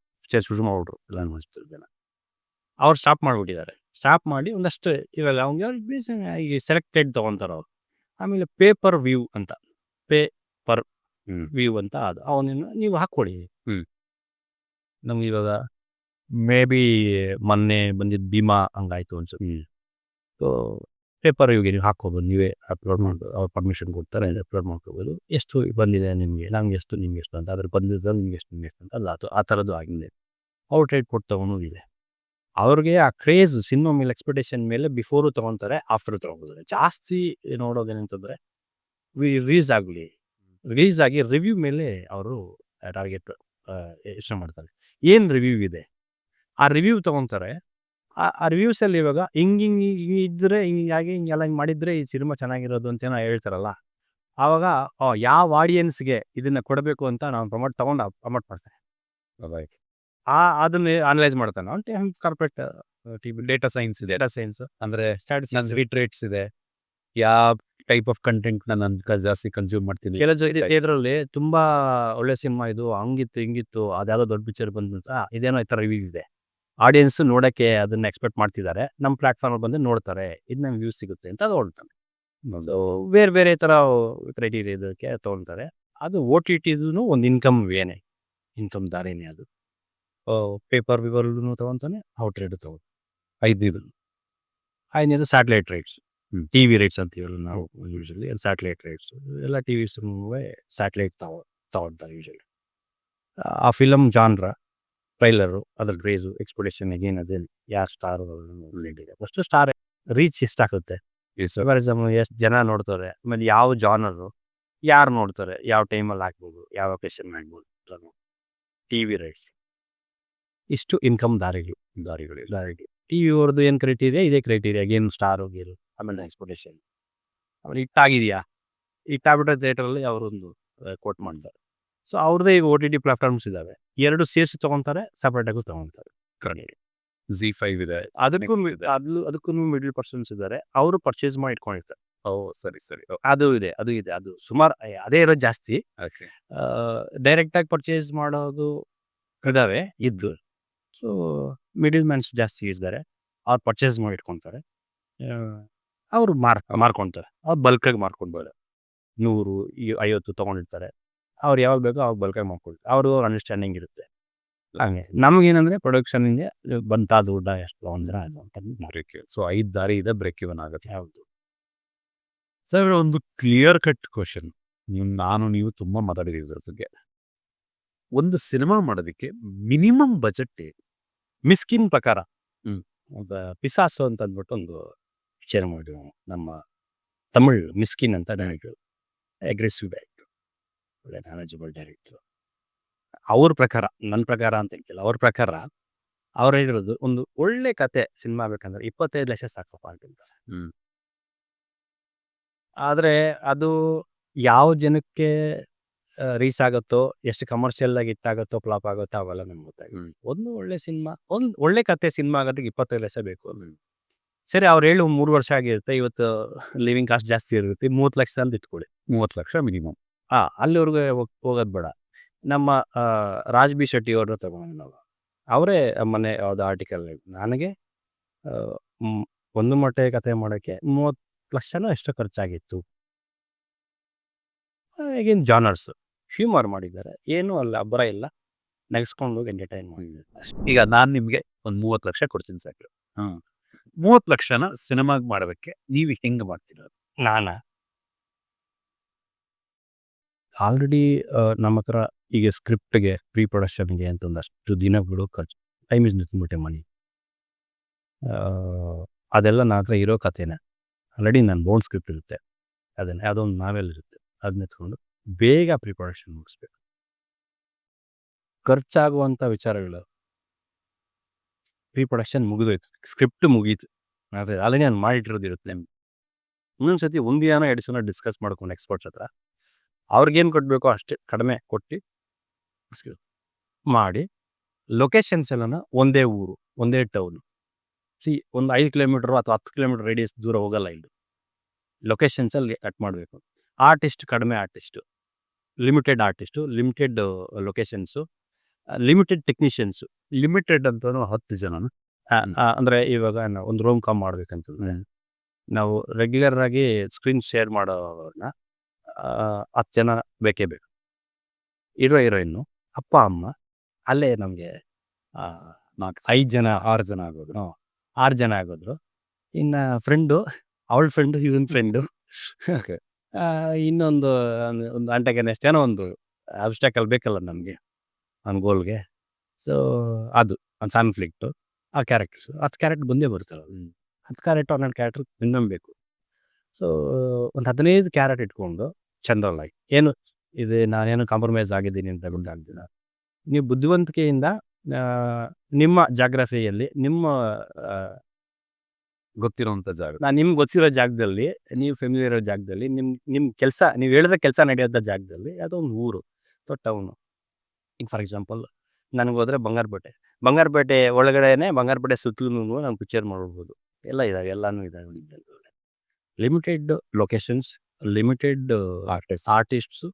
ಶುರು ಮಾಡ್ಬಿಟ್ರು ಎಲ್ಲ ಒಂದಷ್ಟು ಜನ. ಅವ್ರು ಸ್ಟಾಪ್ ಮಾಡಿಬಿಟ್ಟಿದ್ದಾರೆ. ಸ್ಟಾಪ್ ಮಾಡಿ ಒಂದಷ್ಟು ಇವಾಗ ಅವ್ನಿಗೆ ಸೆಲೆಕ್ಟೆಡ್ ತೊಗೊತಾರೆ ಅವ್ರು. ಆಮೇಲೆ ಪೇಪರ್ ವ್ಯೂ ಅಂತ, ಪೇ ಪರ್ ವ್ಯೂ ಅಂತ ಅದು ಅವನನ್ನು ನೀವು ಹಾಕ್ಕೊಡಿ. ನಮ್ಗೆ ಇವಾಗ ಮೇ ಬಿ ಮೊನ್ನೆ ಬಂದಿದ್ದು ಭೀಮಾ ಹಂಗಾಯ್ತು ಅನ್ಸುತ್ತೆ. ಸೊ ಪೇಪರ್ ವ್ಯೂಗೆ ನೀವು ಹಾಕ್ಕೋಬೋದು, ನೀವೇ ಅಪ್ಲೋಡ್ ಮಾಡೋದು, ಅವ್ರು ಪರ್ಮಿಷನ್ ಕೊಡ್ತಾರೆ, ಅಪ್ಲೋಡ್ ಮಾಡ್ಕೋಬೋದು. ಎಷ್ಟು ಬಂದಿದೆ ನಿಮಗೆ, ನಮ್ಗೆ ಎಷ್ಟು ನಿಮ್ಗೆ ಎಷ್ಟು ಅಂತ, ಅದ್ರ ಬಂದಿದ್ದ ನಿಮ್ಗೆ ಎಷ್ಟು ಅಂತ ಅಲ್ಲ, ಅದು ಆ ಥರದ್ದು ಆಗಿದೆ. ಔಟ್ ರೇಟ್ ಕೊಟ್ಟು ತೊಗೊಂಡು ಇದೆ. ಅವ್ರಿಗೆ ಆ ಕ್ರೇಜ್ ಸಿನಿಮಾ ಮೇಲೆ ಎಕ್ಸ್ಪೆಕ್ಟೇಷನ್ ಮೇಲೆ ಬಿಫೋರು ತೊಗೊತಾರೆ, ಆಫ್ಟರ್ ತೊಗೊತಾರೆ. ಜಾಸ್ತಿ ನೋಡೋದೇನಂತಂದರೆ ರಿಲೀಸ್ ಆಗಿ ರಿವ್ಯೂ ಮೇಲೆ ಅವರು ಟಾರ್ಗೆಟ್ ಯೋಚನೆ ಮಾಡ್ತಾರೆ. ಏನು ರಿವ್ಯೂ ಇದೆ ಆ ರಿವ್ಯೂ ತೊಗೊತಾರೆ. ಆ ರಿವ್ಯೂಸಲ್ಲಿ ಇವಾಗ ಹಿಂಗೆ ಇದ್ದರೆ ಹಿಂಗೆಲ್ಲ ಮಾಡಿದರೆ ಈ ಸಿನಿಮಾ ಚೆನ್ನಾಗಿರೋದು ಅಂತೇನೋ ಹೇಳ್ತಾರಲ್ಲ, ಆವಾಗ ಯಾವ ಆಡಿಯನ್ಸ್ಗೆ ಇದನ್ನು ಕೊಡಬೇಕು ಅಂತ ನಾವು ಪ್ರಮೋಟ್ ಮಾಡ್ತಾರೆ. ಅದನ್ನೇ ಅನಲೈಸ್ ಮಾಡ್ತಾನೆ ಅವ್ನು. ಕಾರ್ಪೊರೇಟ್ ಡೇಟಾ ಸೈನ್ಸ್ ಇದೆ, ಡೇಟಾ ಸೈನ್ಸ್ ಅಂದರೆ ಸ್ಟ್ಯಾಟಿಸ್ಟಿಕ್ಸ್, ಹಿಟ್ ರೇಟ್ಸ್ ಇದೆ, ಯಾವ ಟೈಪ್ ಆಫ್ ಕಂಟೆಂಟ್ನ ನಾನು ಜಾಸ್ತಿ ಕನ್ಸ್ಯೂಮ್ ಮಾಡ್ತೀನಿ. ಕೆಲವು ಥಿಯೇಟ್ರಲ್ಲಿ ತುಂಬ ಒಳ್ಳೆ ಸಿನಿಮಾ ಇದು, ಹಂಗಿತ್ತು ಹಿಂಗಿತ್ತು, ಅದ್ಯಾವುದೋ ದೊಡ್ಡ ಪಿಕ್ಚರ್ ಬಂದ್ಬಿಟ್ಟು ಇದೇನೋ ಈ ಥರ ರಿವ್ಯೂಸ್ ಇದೆ, ಆಡಿಯನ್ಸ್ ನೋಡೋಕ್ಕೆ ಅದನ್ನು ಎಕ್ಸ್ಪೆಕ್ಟ್ ಮಾಡ್ತಿದ್ದಾರೆ, ನಮ್ಮ ಪ್ಲಾಟ್ಫಾರ್ಮಲ್ಲಿ ಬಂದು ನೋಡ್ತಾರೆ, ಇದು ನಂಗೆ ವ್ಯೂಸ್ ಸಿಗುತ್ತೆ ಅಂತ ಅದು ಹೊಡ್ತಾನೆ. ಸೊ ಬೇರೆ ಬೇರೆ ಥರ ಕ್ರೈಟೀರಿಯಾ ಇದಕ್ಕೆ ತೊಗೊಳ್ತಾರೆ. ಅದು OTTದೂ ಒಂದು ಇನ್ಕಮ್ ವೇನೆ, ಇನ್ಕಮ್ ದಾರಿನೇ ಅದು. ಪೇಪರ್ ವ್ಯೂವಲ್ಲೂ ತೊಗೊತಾನೆ, ಔಟ್ ರೇಟು ತೊಗೊಳ್ತಾನೆ. ಐದನೇದು ಸ್ಯಾಟಲೈಟ್ ರೈಟ್ಸ್, TV ರೈಟ್ಸ್ ಅಂತೀವಲ್ಲ ನಾವು ಯೂಶಲಿ, ಸ್ಯಾಟಲೈಟ್ ರೈಟ್ಸ್ ಎಲ್ಲ TV ಸ್ಯಾಟಲೈಟ್ ತೊಗೊಳ್ತಾರೆ ಯೂಶಲಿ. ಆ ಫಿಲಮ್ ಜಾನ್ರ, ಟ್ರೈಲರು, ಅದ್ರ ಕ್ರೇಜು, ಎಕ್ಸ್ಪೆಕ್ಟೇಷನ್ ಏನು ಅದೇ ಯಾರು ಸ್ಟಾರು ಇದೆ, ಫಸ್ಟು ಸ್ಟಾರ್ ರೀಚ್ ಎಷ್ಟಾಗುತ್ತೆ, ಫಾರ್ ಎಕ್ಸಾಂಪಲ್ ಎಷ್ಟು ಜನ ನೋಡ್ತಾರೆ, ಆಮೇಲೆ ಯಾವ ಜಾನರು, ಯಾರು ನೋಡ್ತಾರೆ, ಯಾವ ಟೈಮಲ್ಲಿ ಹಾಕ್ಬೋದು, ಯಾವ ಲೊಕೇಶನ್ ಮಾಡ್ಬೋದು, TV ರೈಟ್ಸ್. ಇಷ್ಟು ಇನ್ಕಮ್ ದಾರಿಗಳು. TV ಅವ್ರದ್ದು ಏನು ಕ್ರೈಟೀರಿಯಾ, ಇದೇ ಕ್ರೈಟೀರಿಯಾ, ಏನು ಸ್ಟಾರು ಗೀರು, ಆಮೇಲೆ ಎಕ್ಸ್ಪೆಕ್ಟೇಷನ್, ಆಮೇಲೆ ಹಿಟ್ಟಾಗಿದೆಯಾ, ಹಿಟ್ಟಾಗ್ಬಿಟ್ಟೆ ಥಿಯೇಟ್ರಲ್ಲಿ ಅವರೊಂದು ಕೋಟ್ ಮಾಡ್ತಾರೆ. ಸೊ ಅವ್ರದ್ದೇ ಈಗ OTT ಪ್ಲಾಟ್ಫಾರ್ಮ್ಸ್ ಇದ್ದಾವೆ, ಎರಡು ಸೇರಿಸಿ ತೊಗೊತಾರೆ, ಸಪ್ರೇಟಾಗೂ ತೊಗೊತಾರೆ. Z5 ಇದೆ, ಅದಕ್ಕೂ ಮಿಡಲ್ ಪರ್ಸನ್ಸ್ ಇದ್ದಾರೆ, ಅವರು ಪರ್ಚೇಸ್ ಮಾಡಿ ಇಟ್ಕೊಂಡಿರ್ತಾರೆ. ಸರಿ ಅದು ಇದೆ ಅದು ಸುಮಾರು ಅದೇ ಇರೋದು ಜಾಸ್ತಿ. ಓಕೆ. ಡೈರೆಕ್ಟಾಗಿ ಪರ್ಚೇಸ್ ಮಾಡೋದು ಇದ್ದಾವೆ ಇದ್ದು. ಸೊ ಮಿಡಲ್ ಮ್ಯಾನ್ಸ್ ಜಾಸ್ತಿ ಇದ್ದಾರೆ, ಅವ್ರು ಪರ್ಚೇಸ್ ಮಾಡಿ ಇಟ್ಕೊತಾರೆ, ಅವರು ಮಾರ್ಕೊತಾರೆ, ಅವ್ರು ಬಲ್ಕಾಗಿ ಮಾರ್ಕೊಂಡ್ಬಾರೆ 100-50 ತೊಗೊಂಡಿರ್ತಾರೆ, ಅವ್ರು ಯಾವಾಗ ಬೇಕೋ ಅವಾಗ ಬಲ್ಕಾಗಿ ಮಾಡ್ಕೊಳ್ತಾರೆ, ಅವ್ರ ಅಂಡರ್ಸ್ಟ್ಯಾಂಡಿಂಗ್ ಇರುತ್ತೆ. ಹಂಗೆ ನಮಗೇನಂದರೆ ಪ್ರೊಡಕ್ಷನ್ಗೆ ಬಂತ ದುಡ್ಡ ಎಷ್ಟು ಅಂದ್ರೆ ಅದು ಅಂತ ಬ್ರೇಕ್. ಸೊ 5 ದಾರಿ ಇದೆ, ಬ್ರೇಕ್ ಇವನ್ ಆಗುತ್ತೆ. ಯಾವುದು ಸರ್, ಒಂದು ಕ್ಲಿಯರ್ ಕಟ್ ಕ್ವಶನ್, ನೀವು ತುಂಬ ಮಾತಾಡಿದ್ದೀವಿ ಇದ್ರ ಬಗ್ಗೆ. ಒಂದು ಸಿನಿಮಾ ಮಾಡೋದಕ್ಕೆ ಮಿನಿಮಮ್ ಬಜೆಟ್ ಮಿಸ್ಕಿನ್ ಪ್ರಕಾರ ಪಿಸಾಸು ಅಂತ ಅಂದ್ಬಿಟ್ಟು ಒಂದು ಪಿಕ್ಚರ್ ಮಾಡಿದ್ವಿ ನಮ್ಮ ತಮಿಳ್, ಮಿಸ್ಕಿನ್ ಅಂತ ಡೈರೆಕ್ಟ್ರು, ಅಗ್ರೆಸಿವ್ ಡೈರೆಕ್ಟ್ರು, ಒಳ್ಳೆ ಮ್ಯಾನೇಜಬಲ್ ಡೈರೆಕ್ಟ್ರು. ಅವ್ರ ಪ್ರಕಾರ, ನನ್ನ ಪ್ರಕಾರ ಅಂತ ಹೇಳ್ತಿಲ್ಲ, ಅವ್ರ ಪ್ರಕಾರ ಅವ್ರು ಹೇಳಿರೋದು, ಒಂದು ಒಳ್ಳೆ ಕತೆ ಸಿನಿಮಾ ಬೇಕಂದ್ರೆ 25 ಲಕ್ಷ ಸಾಕಪ್ಪ ಅಂತಿರ್ತಾರೆ. ಆದರೆ ಅದು ಯಾವ ಜನಕ್ಕೆ ರೀಚ್ ಆಗುತ್ತೋ, ಎಷ್ಟು ಕಮರ್ಷಿಯಲ್ ಆಗಿ ಹಿಟ್ಟಾಗುತ್ತೋ, ಫ್ಲಾಪ್ ಆಗುತ್ತೋ ಅವೆಲ್ಲ ನಮ್ಗೆ ಗೊತ್ತಾಗುತ್ತೆ. ಒಂದು ಒಳ್ಳೆ ಸಿನಿಮಾ, ಒಂದು ಒಳ್ಳೆ ಕತೆ ಸಿನಿಮಾ ಆಗೋದಕ್ಕೆ 25 ಲಕ್ಷ ಬೇಕು. ಸರಿ, ಅವ್ರು ಹೇಳಿ 3 ವರ್ಷ ಆಗಿರುತ್ತೆ, ಇವತ್ತು ಲಿವಿಂಗ್ ಕಾಸ್ಟ್ ಜಾಸ್ತಿ ಇರುತ್ತೆ, 30 ಲಕ್ಷ ಅಂತ ಇಟ್ಕೊಳ್ಳಿ. 30 ಲಕ್ಷ ಮಿನಿಮಮ್. ಅಲ್ಲಿವರೆಗೆ ಹೋಗೋದು ಬೇಡ. ನಮ್ಮ ರಾಜ್ ಬಿ ಶೆಟ್ಟಿ ಅವ್ರನ್ನ ತಗೊಂಡು ನಾವು, ಅವರೇ ಮೊನ್ನೆ ಯಾವುದು ಆರ್ಟಿಕಲ್, ನನಗೆ ಒಂದು ಮೊಟ್ಟೆ ಕತೆ ಮಾಡೋಕ್ಕೆ 30 ಲಕ್ಷನೋ ಎಷ್ಟೋ ಖರ್ಚಾಗಿತ್ತು. ಈಗಿನ ಜಾನರ್ಸ್ ಹ್ಯೂಮರ್ ಮಾಡಿದ್ದಾರೆ, ಏನೂ ಅಲ್ಲ ಅಬ್ಬರ ಇಲ್ಲ, ನೆಗೆಸ್ಕೊಂಡು ಹೋಗಿ ಎಂಟರ್ಟೈನ್ ಮಾಡಿದ್ದಾರೆ ಅಷ್ಟೇ. ಈಗ ನಾನು ನಿಮಗೆ ಒಂದು 30 ಲಕ್ಷ ಕೊಡ್ತೀನಿ ಸಾಕು. 30 ಲಕ್ಷನ ಸಿನಿಮಾಗೆ ಮಾಡೋದಕ್ಕೆ ನೀವು ಹೆಂಗೆ ಮಾಡ್ತೀರ? ನಾನು ಆಲ್ರೆಡಿ ನಮ್ಮ ಹತ್ರ ಈಗ ಸ್ಕ್ರಿಪ್ಟ್ಗೆ, ಪ್ರೀ ಪ್ರೊಡಕ್ಷನ್ಗೆ ಅಂತ ಒಂದಷ್ಟು ದಿನಗಳು ಖರ್ಚು, time is nothing but A ಮನಿ. ಅದೆಲ್ಲ ನನ್ನ ಹತ್ರ ಇರೋ ಕಥೆನೇ. ಆಲ್ರೆಡಿ ನನ್ನ ಬೋನ್ ಸ್ಕ್ರಿಪ್ಟ್ ಇರುತ್ತೆ, ಅದನ್ನು ಯಾವುದೋ ಒಂದು ನಾವೆಲ್ ಇರುತ್ತೆ, ಅದನ್ನ ಎತ್ಕೊಂಡು ಬೇಗ ಪ್ರೀ ಪ್ರೊಡಕ್ಷನ್ ಮುಗಿಸ್ಬೇಕು. ಖರ್ಚಾಗುವಂಥ ವಿಚಾರಗಳು, ಪ್ರೀ ಪ್ರೊಡಕ್ಷನ್ ಮುಗಿದೋಯ್ತು, ಸ್ಕ್ರಿಪ್ಟ್ ಮುಗೀತು, ಆದರೆ ಆಲ್ರೆಡಿ ನಾನು ಮಾಡಿಟ್ಟಿರೋದಿರುತ್ತೆ. ಇನ್ನೊಂದು ಸತಿ ಒಂದಿನ 2 ಸಲ ಡಿಸ್ಕಸ್ ಮಾಡ್ಕೊಂಡು ಎಕ್ಸ್ಪರ್ಟ್ಸ್ ಹತ್ರ ಅವ್ರಿಗೇನು ಕೊಡಬೇಕೋ ಅಷ್ಟೇ ಕಡಿಮೆ ಕೊಟ್ಟು ಮಾಡಿ, ಲೊಕೇಶನ್ಸ್ ಎಲ್ಲನ ಒಂದೇ ಊರು, ಒಂದೇ ಟೌನು. ಒಂದು 5 ಕಿಲೋಮೀಟ್ರು ಅಥವಾ 10 ಕಿಲೋಮೀಟ್ರ್ ರೇಡಿಯಸ್ ದೂರ ಹೋಗಲ್ಲ. ಇಲ್ಲಿ ಲೊಕೇಶನ್ಸಲ್ಲಿ ಕಟ್ ಮಾಡಬೇಕು. ಆರ್ಟಿಸ್ಟ್ ಕಡಿಮೆ artist, limited locations, limited technicians limited ಅಂತಾನು 10 ಜನನ? ಅಂದರೆ ಇವಾಗ ನಾವು ಒಂದು ರೋಮ್ ಕಾಮ್ ಮಾಡ್ಬೇಕಂತಂದ್ರೆ ನಾವು ರೆಗ್ಯುಲರ್ ಆಗಿ ಸ್ಕ್ರೀನ್ ಶೇರ್ ಮಾಡೋರನ್ನ 10 ಜನ ಬೇಕೇ ಬೇಕು. ಹೀರೋಯಿನ್ನು, ಅಪ್ಪ ಅಮ್ಮ, ಅಲ್ಲೇ ನಮಗೆ 5 ಜನ 6 ಜನ ಆಗೋದು. 6 ಜನ ಆಗೋದ್ರು. ಇನ್ನು ಫ್ರೆಂಡು, ಅವಳ ಫ್ರೆಂಡು, ಇವನ್ ಫ್ರೆಂಡು, ಓಕೆ. ಇನ್ನೊಂದು ಒಂದು ಅಂಟೆಗೆನೆಸ್ಟ್ ಏನೋ ಒಂದು ಅಬ್ಸ್ಟ್ಯಾಕಲ್ ಬೇಕಲ್ಲ ನಮಗೆ ನನ್ನ ಗೋಲ್ಗೆ. ಸೊ ಅದು ಒಂದು ಕಾನ್ಫ್ಲಿಕ್ಟು. ಆ ಕ್ಯಾರೆಕ್ಟರ್ಸು 10 ಕ್ಯಾರೆಕ್ಟರ್ ಬಂದೇ ಬರ್ತಾರೆ. 10 ಕ್ಯಾರೆಕ್ಟರ್ 12 ಕ್ಯಾರೆಕ್ಟರ್ ಮಿನಿಮಮ್ ಬೇಕು. ಸೊ ಒಂದು 15 ಕ್ಯಾರೆಟ್ ಇಟ್ಕೊಂಡು ಚಂದ್ರಲಾಗಿ ಏನು ಇದು ನಾನೇನು ಕಾಂಪ್ರಮೈಸ್ ಆಗಿದ್ದೀನಿ ಅಂತ ಗೊತ್ತಾಗ್ತಿಲ್ಲ. ನೀವು ಬುದ್ಧಿವಂತಿಕೆಯಿಂದ ನಿಮ್ಮ ಜಾಗ್ರಫಿಯಲ್ಲಿ ನಿಮ್ಮ ಗೊತ್ತಿರೋಂಥ ಜಾಗ. ನಿಮ್ಗೆ ಗೊತ್ತಿರೋ ಜಾಗದಲ್ಲಿ, ನೀವು ಫೆಮಿಲಿಯರ್ ಇರೋ ಜಾಗದಲ್ಲಿ, ನಿಮ್ಮ ಕೆಲಸ ನೀವು ಹೇಳಿದ್ರೆ ಕೆಲಸ ನಡೆಯೋಂಥ ಜಾಗದಲ್ಲಿ ಯಾವುದೋ ಒಂದು ಊರು ಅಥವಾ ಟೌನು. ಈಗ ಫಾರ್ ಎಕ್ಸಾಂಪಲ್ ನನಗೆ ಹೋದರೆ ಬಂಗಾರಪೇಟೆ ಒಳಗಡೆನೆ ಬಂಗಾರಪೇಟೆ ಸುತ್ತಲೂ ನಾನು ಪಿಕ್ಚರ್ ಮಾಡ್ಬೋದು. ಎಲ್ಲ ಇದ್ದಾವೆ, ಎಲ್ಲನೂ ಇದ್ದಾವೆ. Limited locations, limited artists,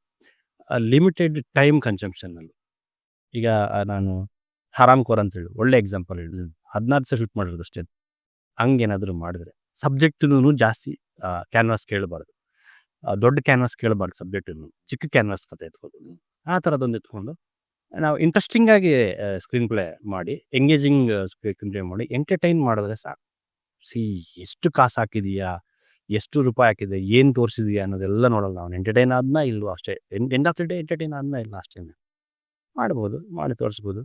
limited time ಕನ್ಸಂಪ್ಷನಲ್ಲಿ. ಈಗ ನಾನು ಹರಾಮ್ ಖೋರ್ ಅಂತೇಳಿ ಒಳ್ಳೆ ಎಕ್ಸಾಂಪಲ್ ಹೇಳಿ 16 ದಿವಸ ಶೂಟ್ ಮಾಡಿರೋದು ಅಷ್ಟೇ. ಹಂಗೇನಾದರೂ ಮಾಡಿದ್ರೆ ಸಬ್ಜೆಕ್ಟೂ ಜಾಸ್ತಿ ಕ್ಯಾನ್ವಾಸ್ ಕೇಳಬಾರ್ದು, ದೊಡ್ಡ ಕ್ಯಾನ್ವಾಸ್ ಕೇಳಬಾರ್ದು, ಸಬ್ಜೆಕ್ಟನ್ನು ಚಿಕ್ಕ ಕ್ಯಾನ್ವಾಸ್ ಕತೆ ಎತ್ಕೊಂಡು ಆ ಥರದೊಂದು ಎತ್ಕೊಂಡು ನಾವು ಇಂಟ್ರೆಸ್ಟಿಂಗಾಗಿ ಸ್ಕ್ರೀನ್ ಪ್ಲೇ ಮಾಡಿ, ಎಂಗೇಜಿಂಗ್ ಸ್ಕ್ರೀನ್ ಪ್ಲೇ ಮಾಡಿ ಎಂಟರ್ಟೈನ್ ಮಾಡಿದ್ರೆ ಸಾಕು. ಎಷ್ಟು ಕಾಸು ಹಾಕಿದೀಯಾ, ಎಷ್ಟು ರೂಪಾಯಿ ಹಾಕಿದೆ, ಏನು ತೋರಿಸಿದೀಯಾ ಅನ್ನೋದೆಲ್ಲ ನೋಡಲ್ಲ. ನಾವು ಎಂಟರ್ಟೈನ್ ಆದ್ನಾ ಇಲ್ವೋ ಅಷ್ಟೇ. End of the day entertain ಆದ್ನಾ ಇಲ್ಲ ಅಷ್ಟೇ ಮಾಡ್ಬೋದು, ಮಾಡಿ ತೋರಿಸ್ಬೋದು.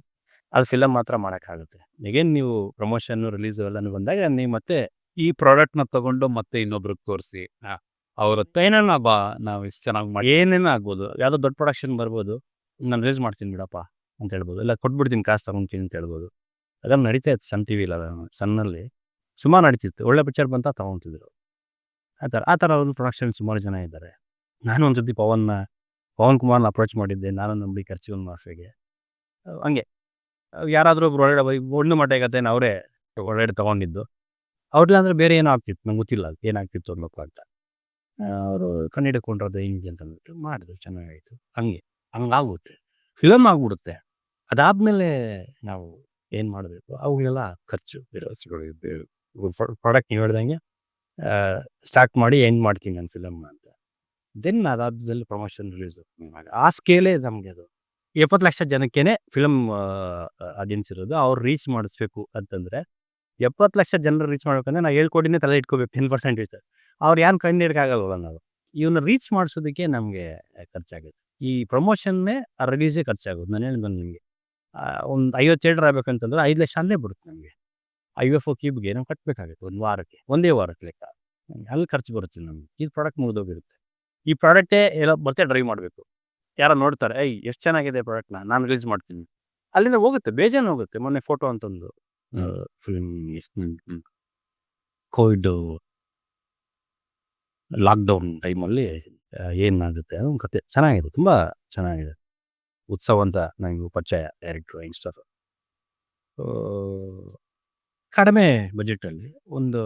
ಅದು ಫಿಲಮ್ ಮಾತ್ರ ಮಾಡೋಕ್ಕಾಗುತ್ತೆ. ಈಗೇನು ನೀವು ಪ್ರಮೋಷನ್ನು ರಿಲೀಸು ಎಲ್ಲನೂ ಬಂದಾಗ ನೀವು ಮತ್ತೆ ಈ ಪ್ರಾಡಕ್ಟ್ನ ತಗೊಂಡು ಮತ್ತೆ ಇನ್ನೊಬ್ರಿಗೆ ತೋರಿಸಿ ಅವ್ರ ಏನೇನೋ ನಾವು ಇಷ್ಟು ಚೆನ್ನಾಗಿ ಮಾಡಿ ಏನೇನೋ ಆಗ್ಬೋದು. ಯಾವುದೋ ದೊಡ್ಡ ಪ್ರೊಡಕ್ಷನ್ ಬರ್ಬೋದು, ನಾನು ರಿಲೀಸ್ ಮಾಡ್ತೀನಿ ಬಿಡಪ್ಪ ಅಂತ ಹೇಳ್ಬೋದು, ಇಲ್ಲ ಕೊಟ್ಬಿಡ್ತೀನಿ ಕಾಸು ತಗೊತೀನಿ ಅಂತ ಹೇಳ್ಬೋದು. ಅದನ್ನು ನಡೀತಾ ಇತ್ತು ಸನ್ ಟಿ ವಿಲಿ, ಸನ್ನಲ್ಲಿ ಸುಮಾರು ನಡೀತಿತ್ತು. ಒಳ್ಳೆ ಪಿಕ್ಚರ್ ಬಂತ ತೊಗೊತಿದ್ರು. ಆ ಥರ ಒಂದು ಪ್ರೊಡಕ್ಷನ್ ಸುಮಾರು ಜನ ಇದ್ದಾರೆ. ನಾನು ಒಂದು ಸತಿ ಪವನ್ ಕುಮಾರ್ನ ಅಪ್ರೋಚ್ ಮಾಡಿದ್ದೆ, ನಾನು ನಂಬಿ ಖರ್ಚು ಮಾಫಿಯಾಗೆ. ಹಂಗೆ ಯಾರಾದರೂ ಒಳ್ಳೆ ಒಂದು ಮಟ್ಟಗತ್ತೆ ಅವರೇ ಒಳ್ಳೆ ತೊಗೊಂಡಿದ್ದು. ಅವ್ರಿಲ್ಲ ಅಂದರೆ ಬೇರೆ ಏನೋ ಆಗ್ತಿತ್ತು, ನಂಗೆ ಗೊತ್ತಿಲ್ಲ ಅದು ಏನಾಗ್ತಿತ್ತು ಅನ್ನೋಕ್ಕೂ ಅಂತ. ಅವರು ಕಣ್ಣಿಡ್ಕೊಂಡ್ರದ್ದು ಹಿಂಗೆ ಅಂತ ಅಂದ್ಬಿಟ್ಟು ಮಾಡಿದ್ರು, ಚೆನ್ನಾಗಾಯಿತು. ಹಂಗಾಗುತ್ತೆ, ಫಿಲಮ್ ಆಗ್ಬಿಡುತ್ತೆ. ಅದಾದಮೇಲೆ ನಾವು ಏನು ಮಾಡಬೇಕು, ಅವುಗಳೆಲ್ಲ ಖರ್ಚು ಇರೋಸುಗಳು. ಪ್ರಾಡಕ್ಟ್ ನೀವು ಹೇಳ್ದಂಗೆ ಸ್ಟಾರ್ಟ್ ಮಾಡಿ ಎಂಡ್ ಮಾಡ್ತೀನಿ ನಾನು ಫಿಲಮ್ ಅಂತ. ದೆನ್ ಅದಾದಲ್ಲಿ ಪ್ರಮೋಷನ್ ರಿಲೀಸು ಆ ಸ್ಕೇಲೇ ನಮಗೆ. ಅದು 70 ಲಕ್ಷ ಜನಕ್ಕೇ ಫಿಲಮ್ ಆಡಿಯನ್ಸ್ ಇರೋದು. ಅವ್ರು ರೀಚ್ ಮಾಡಿಸ್ಬೇಕು ಅಂತಂದರೆ 70 ಲಕ್ಷ ಜನರು ರೀಚ್ ಮಾಡ್ಬೇಕಂದ್ರೆ ನಾವು 7 ಕೋಟಿನೇ ತಲೆ ಇಟ್ಕೋಬೇಕು. 10% ಇರ್ತಾರೆ. ಅವ್ರು ಯಾರು ಕಂಡು ಹಿಡಿಯೋಕ್ಕಾಗಲ್ವಲ್ಲ. ನಾವು ಇವನ್ನ ರೀಚ್ ಮಾಡಿಸೋದಕ್ಕೆ ನಮಗೆ ಖರ್ಚಾಗುತ್ತೆ. ಈ ಪ್ರಮೋಷನ್ನೇ ಆ ರಿಲೀಸೇ ಖರ್ಚಾಗೋದು. ನಾನು ಹೇಳಿದ್ದು ನಿಮಗೆ ಒಂದು 50 ಥಿಯೇಟರ್ ಆಗಬೇಕಂತಂದ್ರೆ 5 ಲಕ್ಷ ಅಲ್ಲೇ ಬರುತ್ತೆ ನಮಗೆ. IFO ಕ್ಯೂಬ್ಗೆ ನಾವು ಕಟ್ಟಬೇಕಾಗುತ್ತೆ ಒಂದು ವಾರಕ್ಕೆ, ಒಂದೇ ವಾರಕ್ಕೆ ಲೆಕ್ಕ. ಅಲ್ಲಿ ಖರ್ಚು ಬರುತ್ತೆ ನಮಗೆ. ಈ ಪ್ರಾಡಕ್ಟ್ ಮುಗಿದೋಗಿರುತ್ತೆ. ಈ ಪ್ರಾಡಕ್ಟೇ ಎಲ್ಲ ಮತ್ತೆ ಡ್ರೈವ್ ಮಾಡಬೇಕು. ಯಾರೋ ನೋಡ್ತಾರೆ, ಎಷ್ಟು ಚೆನ್ನಾಗಿದೆ ಪ್ರಾಡಕ್ಟ್ನ, ನಾನು ರಿಲೀಸ್ ಮಾಡ್ತೀನಿ. ಅಲ್ಲಿಂದ ಹೋಗುತ್ತೆ, ಬೇಜಾನು ಹೋಗುತ್ತೆ. ಮೊನ್ನೆ ಫೋಟೋ ಅಂತಂದು ಫಿಲ್ಮ್ ಕೋವಿಡ್ ಲಾಕ್ಡೌನ್ ಟೈಮಲ್ಲಿ ಏನಾಗುತ್ತೆ ಅದೊಂದು ಕತೆ ಚೆನ್ನಾಗಿದೆ, ತುಂಬ ಚೆನ್ನಾಗಿದೆ. ಉತ್ಸವ ಅಂತ ನನಗೆ ಪರಿಚಯ, ಡೈರೆಕ್ಟ್ರು ಯಂಗ್ಸ್ಟರ್. ಕಡಿಮೆ ಬಜೆಟಲ್ಲಿ ಒಂದು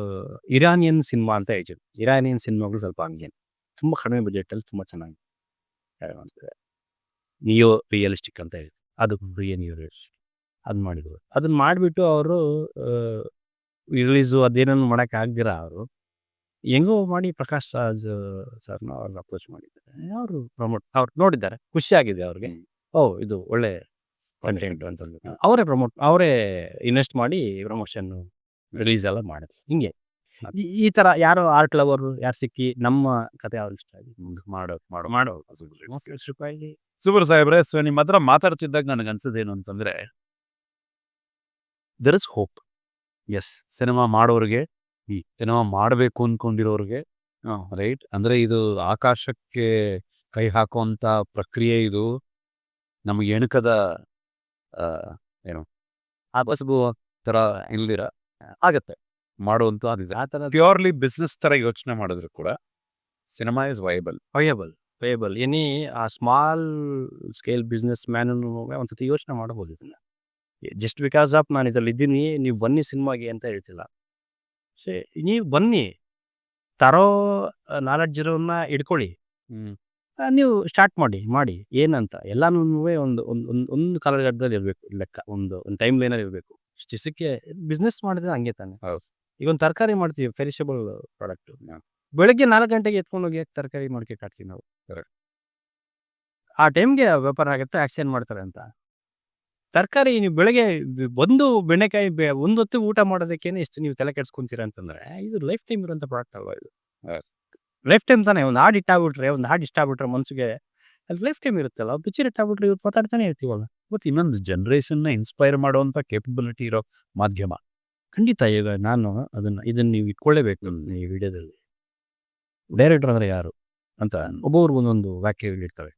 ಇರಾನಿಯನ್ ಸಿನಿಮಾ ಅಂತ ಹೇಳ್ತೀವಿ. ಇರಾನಿಯನ್ ಸಿನಿಮಾಗಳು ಸ್ವಲ್ಪ ಹಂಗೇನು ತುಂಬ ಕಡಿಮೆ ಬಜೆಟಲ್ಲಿ ತುಂಬ ಚೆನ್ನಾಗಿ ನಿಯೋ ರಿಯಲಿಸ್ಟಿಕ್ ಅಂತ ಹೇಳ್ತೀವಿ. ಅದು ನಿಯೋ ರಿಯಲಿಸ್ಟಿಕ್ ಅದು ಮಾಡಿದ್ರು. ಅದನ್ನ ಮಾಡಿಬಿಟ್ಟು ಅವರು ರಿಲೀಸು ಅದೇನನ್ನು ಮಾಡೋಕ್ಕಾಗ್ದಿರ ಅವರು ಹೆಂಗೋ ಮಾಡಿ ಪ್ರಕಾಶ್ ರಾಜ್ ಸರ್ನ ಅವ್ರನ್ನ ಅಪ್ರೋಚ್ ಮಾಡಿದ್ದಾರೆ. ಅವರು ಅವ್ರು ನೋಡಿದ್ದಾರೆ, ಖುಷಿಯಾಗಿದೆ ಅವ್ರಿಗೆ. ಇದು ಒಳ್ಳೆ ಕಂಟೆಂಟ್ ಅಂತ ಅವರೇ ಇನ್ವೆಸ್ಟ್ ಮಾಡಿ ಪ್ರಮೋಷನ್ನು ರಿಲೀಸ್ ಎಲ್ಲ ಮಾಡಿದ್ರು. ಹಿಂಗೆ ಈ ಥರ ಯಾರು ಆರ್ಟ್ ಲವರು ಯಾರು ಸಿಕ್ಕಿ ನಮ್ಮ ಕತೆ ಅವ್ರು ಇಷ್ಟ ಆಗಿ ಮಾಡೋ ಸೂಪರ್ ಸಾಹೇಬ್ರೆ. ಸೊ ನಿಮ್ಮ ಹತ್ರ ಮಾತಾಡ್ತಿದ್ದಾಗ ನನಗೆ ಅನ್ಸೋದೇನು ಅಂತಂದ್ರೆ, there is hope. Yes, cinema ಮಾಡೋರಿಗೆ, ಸಿನಿಮಾ ಮಾಡಬೇಕು ಅಂದ್ಕೊಂಡಿರೋರಿಗೆ, ರೈಟ್. ಅಂದರೆ ಇದು ಆಕಾಶಕ್ಕೆ ಕೈ ಹಾಕುವಂಥ ಪ್ರಕ್ರಿಯೆ. ಇದು ನಮಗೆ ಎಣುಕದ ಏನು ಆ ಬಸ್ಬು ಥರ ಇಲ್ದಿರ ಆಗತ್ತೆ ಮಾಡುವಂಥ ಅದಿದೆ. ಆ ಥರ ಪ್ಯೂರ್ಲಿ ಬಿಸ್ನೆಸ್ ಥರ ಯೋಚನೆ ಮಾಡಿದ್ರು ಕೂಡ ಸಿನಿಮಾ ಇಸ್ ವಯಬಲ್. ಎನಿ ಆ ಸ್ಮಾಲ್ ಸ್ಕೇಲ್ ಬಿಸ್ನೆಸ್ ಮ್ಯಾನನ್ನು ಒಂದ್ಸತಿ ಯೋಚನೆ ಮಾಡ್ಬೋದು ಇದನ್ನು. ಜಸ್ಟ್ ಬಿಕಾಸ್ ಆಫ್ ನಾನು ಇದರಲ್ಲಿ ಇದ್ದೀನಿ, ನೀವು ಬನ್ನಿ ಸಿನಿಮಾಗೆ ಅಂತ ಹೇಳ್ತಿಲ್ಲ. ನೀವು ಬನ್ನಿ, ತರೋ ನಾಲೆಡ್ಜ್ ಇರೋನ್ನ ಇಟ್ಕೊಳ್ಳಿ, ನೀವು ಸ್ಟಾರ್ಟ್ ಮಾಡಿ ಏನಂತ ಎಲ್ಲಾನು ಒಂದು ಕಾಲಘಟ್ಟದಲ್ಲಿ ಇರಬೇಕು ಲೆಕ್ಕ, ಒಂದು ಟೈಮ್ ಲೈನಲ್ಲಿ ಇರಬೇಕು. ಇಷ್ಟು ದಿವಸಕ್ಕೆ ಬಿಸ್ನೆಸ್ ಮಾಡಿದ್ರೆ ಹಂಗೆ ತಾನೆ. ಹೌದು. ಈಗ ಒಂದು ತರಕಾರಿ ಮಾಡ್ತೀವಿ, ಪೆರಿಷಬಲ್ ಪ್ರಾಡಕ್ಟ್. ಹಾ. ಬೆಳಗ್ಗೆ 4 ಗಂಟೆಗೆ ಎತ್ಕೊಂಡು ಹೋಗಿ ಯಾಕೆ ತರಕಾರಿ ಮಾರ್ಕೆಟ್ ಹಾಕ್ತೀವಿ ನಾವು? Correct. ಆ ಟೈಮ್ಗೆ ವ್ಯಾಪಾರ ಆಗುತ್ತೆ, ಆಕ್ಷನ್ ಮಾಡ್ತಾರೆ ಅಂತ. ತರಕಾರಿ ನೀವು ಬೆಳಗ್ಗೆ ಒಂದು ಬೆಂಡೆಕಾಯಿ ಒಂದು ಹೊತ್ತು ಊಟ ಮಾಡೋದಕ್ಕೇನೆ ಎಷ್ಟು ನೀವು ತಲೆ ಕೆಡ್ಸ್ಕೊಂತೀರ ಅಂತಂದ್ರೆ, ಇದು ಲೈಫ್ ಟೈಮ್ ಇರೋಂಥ ಪ್ರಾಡಕ್ಟ್ ಅಲ್ವಾ ಇದು? ಲೈಫ್ ಟೈಮ್ ತಾನೇ. ಒಂದು ಹಾಡು ಇಷ್ಟ ಆಗ್ಬಿಟ್ರೆ ಮನ್ಸಿಗೆ ಅದು ಲೈಫ್ ಟೈಮ್ ಇರುತ್ತಲ್ಲ. ಪಿಕ್ಚರ್ ಇಟ್ಟಾಗ್ಬಿಟ್ರೆ ಇವ್ರು ಮಾತಾಡ್ತಾನೆ ಇರ್ತೀವಲ್ಲ. ಮತ್ತು ಇನ್ನೊಂದು ಜನರೇಷನ್ನ ಇನ್ಸ್ಪೈರ್ ಮಾಡುವಂಥ ಕೇಪಬಿಲಿಟಿ ಇರೋ ಮಾಧ್ಯಮ. ಖಂಡಿತ. ಈಗ ನಾನು ಇದನ್ನ ನೀವು ಇಟ್ಕೊಳ್ಳೇಬೇಕು ಈ ವಿಡಿಯೋದಲ್ಲಿ. ಡೈರೆಕ್ಟರ್ ಅಂದ್ರೆ ಯಾರು ಅಂತ ಒಬ್ಬೊಬ್ರು ಒಂದೊಂದು ವ್ಯಾಖ್ಯೆಗಳಿರ್ತವೆ.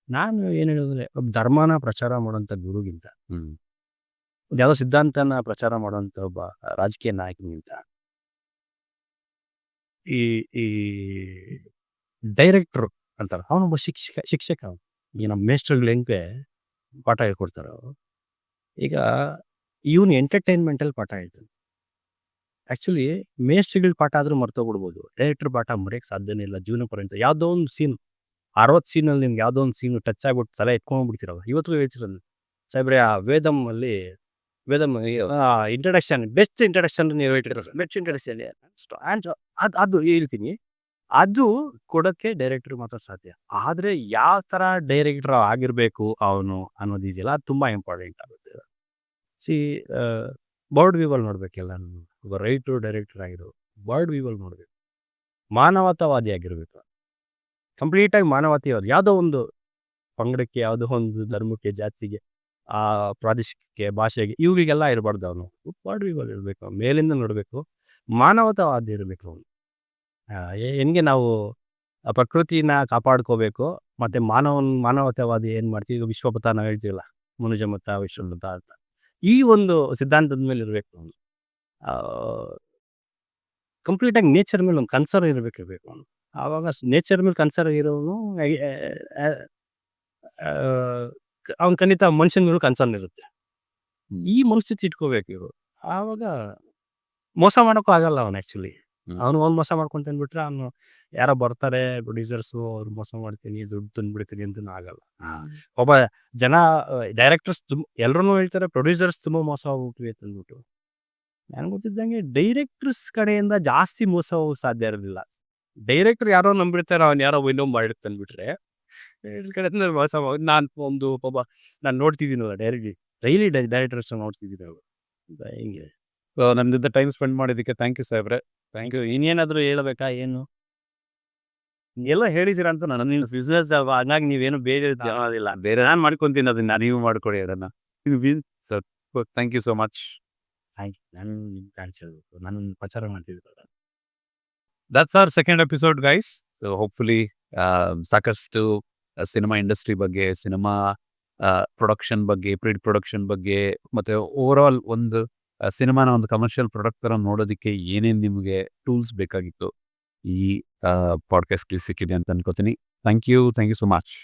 ನಾನು ಏನು ಹೇಳಿದ್ರೆ, ಒಬ್ಬ ಧರ್ಮನ ಪ್ರಚಾರ ಮಾಡೋಂಥ ಗುರುಗಿಂತ, ಯಾವುದೋ ಸಿದ್ಧಾಂತನ ಪ್ರಚಾರ ಮಾಡೋಂಥ ಒಬ್ಬ ರಾಜಕೀಯ ನಾಯಕನಿಗಿಂತ, ಈ ಈ ಡೈರೆಕ್ಟ್ರು ಅಂತಾರೆ ಅವನೊಬ್ಬ ಶಿಕ್ಷಕ ಅವನು. ಈ ನಮ್ಮ ಮೇಸ್ಟ್ರುಗಳು ಹೆಂಗೆ ಪಾಠ ಹೇಳ್ಕೊಡ್ತಾರೋ, ಈಗ ಇವನು ಎಂಟರ್ಟೈನ್ಮೆಂಟಲ್ಲಿ ಪಾಠ ಹೇಳ್ತಾನೆ. ಆ್ಯಕ್ಚುಲಿ ಮೇಸ್ಟ್ರುಗಳ ಪಾಠ ಆದರೂ ಮರ್ತೋಗ್ಬಿಡ್ಬೋದು, ಡೈರೆಕ್ಟ್ರ್ ಪಾಠ ಮರೆಯೋಕ್ಕೆ ಸಾಧ್ಯನೇ ಇಲ್ಲ ಜೀವನ ಪರ್ಯಂತ. ಯಾವುದೋ ಒಂದು ಸೀನ್ 60 ಸೀನಲ್ಲಿ ನಿಮ್ಗೆ ಯಾವುದೋ ಒಂದು ಸೀನು ಟಚ್ ಆಗಿಬಿಟ್ಟು ತಲೆ ಎತ್ಕೊಂಡ್ಬಿಡ್ತೀರಲ್ಲ. ಇವತ್ತು ಹೇಳ್ತಿರಲ್ಲ ಸಾಹೇಬ್ರೆ, ಆ ವೇದಮ್ ಇಂಟ್ರಡಕ್ಷನ್, ಬೆಸ್ಟ್ ಇಂಟ್ರಡಕ್ಷನ್ ನೀವು ಹೇಳ್ತಿರೋದು. ಬೆಸ್ಟ್ ಇಂಟ್ರಡಕ್ಷನ್ ಅದು ಹೇಳ್ತೀನಿ. ಅದು ಕೊಡೋಕ್ಕೆ ಡೈರೆಕ್ಟ್ರಿಗೆ ಮಾತ್ರ ಸಾಧ್ಯ. ಆದರೆ ಯಾವ ಥರ ಡೈರೆಕ್ಟ್ರ್ ಆಗಿರಬೇಕು ಅವನು ಅನ್ನೋದಿದೆಯಲ್ಲ, ಅದು ತುಂಬ ಇಂಪಾರ್ಟೆಂಟ್ ಆಗುತ್ತೆ. ಬರ್ಡ್ ವ್ಯೂವಲ್ಲಿ ನೋಡ್ಬೇಕೆಲ್ಲ. ಒಬ್ಬ ರೈಟ್ರು ಡೈರೆಕ್ಟರ್ ಆಗಿರೋ ಬರ್ಡ್ ವ್ಯೂವಲ್ಲಿ ನೋಡಬೇಕು. ಮಾನವತಾವಾದಿ ಆಗಿರಬೇಕು, ಕಂಪ್ಲೀಟಾಗಿ ಮಾನವತಾವಾದಿ. ಯಾವುದೋ ಒಂದು ಪಂಗಡಕ್ಕೆ, ಯಾವುದೋ ಒಂದು ಧರ್ಮಕ್ಕೆ, ಜಾತಿಗೆ, ಆ ಪ್ರಾದೇಶಿಕಕ್ಕೆ, ಭಾಷೆಗೆ, ಇವುಗಳಿಗೆಲ್ಲ ಇರಬಾರ್ದು. ಅವನು ಬರ್ಡ್ ವ್ಯೂವಲ್ಲಿ ಇರಬೇಕು, ಮೇಲಿಂದ ನೋಡಬೇಕು, ಮಾನವತಾವಾದಿ ಇರಬೇಕು ಅವನು. ಹೆಂಗೆ ನಾವು ಪ್ರಕೃತಿನ ಕಾಪಾಡ್ಕೋಬೇಕು, ಮತ್ತು ಮಾನವತಾವಾದಿ ಏನು ಮಾಡ್ತೀವಿ, ಈಗ ವಿಶ್ವಪಥ ನಾವು ಹೇಳ್ತೀವಲ್ಲ, ಮನುಜಮತ ವಿಶ್ವಮತ ಅಂತ, ಈ ಒಂದು ಸಿದ್ಧಾಂತದ ಮೇಲೆ ಇರಬೇಕು ಅವನು. ಕಂಪ್ಲೀಟಾಗಿ ನೇಚರ್ ಮೇಲೆ ಒಂದು ಕನ್ಸರ್ನ್ ಇರಬೇಕು ಅವನು. ಆವಾಗ ನೇಚರ್ ಮೇಲೆ ಕನ್ಸರ್ನ್ ಇರೋನು ಅವ್ನ ಖಂಡಿತ ಮನುಷ್ಯನ ಮೇಲೆ ಕನ್ಸರ್ನ್ ಇರುತ್ತೆ. ಈ ಮನಸ್ಥಿತಿ ಇಟ್ಕೋಬೇಕು ಇವರು. ಆವಾಗ ಮೋಸ ಮಾಡೋಕ್ಕೂ ಆಗಲ್ಲ ಅವನು. ಆ್ಯಕ್ಚುಲಿ ಅವನು ಮೋಸ ಮಾಡ್ಕೊಂತ ಅಂದ್ಬಿಟ್ರೆ, ಅವನು ಯಾರೋ ಬರ್ತಾರೆ ಪ್ರೊಡ್ಯೂಸರ್ಸು, ಅವ್ರು ಮೋಸ ಮಾಡ್ತೀನಿ, ದುಡ್ಡು ತಂದ್ಬಿಡ್ತೀನಿ ಅಂತನೂ ಆಗಲ್ಲ. ಒಬ್ಬ ಜನ ಡೈರೆಕ್ಟರ್ಸ್ ಎಲ್ಲರೂ ಹೇಳ್ತಾರೆ ಪ್ರೊಡ್ಯೂಸರ್ಸ್ ತುಂಬ ಮೋಸ ಹೋಗ್ಬಿಟ್ವಿ ಅಂತಂದ್ಬಿಟ್ಟು. ನನಗೆ ಗೊತ್ತಿದ್ದಂಗೆ ಡೈರೆಕ್ಟರ್ಸ್ ಕಡೆಯಿಂದ ಜಾಸ್ತಿ ಮೋಸ ಹೋಗೋಕೆ ಸಾಧ್ಯ ಇರೋದಿಲ್ಲ. ಡೈರೆಕ್ಟರ್ ಯಾರೋ ನಂಬಿಡ್ತಾರೆ, ಅವ್ನು ಯಾರೋ ಇನ್ನೊಂದು ಮಾಡಿರ್ತಾನೆ ಅಂದ್ಬಿಟ್ರೆ ಕಡೆ ಮೋಸ ನಾನು ನೋಡ್ತಿದ್ದೀನಲ್ಲ, ಡೈಲಿ ಡೈರೆಕ್ಟರ್ಸ್ ನೋಡ್ತಿದ್ದೀನಿ ಅವರು. ಹಿಂಗೆ ನಮ್ಮ ಜೊತೆ ಟೈಮ್ ಸ್ಪೆಂಡ್ ಮಾಡಿದ್ದಕ್ಕೆ ಥ್ಯಾಂಕ್ ಯು ಸಾಹೇಬ್ರೆ. Thank you. ಇನ್ನೇನಾದರೂ ಹೇಳಬೇಕಾ ಏನು? ಎಲ್ಲ ಹೇಳಿದ್ದೀರಾ ಅಂತ ನನ್ನ ಬಿಸ್ನೆಸ್ ಅಲ್ವಾ, ಹಂಗಾಗಿ ನೀವೇನು ಬೇರೆ ಅನ್ನೋದಿಲ್ಲ. ಬೇರೆ ನಾನು ಮಾಡ್ಕೊತೀನಿ, ಅದನ್ನ ನೀವು ಮಾಡ್ಕೊಡಿ ಅದನ್ನು. Sir, thank you so much. Thank you. ನಾನು ಪ್ರಚಾರ ಮಾಡ್ತಿದ್ದೆ. That's our second episode guys. So hopefully ಸಾಕಷ್ಟು ಸಿನಿಮಾ ಇಂಡಸ್ಟ್ರಿ ಬಗ್ಗೆ, ಸಿನಿಮಾ ಪ್ರೊಡಕ್ಷನ್ ಬಗ್ಗೆ, ಪ್ರೀ ಪ್ರೊಡಕ್ಷನ್ ಬಗ್ಗೆ, ಮತ್ತು ಓವರ್ ಆಲ್ ಒಂದು ಸಿನಿಮಾನ ಒಂದು ಕಮರ್ಷಿಯಲ್ ಪ್ರಾಡಕ್ಟ್ ಥರ ನೋಡೋದಕ್ಕೆ ಏನೇನು ನಿಮಗೆ ಟೂಲ್ಸ್ ಬೇಕಾಗಿತ್ತು ಈ ಪಾಡ್ಕಾಸ್ಟ್ಗೆ ಸಿಕ್ಕಿದೆ ಅಂತ ಅನ್ಕೋತೀನಿ. Thank you so much.